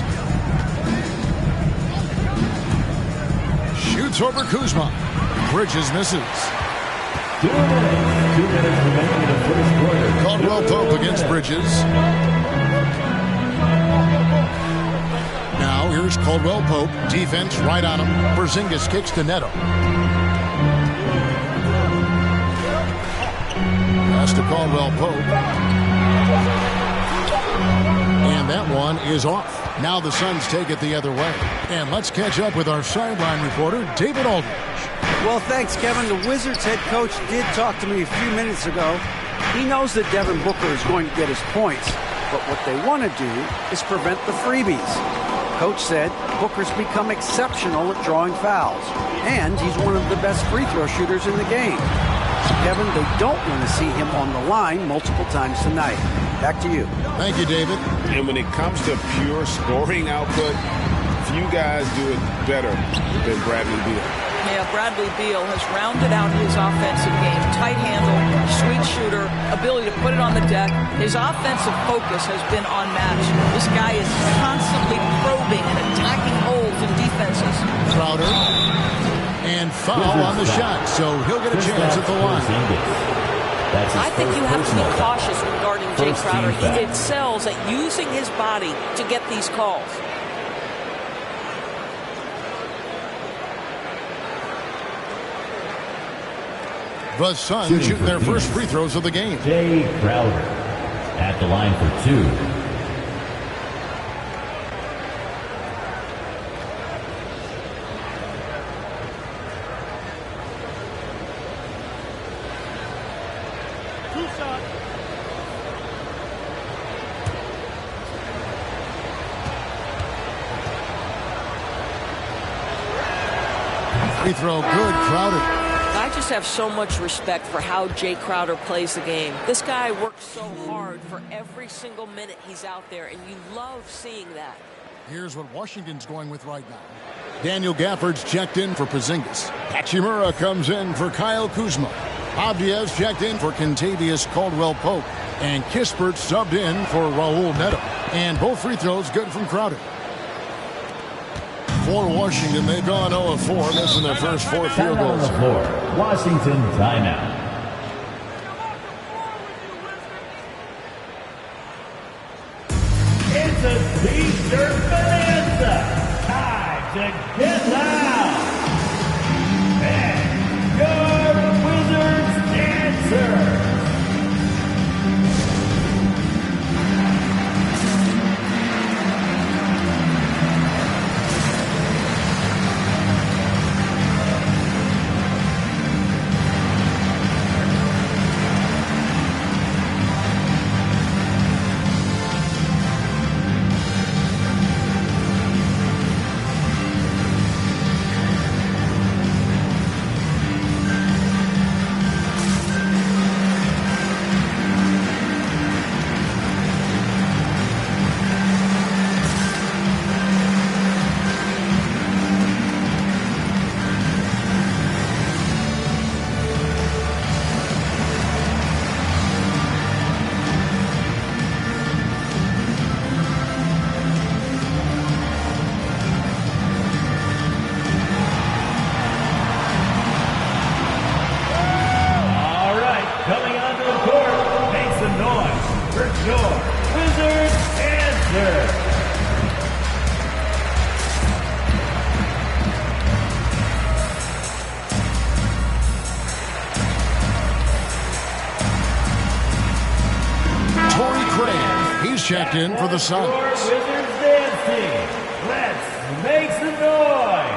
Shoots over Kuzma. Bridges misses. 2 minutes remaining in the first quarter. Caldwell-Pope against Bridges. Now here's Caldwell-Pope. Defense right on him. Porzingis kicks to Neto. Pass to Caldwell-Pope. And that one is off. Now the Suns take it the other way. And let's catch up with our sideline reporter, David Aldridge. Well, thanks, Kevin. The Wizards head coach did talk to me a few minutes ago. He knows that Devin Booker is going to get his points. But what they want to do is prevent the freebies. Coach said Booker's become exceptional at drawing fouls, and he's one of the best free throw shooters in the game. Kevin, they don't want to see him on the line multiple times tonight. Back to you. Thank you, David. And when it comes to pure scoring output, few guys do it better than Bradley Beal. Yeah, Bradley Beal has rounded out his offensive game. Tight handle, sweet shooter, ability to put it on the deck. His offensive focus has been unmatched. This guy is constantly probing and attacking holes in defenses. Crowder. And foul on the shot, so he'll get a chance at the line. I think you have to be cautious regarding Jay Crowder. He excels at using his body to get these calls. The Suns shooting their first free throws of the game. Jay Crowder at the line for 2. Free throw good, Crowder. I just have so much respect for how Jay Crowder plays the game. This guy works so hard for every single minute he's out there, and you love seeing that. Here's what Washington's going with right now. Daniel Gafford's checked in for Porzingis. Hachimura comes in for Kyle Kuzma. Abdias checked in for Kentavious Caldwell-Pope. And Kispert subbed in for Raul Neto. And both free throws good from Crowder. For Washington, they've gone 0 of 4, missing their first 4 field goals. On the floor, Washington timeout. It's a T-shirt bonanza. Time to get loud. And your Wizards answer. Checked in for the Suns. Wizards dancing. Let's make some noise.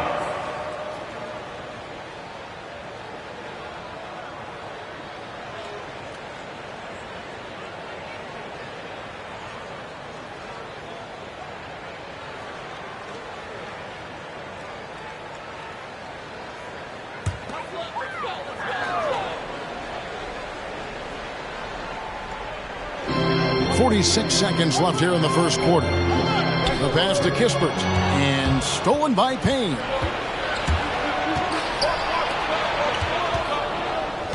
.46 seconds left here in the first quarter. The pass to Kispert and stolen by Payne.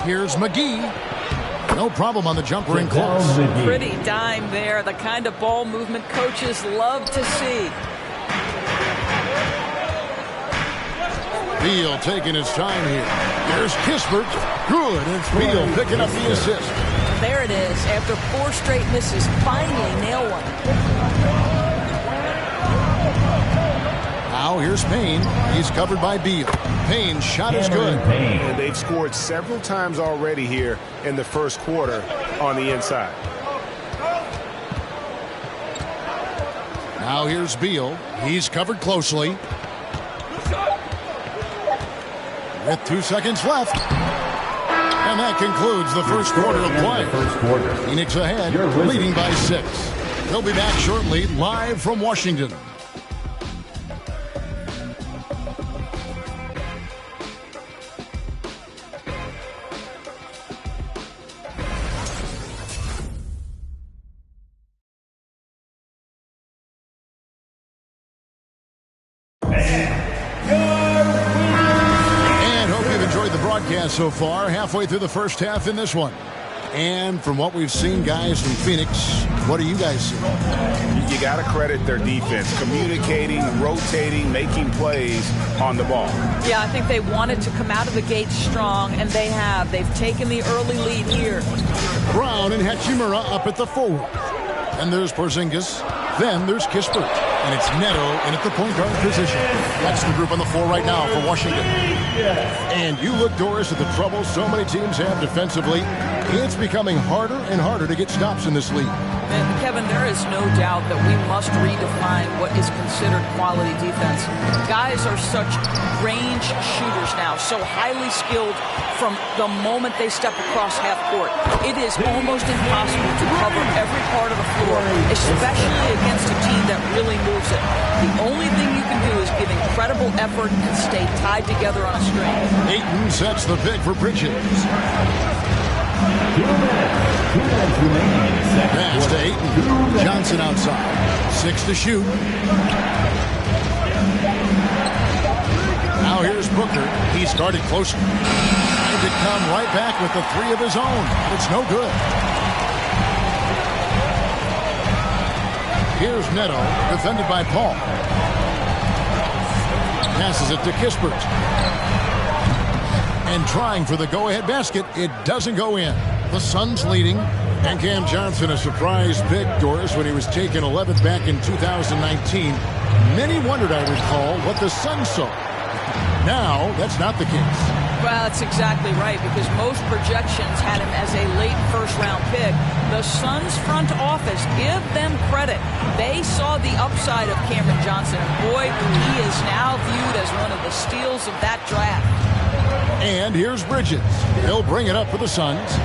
Here's McGee. No problem on the jumper in close. Pretty dime there. The kind of ball movement coaches love to see. Beal taking his time here. There's Kispert. Good. It's Beal picking up the assist. There it is. After 4 straight misses, finally nail one. Now here's Payne. He's covered by Beal. Payne's shot is good. And they've scored several times already here in the first quarter on the inside. Now here's Beal. He's covered closely. With 2 seconds left. And that concludes the first quarter of play. Phoenix ahead, leading by 6. They'll be back shortly, live from Washington. broadcast so far, halfway through the first half in this one. And from what we've seen, guys, from Phoenix, what do you guys see? You got to credit their defense, communicating, rotating, making plays on the ball. Yeah, I think they wanted to come out of the gate strong, and they have. They've taken the early lead here. Brown and Hachimura up at the forward. And there's Porzingis. Then there's Kispert. And it's Neto in at the point guard position. That's the group on the floor right now for Washington. And you look, Doris, at the trouble so many teams have defensively. It's becoming harder and harder to get stops in this league. And Kevin, there is no doubt that we must redefine what is considered quality defense. Guys are such range shooters now, so highly skilled from the moment they step across half court. It is almost impossible to cover every part of the floor, especially against a team that really moves it. The only thing you can do is give incredible effort and stay tied together on a string. Ayton sets the pick for Bridges. 2 minutes remaining. Pass to Ayton. Johnson outside. 6 to shoot. Now here's Booker. He's guarded closer. Trying to come right back with the 3 of his own. But it's no good. Here's Neto, defended by Paul. Passes it to Kispert. And trying for the go-ahead basket. It doesn't go in. The Suns leading. And Cam Johnson, a surprise pick, Doris, when he was taken 11th back in 2019. Many wondered, I recall, what the Suns saw. Now, that's not the case. Well, that's exactly right, because most projections had him as a late first-round pick. The Suns front office, give them credit. They saw the upside of Cameron Johnson. And boy, he is now viewed as one of the steals of that draft. And here's Bridges. He'll bring it up for the Suns.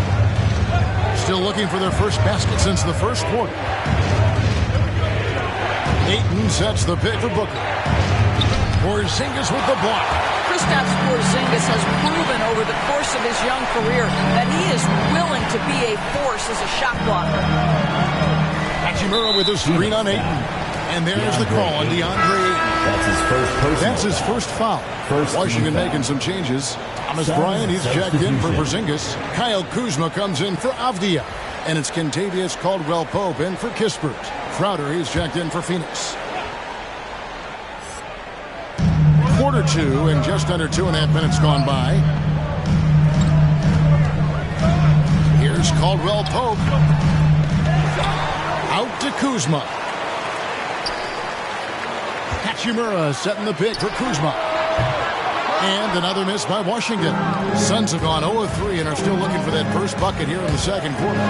Still looking for their first basket since the first quarter. Ayton sets the pick for Booker. Porzingis with the block. Kristaps Porzingis has proven over the course of his young career that he is willing to be a force as a shot blocker. Hachimura with a screen on Ayton. And there's the call on DeAndre Ayton. That's his first foul. Washington making some changes. Thomas Bryant, he's checked in for Porzingis. Kyle Kuzma comes in for Avdia. And it's Kentavious Caldwell-Pope in for Kispert. Crowder, he's checked in for Phoenix. Quarter 2 and just under 2.5 minutes gone by. Here's Caldwell-Pope. Out to Kuzma. Hachimura setting the pick for Kuzma. And another miss by Washington. Suns have gone 0-3 and are still looking for that first bucket here in the second quarter.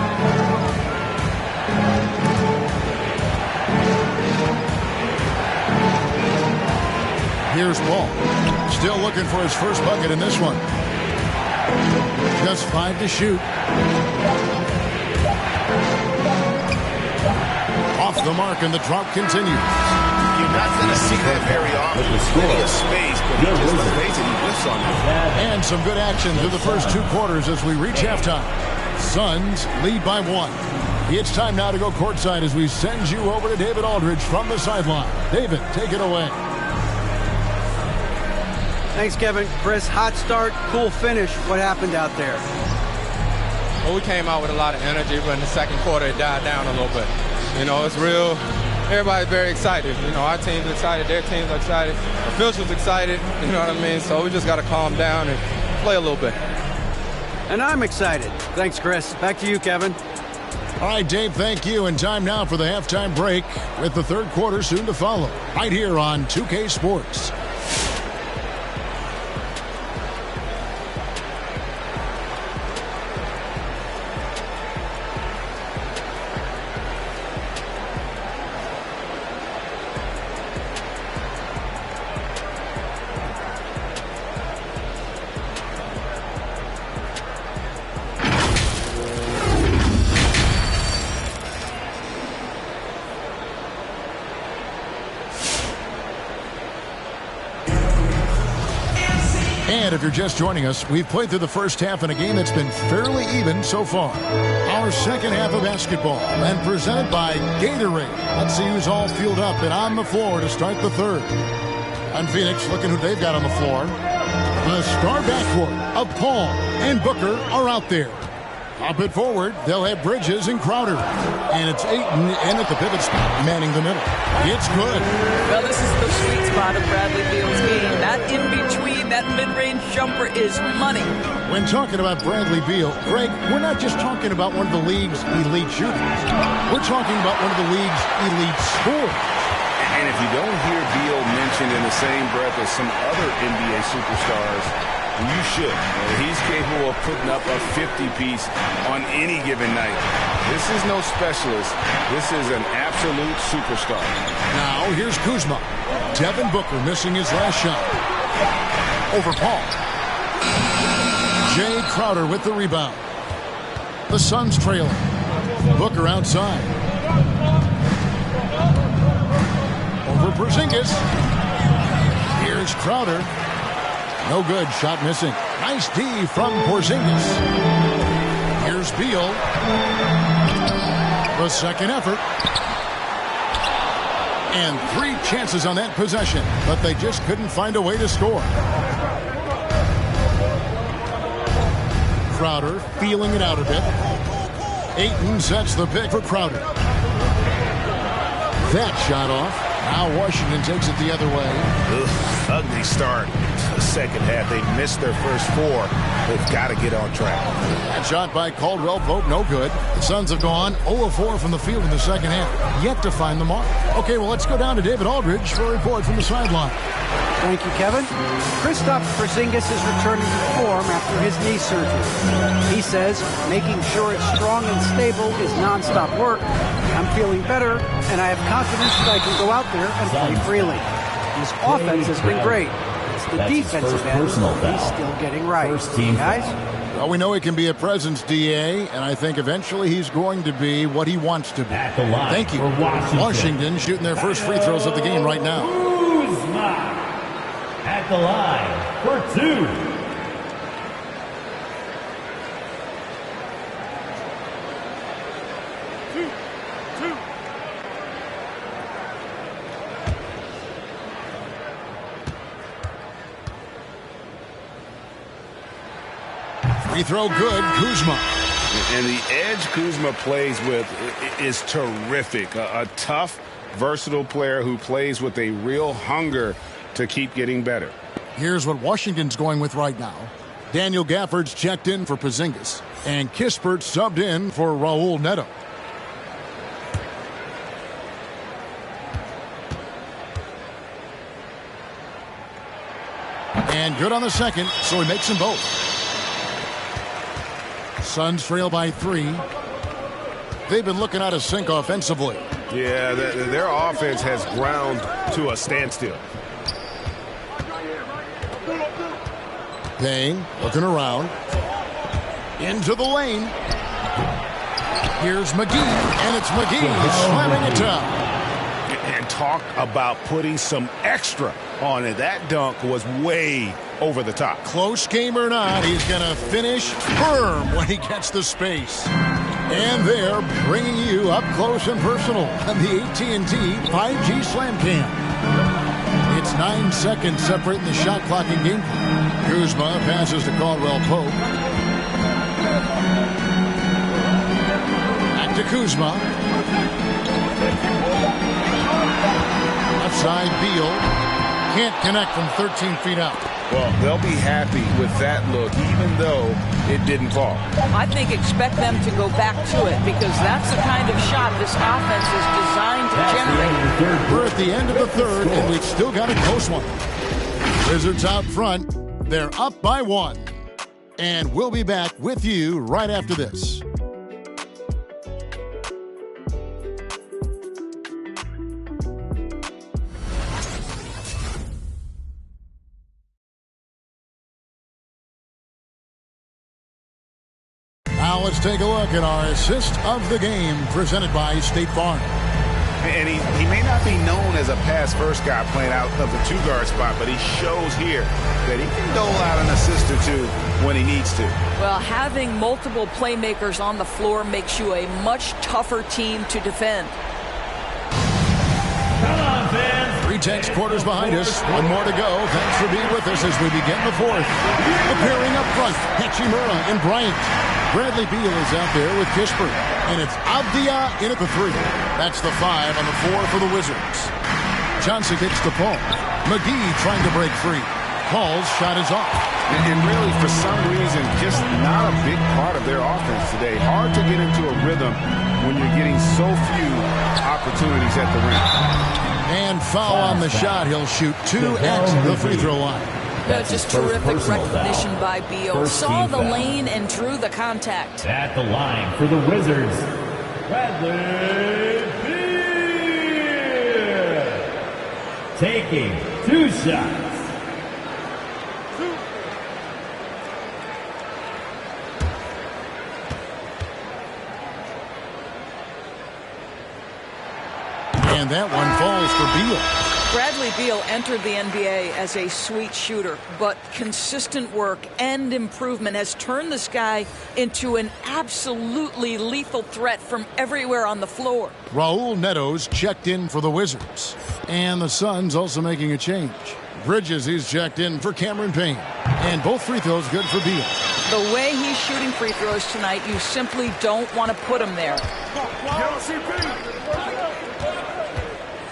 Here's Paul. Still looking for his first bucket in this one. Just 5 to shoot. Off the mark and the drought continues. You're not going to see that very often. Plenty of space, but he just lays it. He whiffs on it. And some good action through the first 2 quarters as we reach halftime. Suns lead by 1. It's time now to go courtside as we send you over to David Aldridge from the sideline. David, take it away. Thanks, Kevin. Chris, hot start, cool finish. What happened out there? Well, we came out with a lot of energy, but in the second quarter it died down a little bit. You know, it's real. Everybody's very excited. You know, our team's excited, their team's excited, officials excited, you know what I mean? So we just got to calm down and play a little bit. And I'm excited. Thanks, Chris. Back to you, Kevin. All right, Dave, thank you. And time now for the halftime break with the third quarter soon to follow. Right here on 2K Sports. And if you're just joining us, we've played through the first half in a game that's been fairly even so far. Our second half of basketball, and presented by Gatorade. Let's see who's all fueled up and on the floor to start the third. And Phoenix, looking who they've got on the floor. The star backcourt of Paul and Booker are out there. Up it forward, they'll have Bridges and Crowder. And it's Ayton in at the pivot spot, manning the middle. It's good. Well, this is the sweet spot of Bradley Beal's game. That in-between, that mid-range jumper is money. When talking about Bradley Beal, Greg, we're not just talking about one of the league's elite shooters. We're talking about one of the league's elite scorers. And if you don't hear Beal mentioned in the same breath as some other NBA superstars, you should. He's capable of putting up a 50-piece on any given night. This is no specialist. This is an absolute superstar. Now, here's Kuzma. Devin Booker missing his last shot. Over Paul. Jay Crowder with the rebound. The Suns trailing. Booker outside. Over Porzingis. Here's Crowder. No good. Shot missing. Nice D from Porzingis. Here's Beal. The second effort. And 3 chances on that possession, but they just couldn't find a way to score. Crowder feeling it out a bit. Ayton sets the pick for Crowder. That shot off. Now Washington takes it the other way. Ugly start. The second half, they missed their first 4. They've got to get on track. That shot by Caldwell Pope, no good. The Suns have gone 0 of 4 from the field in the second half. Yet to find the mark. Okay, well, let's go down to David Aldridge for a report from the sideline. Thank you, Kevin. Kristaps Porzingis is returning to form after his knee surgery. He says making sure it's strong and stable is nonstop work. I'm feeling better, and I have confidence that I can go out there and play freely. His offense has been great. It's the defensive end he's still getting right. Guys? Well, we know he can be a presence, DA, and I think eventually he's going to be what he wants to be. Thank you. Washington shooting their first free throws of the game right now. Kuzma at the line for 2. Free throw good, Kuzma. And the edge Kuzma plays with is terrific. A tough, versatile player who plays with a real hunger to keep getting better. Here's what Washington's going with right now. Daniel Gafford's checked in for Porzingis, and Kispert subbed in for Raul Neto. And good on the second, so he makes them both. Suns trail by 3. They've been looking out of sync offensively. Yeah, their offense has ground to a standstill. Payne looking around. Into the lane. Here's McGee, and it's McGee slamming it down. And talk about putting some extra on it. That dunk was way over the top. Close game or not, he's going to finish firm when he gets the space. And they're bringing you up close and personal on the AT&T 5G Slam Cam. It's 9 seconds separating the shot clock and game clock. Kuzma passes to Caldwell Pope. Back to Kuzma. Left side, Beal. Can't connect from 13 feet out. Well, they'll be happy with that look, even though it didn't fall. I think expect them to go back to it because that's the kind of shot this offense is designed to generate. We're at the end of the third, and we've still got a close one. Wizards out front. They're up by 1. And we'll be back with you right after this. Now let's take a look at our assist of the game presented by State Farm. And he may not be known as a pass-first guy playing out of the 2-guard spot, but he shows here that he can dole out an assist or 2 when he needs to. Well, having multiple playmakers on the floor makes you a much tougher team to defend. Come on, fans. Intense quarters behind us. One more to go. Thanks for being with us as we begin the fourth. Appearing up front, Hachimura and Bryant. Bradley Beal is out there with Kispert. And it's Avdia in at the 3. That's the 5 on the 4 for the Wizards. Johnson kicks to Paul. McGee trying to break free. Paul's shot is off. And really, for some reason, just not a big part of their offense today. Hard to get into a rhythm when you're getting so few opportunities at the rim. And foul on the shot. He'll shoot 2 at the free throw line. That's just terrific recognition by Beal. Saw the lane and drew the contact. At the line for the Wizards, Bradley Beal. Taking 2 shots. And that one falls for Beal. Bradley Beal entered the NBA as a sweet shooter, but consistent work and improvement has turned this guy into an absolutely lethal threat from everywhere on the floor. Raul Neto's checked in for the Wizards. And the Suns also making a change. Bridges, he's checked in for Cameron Payne. And both free throws good for Beal. The way he's shooting free throws tonight, you simply don't want to put him there.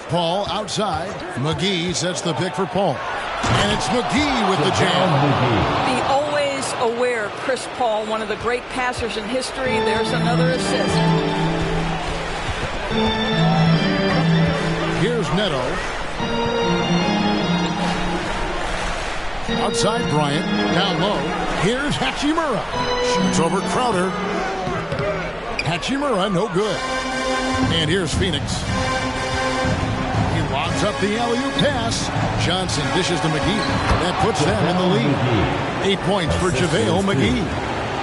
Paul outside. McGee sets the pick for Paul. And it's McGee with the jam. The always aware Chris Paul, one of the great passers in history. There's another assist. Here's Neto. Outside Bryant. Down low. Here's Hachimura. Shoots over Crowder. Hachimura, no good. And here's Phoenix. Locks up the alley-oop pass. Johnson dishes to McGee. That puts them in the lead. 8 points for JaVale McGee.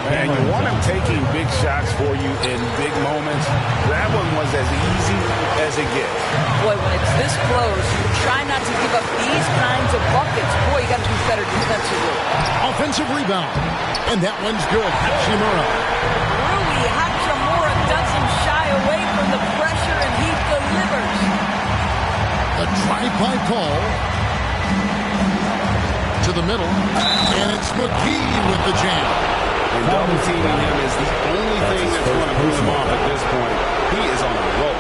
And you want him taking big shots for you in big moments. That one was as easy as it gets. Boy, when it's this close, you try not to give up these kinds of buckets. Boy, you got to do better defensively. Offensive rebound. And that one's good. Hachimura. Rui Hachimura doesn't shy away from the pressure, and he delivers. A drive by Paul to the middle, and it's McGee with the jam. And double teaming him is the only thing that's going to put him off at this point. He is on a roll.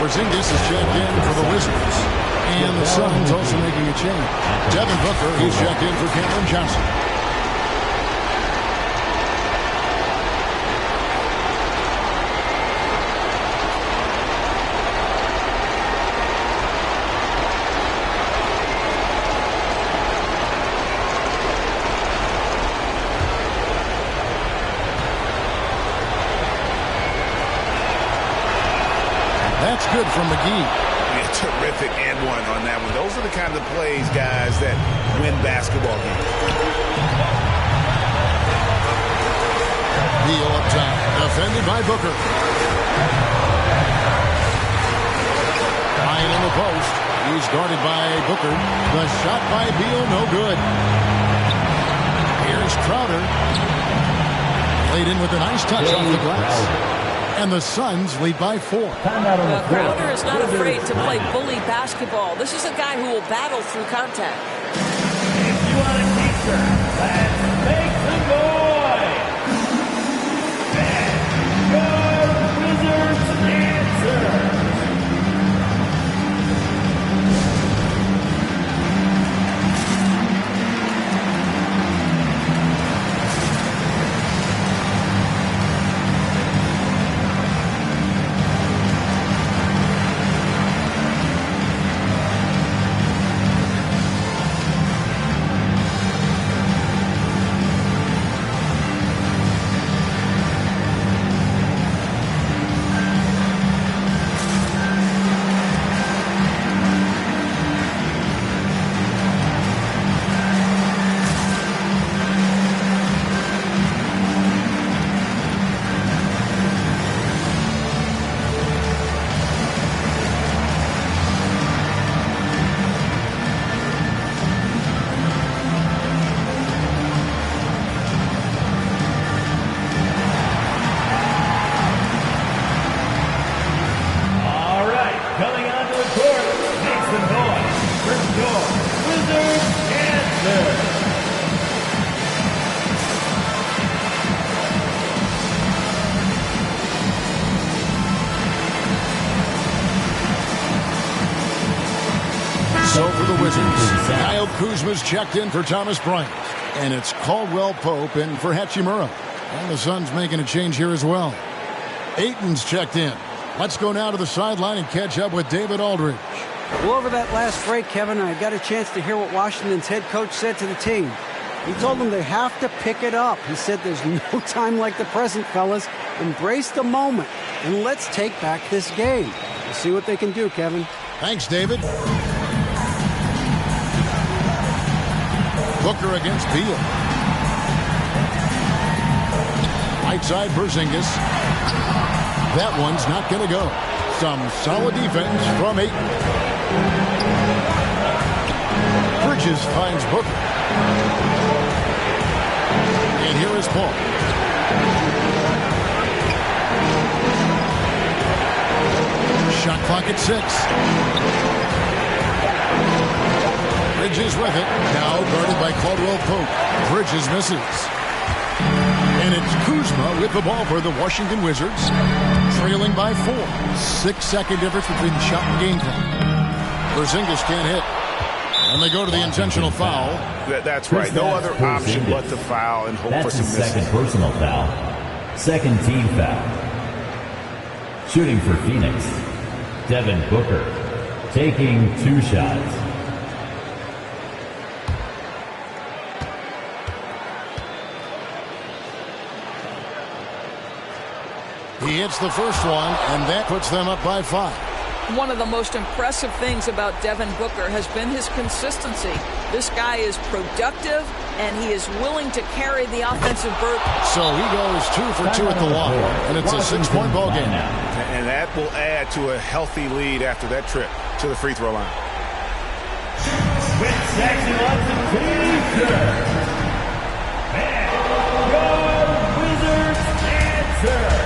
Porzingis is checked in for the Wizards, and the Suns also making a change. Devin Booker, he's checked in for Cameron Johnson. That's good from McGee. Yeah, terrific and one on that one. Those are the kind of plays, guys, that win basketball games. Beal up top, defended by Booker. Ryan in the post. He's guarded by Booker. The shot by Beal, no good. Here's Crowder. Played in with a nice touch off the glass. And the Suns lead by 4. Crowder is not afraid to play bully basketball. This is a guy who will battle through contact. If you want a teacher, let's make some noise. That's your Wizards answer. answer. So for the Wizards, Kyle Kuzma's checked in for Thomas Bryant. And it's Caldwell Pope in for Hachimura. And the Suns making a change here as well. Ayton's checked in. Let's go now to the sideline and catch up with David Aldridge. Well, over that last break, Kevin, I got a chance to hear what Washington's head coach said to the team. He told them they have to pick it up. He said there's no time like the present, fellas. Embrace the moment, and let's take back this game. We'll see what they can do, Kevin. Thanks, David. Booker against Beal. Right side, Porzingis. That one's not going to go. Some solid defense from Ayton. Bridges finds Booker. And here is Paul. Shot clock at 6. Bridges with it. Now guarded by Caldwell Pope. Bridges misses. And it's Kuzma with the ball for the Washington Wizards. Trailing by 4. 6-second difference between the shot and game clock. Porzingis can't hit. And they go to the intentional foul. That's right. No other option but to foul and hope for some misses. That's his second personal foul. Second team foul. Shooting for Phoenix, Devin Booker. Taking 2 shots. He hits the first one, and that puts them up by 5. One of the most impressive things about Devin Booker has been his consistency. This guy is productive, and he is willing to carry the offensive burden. So he goes 2 for 2 at the line, and it's a 6-point ball game. And that will add to a healthy lead after that trip to the free throw line. With Jackson on the team, and your Wizards answer.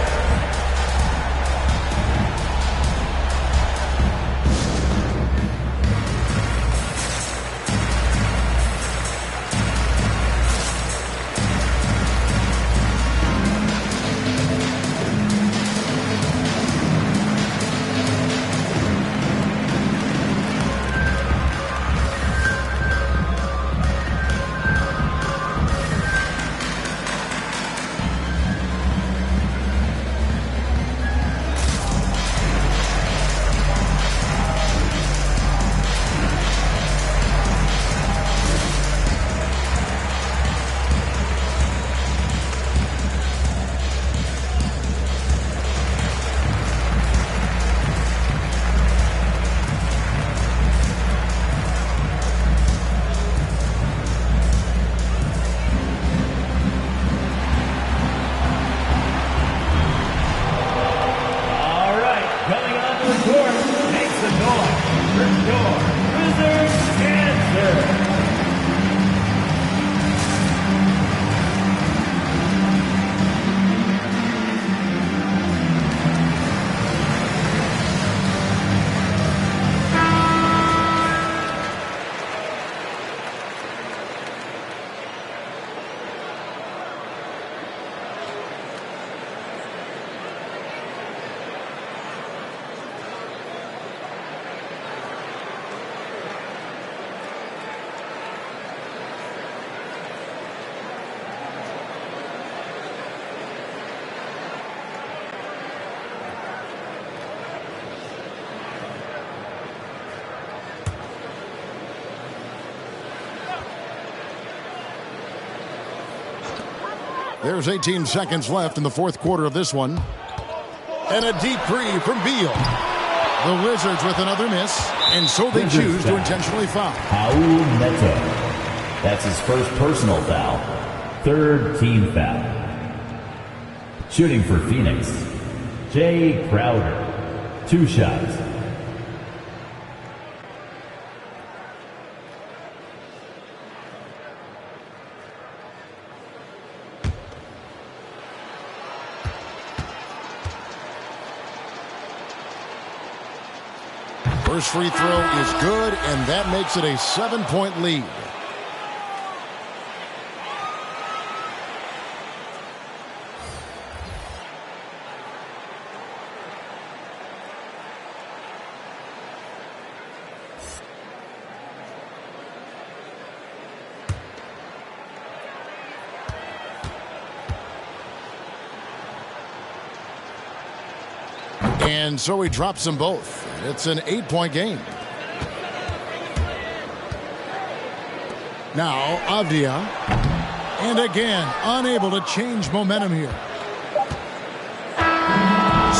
There's 18 seconds left in the fourth quarter of this one. And a deep three from Beal. The Wizards with another miss, and so they choose to intentionally foul. Raul Neto. That's his first personal foul. Third team foul. Shooting for Phoenix, Jay Crowder. 2 shots. First free throw is good, and that makes it a 7-point lead. And so he drops them both. It's an 8-point game. Now Avdia. And again, unable to change momentum here.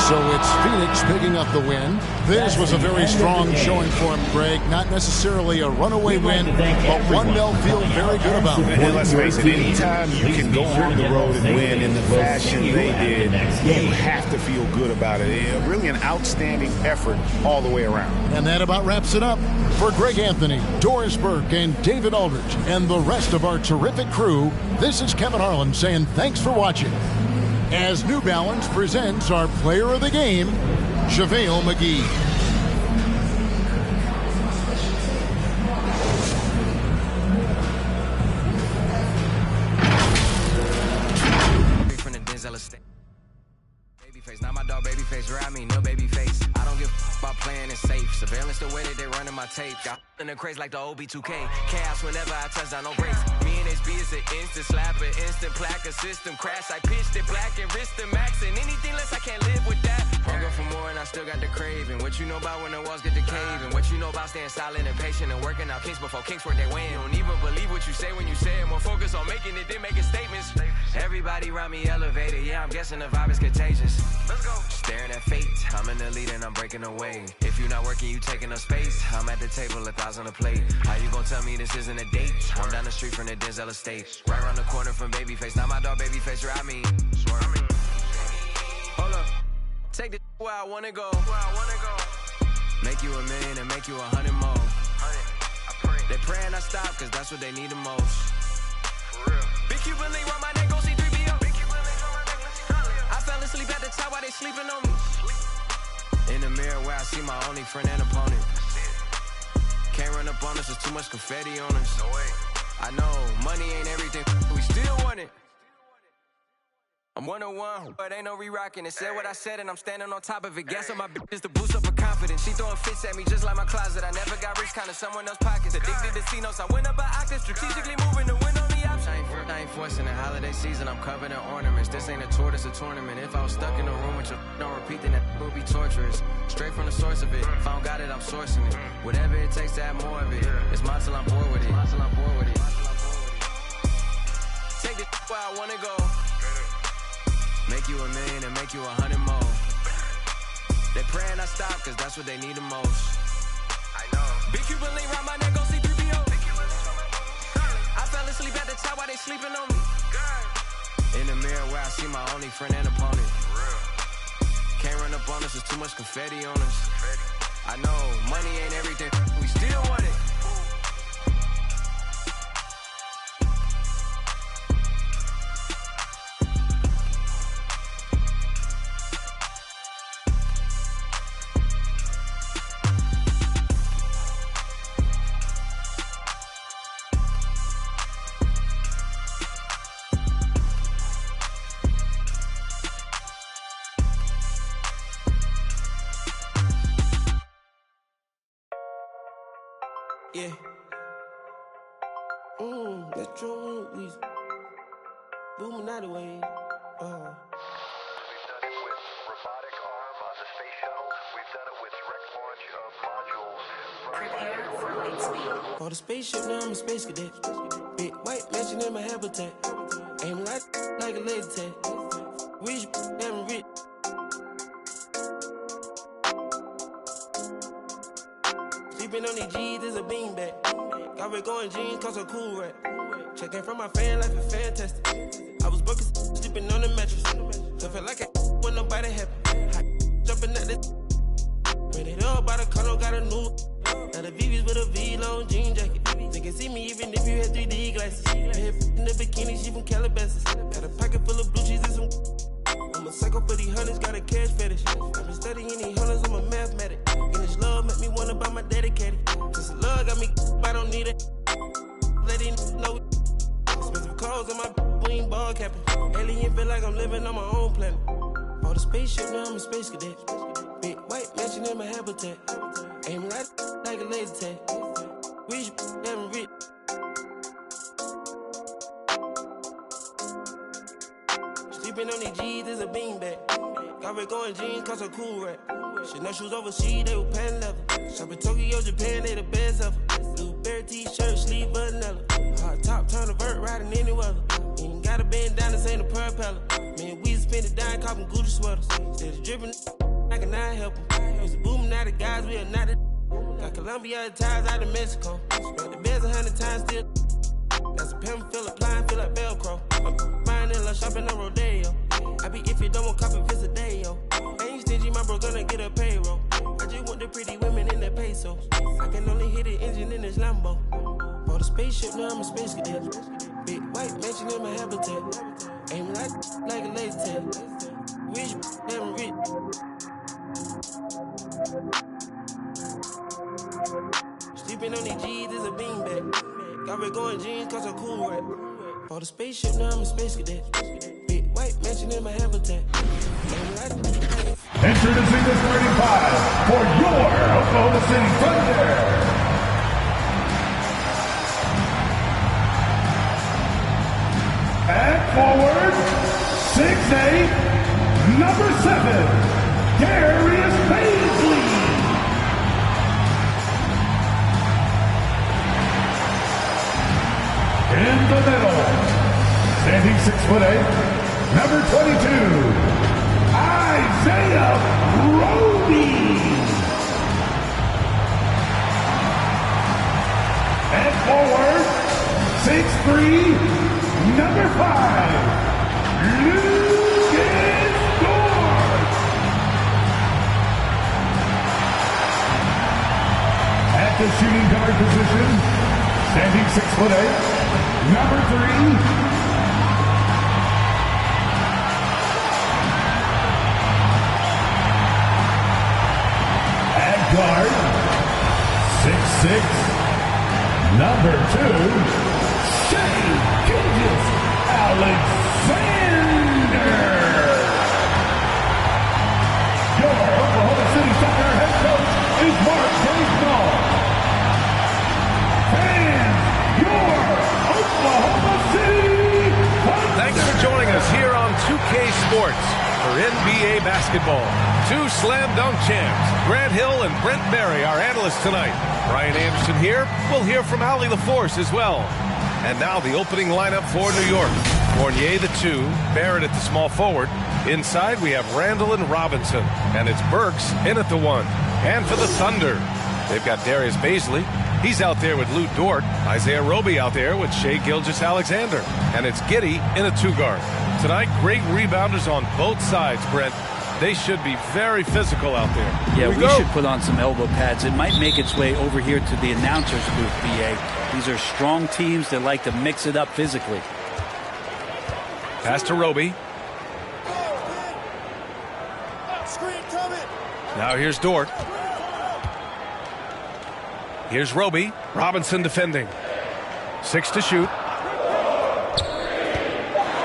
So it's Phoenix picking up the win. This was a very strong showing for him, Greg. Not necessarily a runaway win, but one they'll feel very good about. And let's face it, anytime you can go on the road and win in the fashion they did, you have to feel good about it. Really an outstanding effort all the way around. And that about wraps it up. For Greg Anthony, Doris Burke, and David Aldridge, and the rest of our terrific crew, this is Kevin Harlan saying thanks for watching. As New Balance presents our player of the game, JaVale McGee. From the Denzel estate. Babyface, not my dog, babyface, right? I mean, no babyface. I don't give about playing it safe. Surveillance the way that they running my tape. Got in the craze like the OB2K. Chaos whenever I touch down, no breaks. Me and HB is an instant slapper, instant plaque, a system crash. I pitched it black and wrist the max, and anything less I can't live with that. Hunger for more and I still got the craving. What you know about when the walls get to caving? What you know about staying silent and patient and working out kinks before kinks work their way in? Don't even believe what you say when you say it. More focus on making it than making statements. Everybody around me elevated. Yeah, I'm guessing the vibe is contagious. Let's go. Staring at fate. I'm in the lead and I'm breaking away. If you're not working, you taking up space. I'm at the table, 1,000 a plate. How you gonna tell me this isn't a date? I'm down the street from the Denzel estate. Right around the corner from Babyface. Not my dog, Babyface, right? I mean, hold up. Take this where I wanna go. Make you 1,000,000 and make you 100 more. They praying I stop, cause that's what they need the most. Big Cuban link round my neck, go see 3BO. I fell asleep at the top while they sleeping on me. In the mirror where I see my only friend and opponent. Can't run up on us, there's too much confetti on us. I know, money ain't everything, we still want it. I'm 101, but ain't no re-rocking it. Said what I said and I'm standing on top of it. Gas on my bitches to boost up her confidence. She throwing fits at me just like my closet. I never got rich, kinda someone else's pockets. Addicted to C-notes, I went up an octave. Strategically moving to win on the option. I ain't forcing the holiday season, I'm covered in ornaments. This ain't a tour, this a tournament. If I was stuck in a room with your don't repeat, then that would be torturous. Straight from the source of it. If I don't got it, I'm sourcing it. Whatever it takes to have more of it. It's mine till I'm bored with it. Take this where I wanna go. Make you 1,000,000 and make you 100 more. They praying I stop, cause that's what they need the most. I know. Big Cuban link round my neck, go see 3BO. I fell asleep at the top while they sleeping on me. In the mirror where I see my only friend and opponent. Can't run up on us, there's too much confetti on us. I know, money ain't everything, we still want it. Yeah. That's true. We booming out of way. We've done it with robotic arm on the space shuttle. We've done it with direct launch of modules. Prepare for light speed. For the spaceship, now I'm a space cadet. Big white mansion in my habitat. Aim like a laser tag. Rich, damn rich. Sleeping on these G's is a beanbag. Got red going jeans, cause a cool rack. Checking from my fan life is fantastic. I was broken, sleeping on the mattress. So felt like I when nobody happy. Jumping at this. Ran it up by the condo, got a new. Now the VV's with a V-long jean jacket. They can see me even if you had 3D glasses. Head in the bikini, she from Calabasas. Got a pocket full of blue cheese and some. I'm a psycho for these hunters, got a cash fetish. I've been studying these hunters, I'm a mathematic. And this love make me wanna buy my dedicated. Since love got me, I don't need it. Let it know. Expensive clothes on my we ain't ball capping. Alien feel like I'm living on my own planet. On the spaceship, now I'm a space cadet. Big white mansion in my habitat. Aim like a laser tag. Rich, damn rich. Sleeping on these G's is a beanbag. Got Rick on jeans, cause a cool rack. Chanel shoes overseas, they were pan leather. Shop in Tokyo, Japan, they the best ever. Blueberry t-shirt, sleeve vanilla. Hard top, turn a vert, riding any weather. Ain't gotta bend down, this ain't a propeller. Man, we spend it down, copping Gucci sweaters. Instead of dripping, I can not help them. Used to boom, now the guys, we are not the. Got Colombia ties out of Mexico. Spent the beds 100 times still. Got some pimp, feel applying, feel like Velcro. I'm buying in love, shopping on Rodeo. I be if you don't want copy, visit day, yo. Ain't stingy, my bro gonna get a payroll. I just want the pretty women in that pesos. I can only hit the engine in this Lambo. For the spaceship, now I'm a space cadet. Big white mansion in my habitat. Aim like a laser tag. Rich, damn rich. Sleeping on these G's is a beanbag. Got Rick on jeans, cause a cool rack. For the spaceship, now I'm a space cadet. Big white mansion in my habitat. Introducing the starting five for your Oklahoma City Thunder. At forward, 6'8", number 7, Darius Baisley. In the middle, standing 6'8", number 22, Isaiah Roby. And forward, 6'3", number 5, Lucas Dort. At the shooting guard position, standing 6'8", number 3, guard, 6'6", number 2, Shea Gilgeous Alexander. Your Oklahoma City Thunder head coach is Mark Daigneault. And your Oklahoma City Thunder. Thanks for joining us here on 2K Sports for NBA basketball. Two slam dunk champs, Grant Hill and Brent Barry, our analysts tonight. Brian Anderson here. We'll hear from Allie LaForce as well. And now the opening lineup for New York. Fournier the 2, Barrett at the small forward. Inside we have Randall and Robinson. And it's Burks in at the 1. And for the Thunder, they've got Darius Baisley. He's out there with Lou Dort. Isaiah Roby out there with Shea Gilgeous Alexander. And it's Giddey in a 2 guard. Tonight, great rebounders on both sides, Brent. They should be very physical out there. Yeah, we should put on some elbow pads. It might make its way over here to the announcer's booth, BA. These are strong teams that like to mix it up physically. Pass to Roby. Now here's Dort. Here's Roby. Robinson defending. 6 to shoot.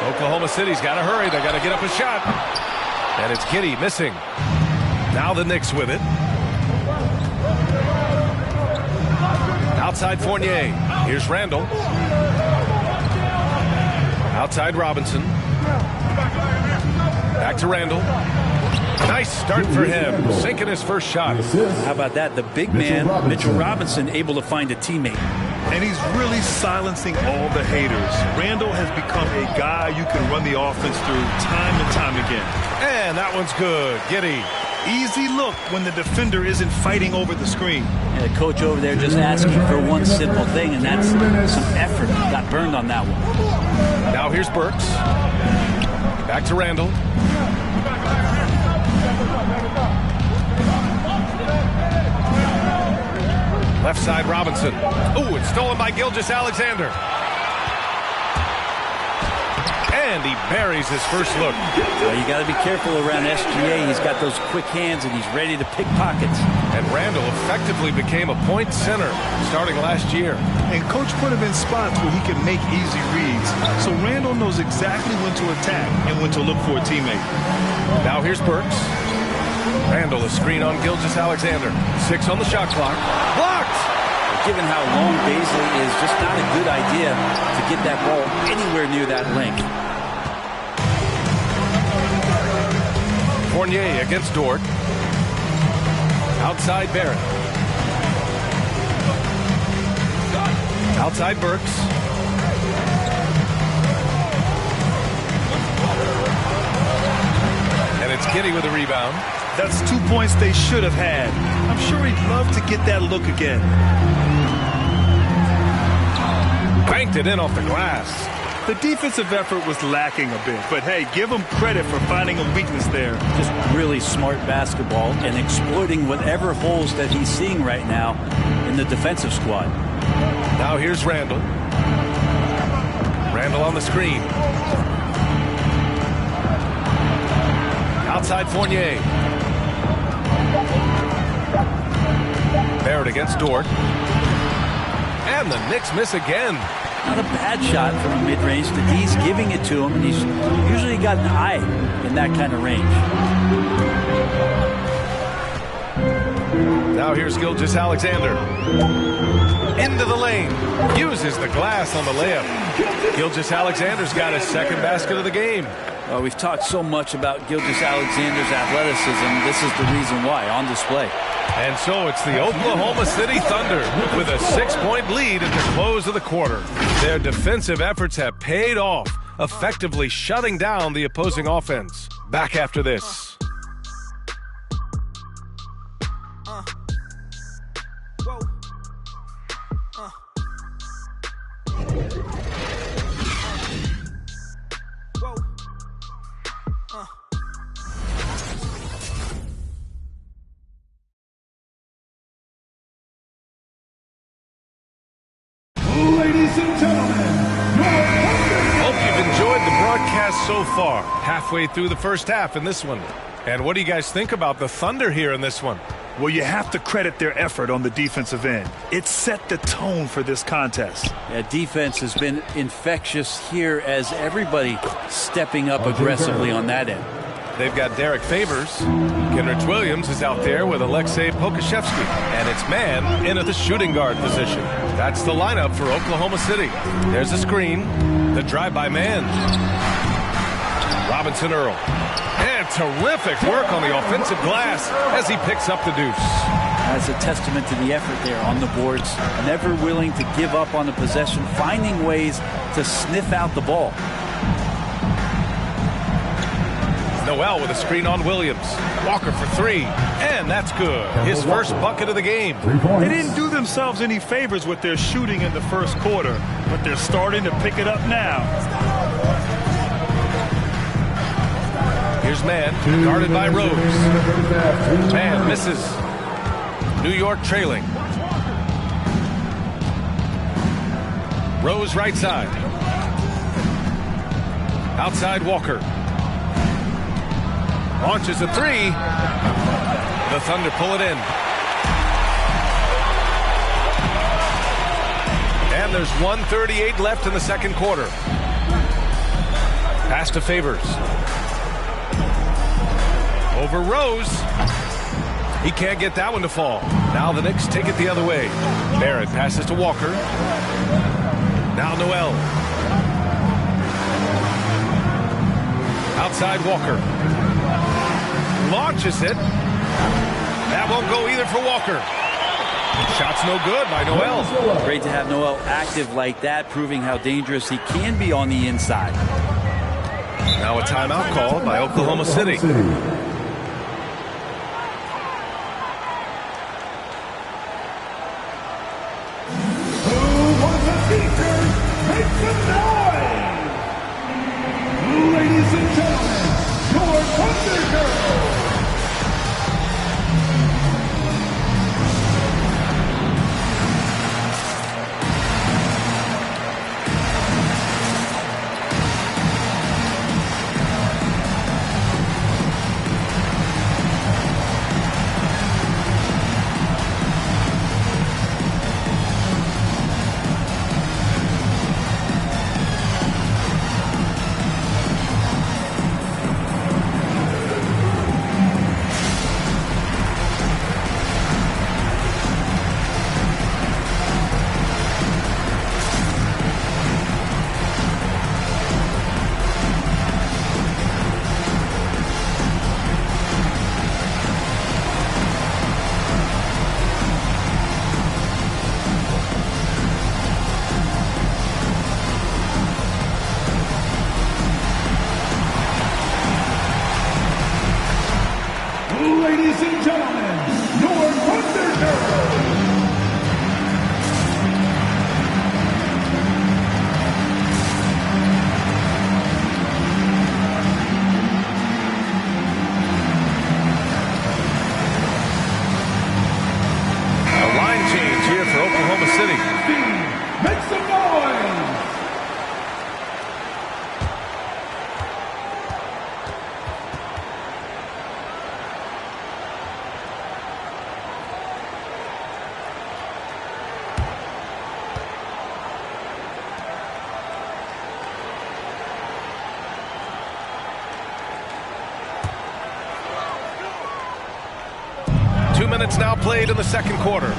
Oklahoma City's got to hurry. They got to get up a shot. And it's Giddey missing. Now the Knicks with it. Outside Fournier. Here's Randall. Outside Robinson. Back to Randall. Nice start for him. Sinking his first shot. How about that? The big man, Mitchell Robinson, able to find a teammate. And he's really silencing all the haters. Randall has become a guy you can run the offense through time and time again. And that one's good. Giddey. Easy look when the defender isn't fighting over the screen. And the coach over there just asking for one simple thing, and that's some effort. Got burned on that one. Now here's Burks. Back to Randall. Left side Robinson. Oh, it's stolen by Gilgeous Alexander. And he buries his first look. Well, you got to be careful around SGA. He's got those quick hands and he's ready to pick pockets. And Randall effectively became a point center starting last year. And coach put him in spots where he can make easy reads. So Randall knows exactly when to attack and when to look for a teammate. Now here's Burks. Randall a screen on Gilgeous Alexander. 6 on the shot clock. Blocked! Given how long Baisley is, just not a good idea to get that ball anywhere near that length. Fournier against Dort. Outside Barrett. Outside Burks. And it's Kitty with a rebound. That's 2 points they should have had. I'm sure he'd love to get that look again. Banked it in off the glass. The defensive effort was lacking a bit, but hey, give them credit for finding a weakness there. Just really smart basketball and exploiting whatever holes that he's seeing right now in the defensive squad. Now here's Randall. Randall on the screen. Outside Fournier. Barrett against Dort. And the Knicks miss again. Not a bad shot from mid-range. The D's giving it to him, and he's usually got an eye in that kind of range. Now here's Gilgeous-Alexander. Into the lane. Uses the glass on the layup. Gilgeous-Alexander's got his second basket of the game. Well, we've talked so much about Gilgeous-Alexander's athleticism. This is the reason why, on display. And so it's the Oklahoma City Thunder with a 6-point lead at the close of the quarter. Their defensive efforts have paid off, effectively shutting down the opposing offense. Back after this. Ladies and gentlemen, hope you've enjoyed the broadcast so far. Halfway through the first half in this one. And what do you guys think about the Thunder here in this one? Well, you have to credit their effort on the defensive end. It set the tone for this contest. Yeah, defense has been infectious here as everybody stepping up aggressively on that end. They've got Derek Favors. Kenrich Williams is out there with Alexei Pokashevsky. And it's man in at the shooting guard position. That's the lineup for Oklahoma City. There's a screen. The drive-by man. Robinson Earl. And terrific work on the offensive glass as he picks up the deuce. That's a testament to the effort there on the boards. Never willing to give up on the possession, finding ways to sniff out the ball. Noel with a screen on Williams. Walker for three. And that's good. His first bucket of the game. They didn't do themselves any favors with their shooting in the first quarter, but they're starting to pick it up now. Here's Mann, guarded by Rose. Mann misses. New York trailing. Rose right side. Outside Walker. Launches a three. The Thunder pull it in. And there's 1:38 left in the second quarter. Pass to Favors. Over Rose. He can't get that one to fall. Now the Knicks take it the other way. Barrett passes to Walker. Now Noel. Outside Walker. Launches it. That won't go either for Walker. Shot's no good by Noel. Great to have Noel active like that, proving how dangerous he can be on the inside. Now a timeout called by Oklahoma City. ladies and gentlemen, your Thunder Girls. minutes now played in the second quarter.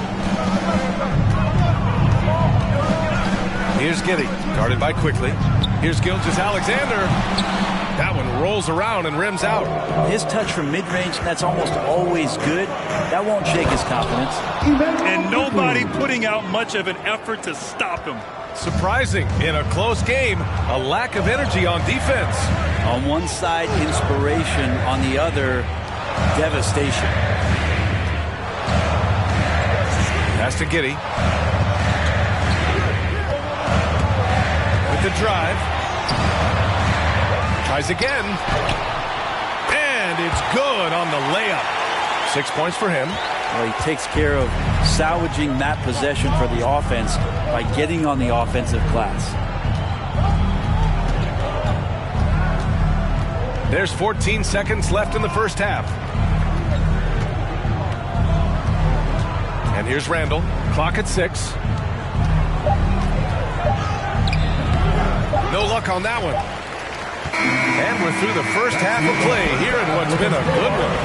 Here's Giddey, guarded by Quickly. Here's Gilgeous-Alexander. That one rolls around and rims out. His touch from mid-range, that's almost always good. That won't shake his confidence. And nobody putting out much of an effort to stop him. Surprising, in a close game, a lack of energy on defense. On one side, inspiration. On the other, devastation. Pass to Giddey. With the drive. Tries again. And it's good on the layup. 6 points for him. Well, he takes care of salvaging that possession for the offense by getting on the offensive glass. There's 14 seconds left in the first half. And here's Randall. Clock at 6. No luck on that one. And we're through the first half of play here in what's been a good one.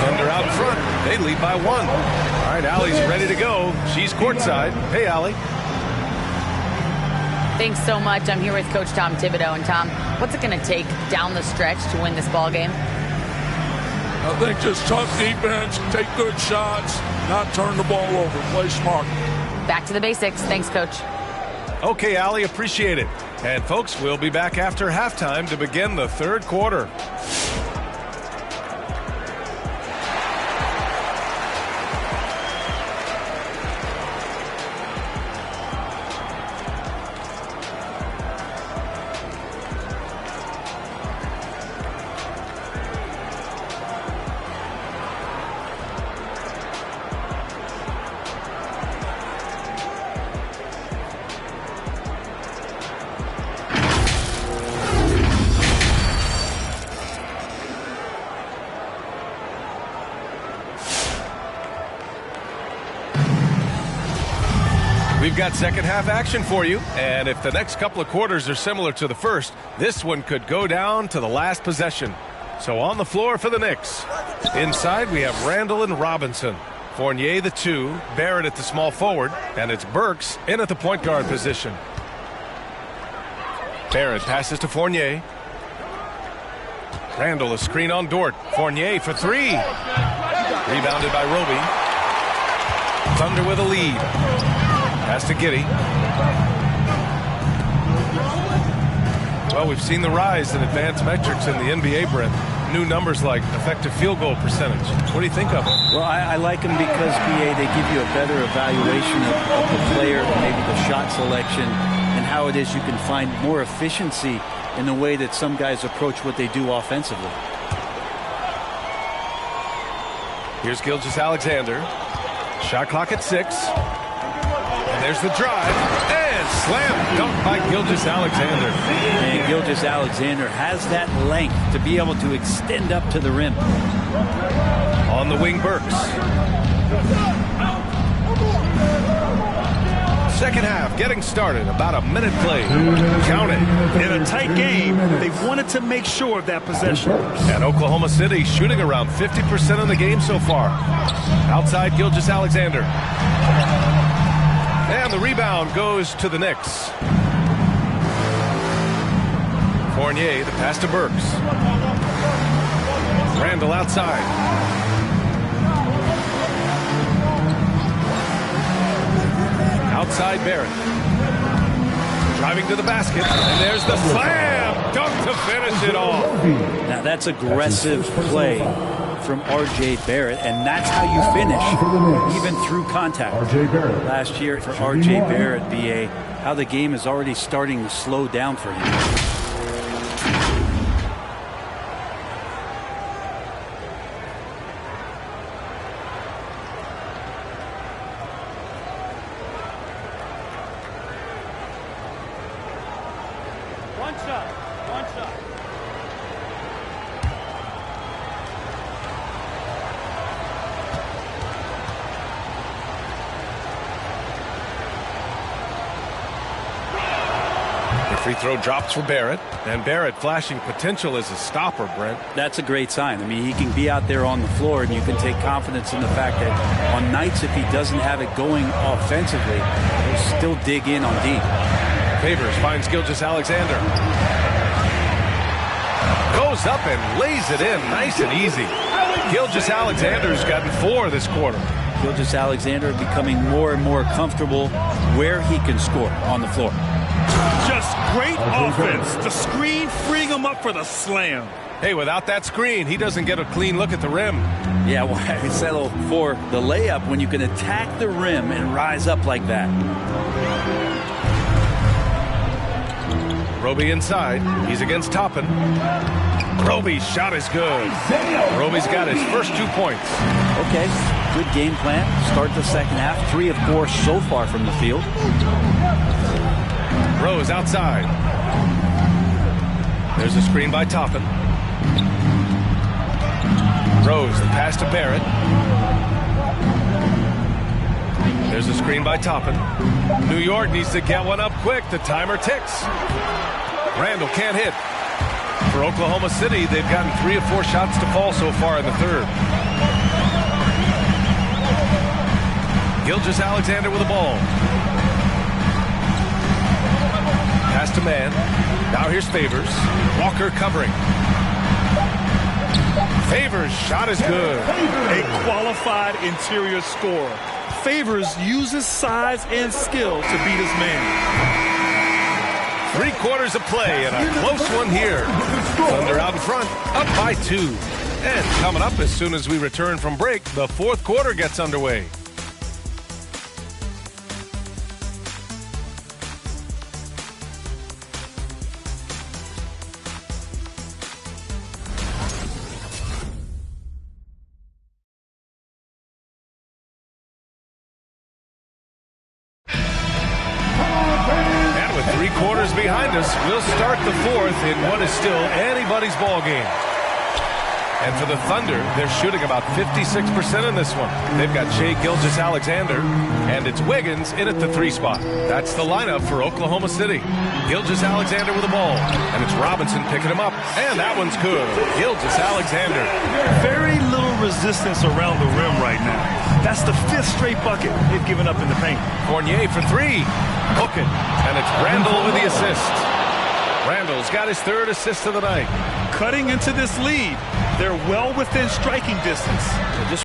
Thunder out in front. They lead by 1. All right, Allie's ready to go. She's courtside. Hey, Allie. Thanks so much. I'm here with Coach Tom Thibodeau. And Tom, what's it going to take down the stretch to win this ball game? I think just tough defense, take good shots, not turn the ball over, play smart. Back to the basics. Thanks, Coach. Okay, Allie, appreciate it. And folks, we'll be back after halftime to begin the third quarter. We've got second half action for you, and if the next couple of quarters are similar to the first, this one could go down to the last possession. So on the floor for the Knicks. Inside we have Randall and Robinson. Fournier the 2, Barrett at the small forward, and it's Burks in at the point guard position. Barrett passes to Fournier. Randall a screen on Dort. Fournier for 3. Rebounded by Roby. Thunder with a lead. Pass to Giddey. Well, we've seen the rise in advanced metrics in the NBA, Brent. New numbers like effective field goal percentage. What do you think of it? Well, I like them because, BA, they give you a better evaluation of the player, maybe the shot selection, and how it is you can find more efficiency in the way that some guys approach what they do offensively. Here's Gilgeous-Alexander. Shot clock at 6. And there's the drive. And slam dunk by Gilgeous-Alexander. And Gilgeous-Alexander has that length to be able to extend up to the rim. On the wing, Burks. Second half getting started. About a minute played. Count it. In a tight game, they wanted to make sure of that possession. And Oklahoma City shooting around 50% of the game so far. Outside Gilgeous-Alexander. And the rebound goes to the Knicks. Fournier, the pass to Burks. Randall outside. Outside Barrett. Driving to the basket. And there's the slam dunk to finish it off. Now that's aggressive play from R.J. Barrett, and that's how you finish, even through contact. R.J. Barrett. Last year for R.J. Barrett, BA, how the game is already starting to slow down for him. One shot. Free throw drops for Barrett, and Barrett flashing potential as a stopper, Brent. That's a great sign. I mean, he can be out there on the floor, and you can take confidence in the fact that on nights if he doesn't have it going offensively, he'll still dig in on deep. Favors finds Gilgeous-Alexander. Goes up and lays it in nice and easy. Gilgeous-Alexander's gotten 4 this quarter. Gilgeous-Alexander becoming more and more comfortable where he can score on the floor. Just great offense. The screen freeing him up for the slam. Hey, without that screen, he doesn't get a clean look at the rim. Yeah, why settle for the layup when you can attack the rim and rise up like that? Roby inside. He's against Toppin. Roby's shot is good. Roby's got his first 2 points. Okay, good game plan. Start the second half. 3 of 4 so far from the field. Rose outside. There's a screen by Toppin. Rose, the pass to Barrett. There's a screen by Toppin. New York needs to get one up quick. The timer ticks. Randall can't hit. For Oklahoma City, they've gotten 3 of 4 shots to fall so far in the third. Gilgeous-Alexander with the ball. Pass to man. Now here's Favors. Walker covering. Favors' shot is good. A qualified interior scorer. Favors uses size and skill to beat his man. 3 quarters of play and a close one here. Thunder out in front, up by 2. And coming up as soon as we return from break, the 4th quarter gets underway. Behind us, we'll start the 4th in what is still anybody's ball game. And for the Thunder, they're shooting about 56% in this one. They've got Shai Gilgeous-Alexander, and it's Wiggins in at the 3 spot. That's the lineup for Oklahoma City. Gilgeous-Alexander with the ball, and it's Robinson picking him up, and that one's good. Gilgeous-Alexander. Very little resistance around the rim right now. That's the 5th straight bucket they've given up in the paint. Fournier for 3. Hook it, and it's Randall with the assist. Randall's got his 3rd assist of the night. Cutting into this lead, they're well within striking distance.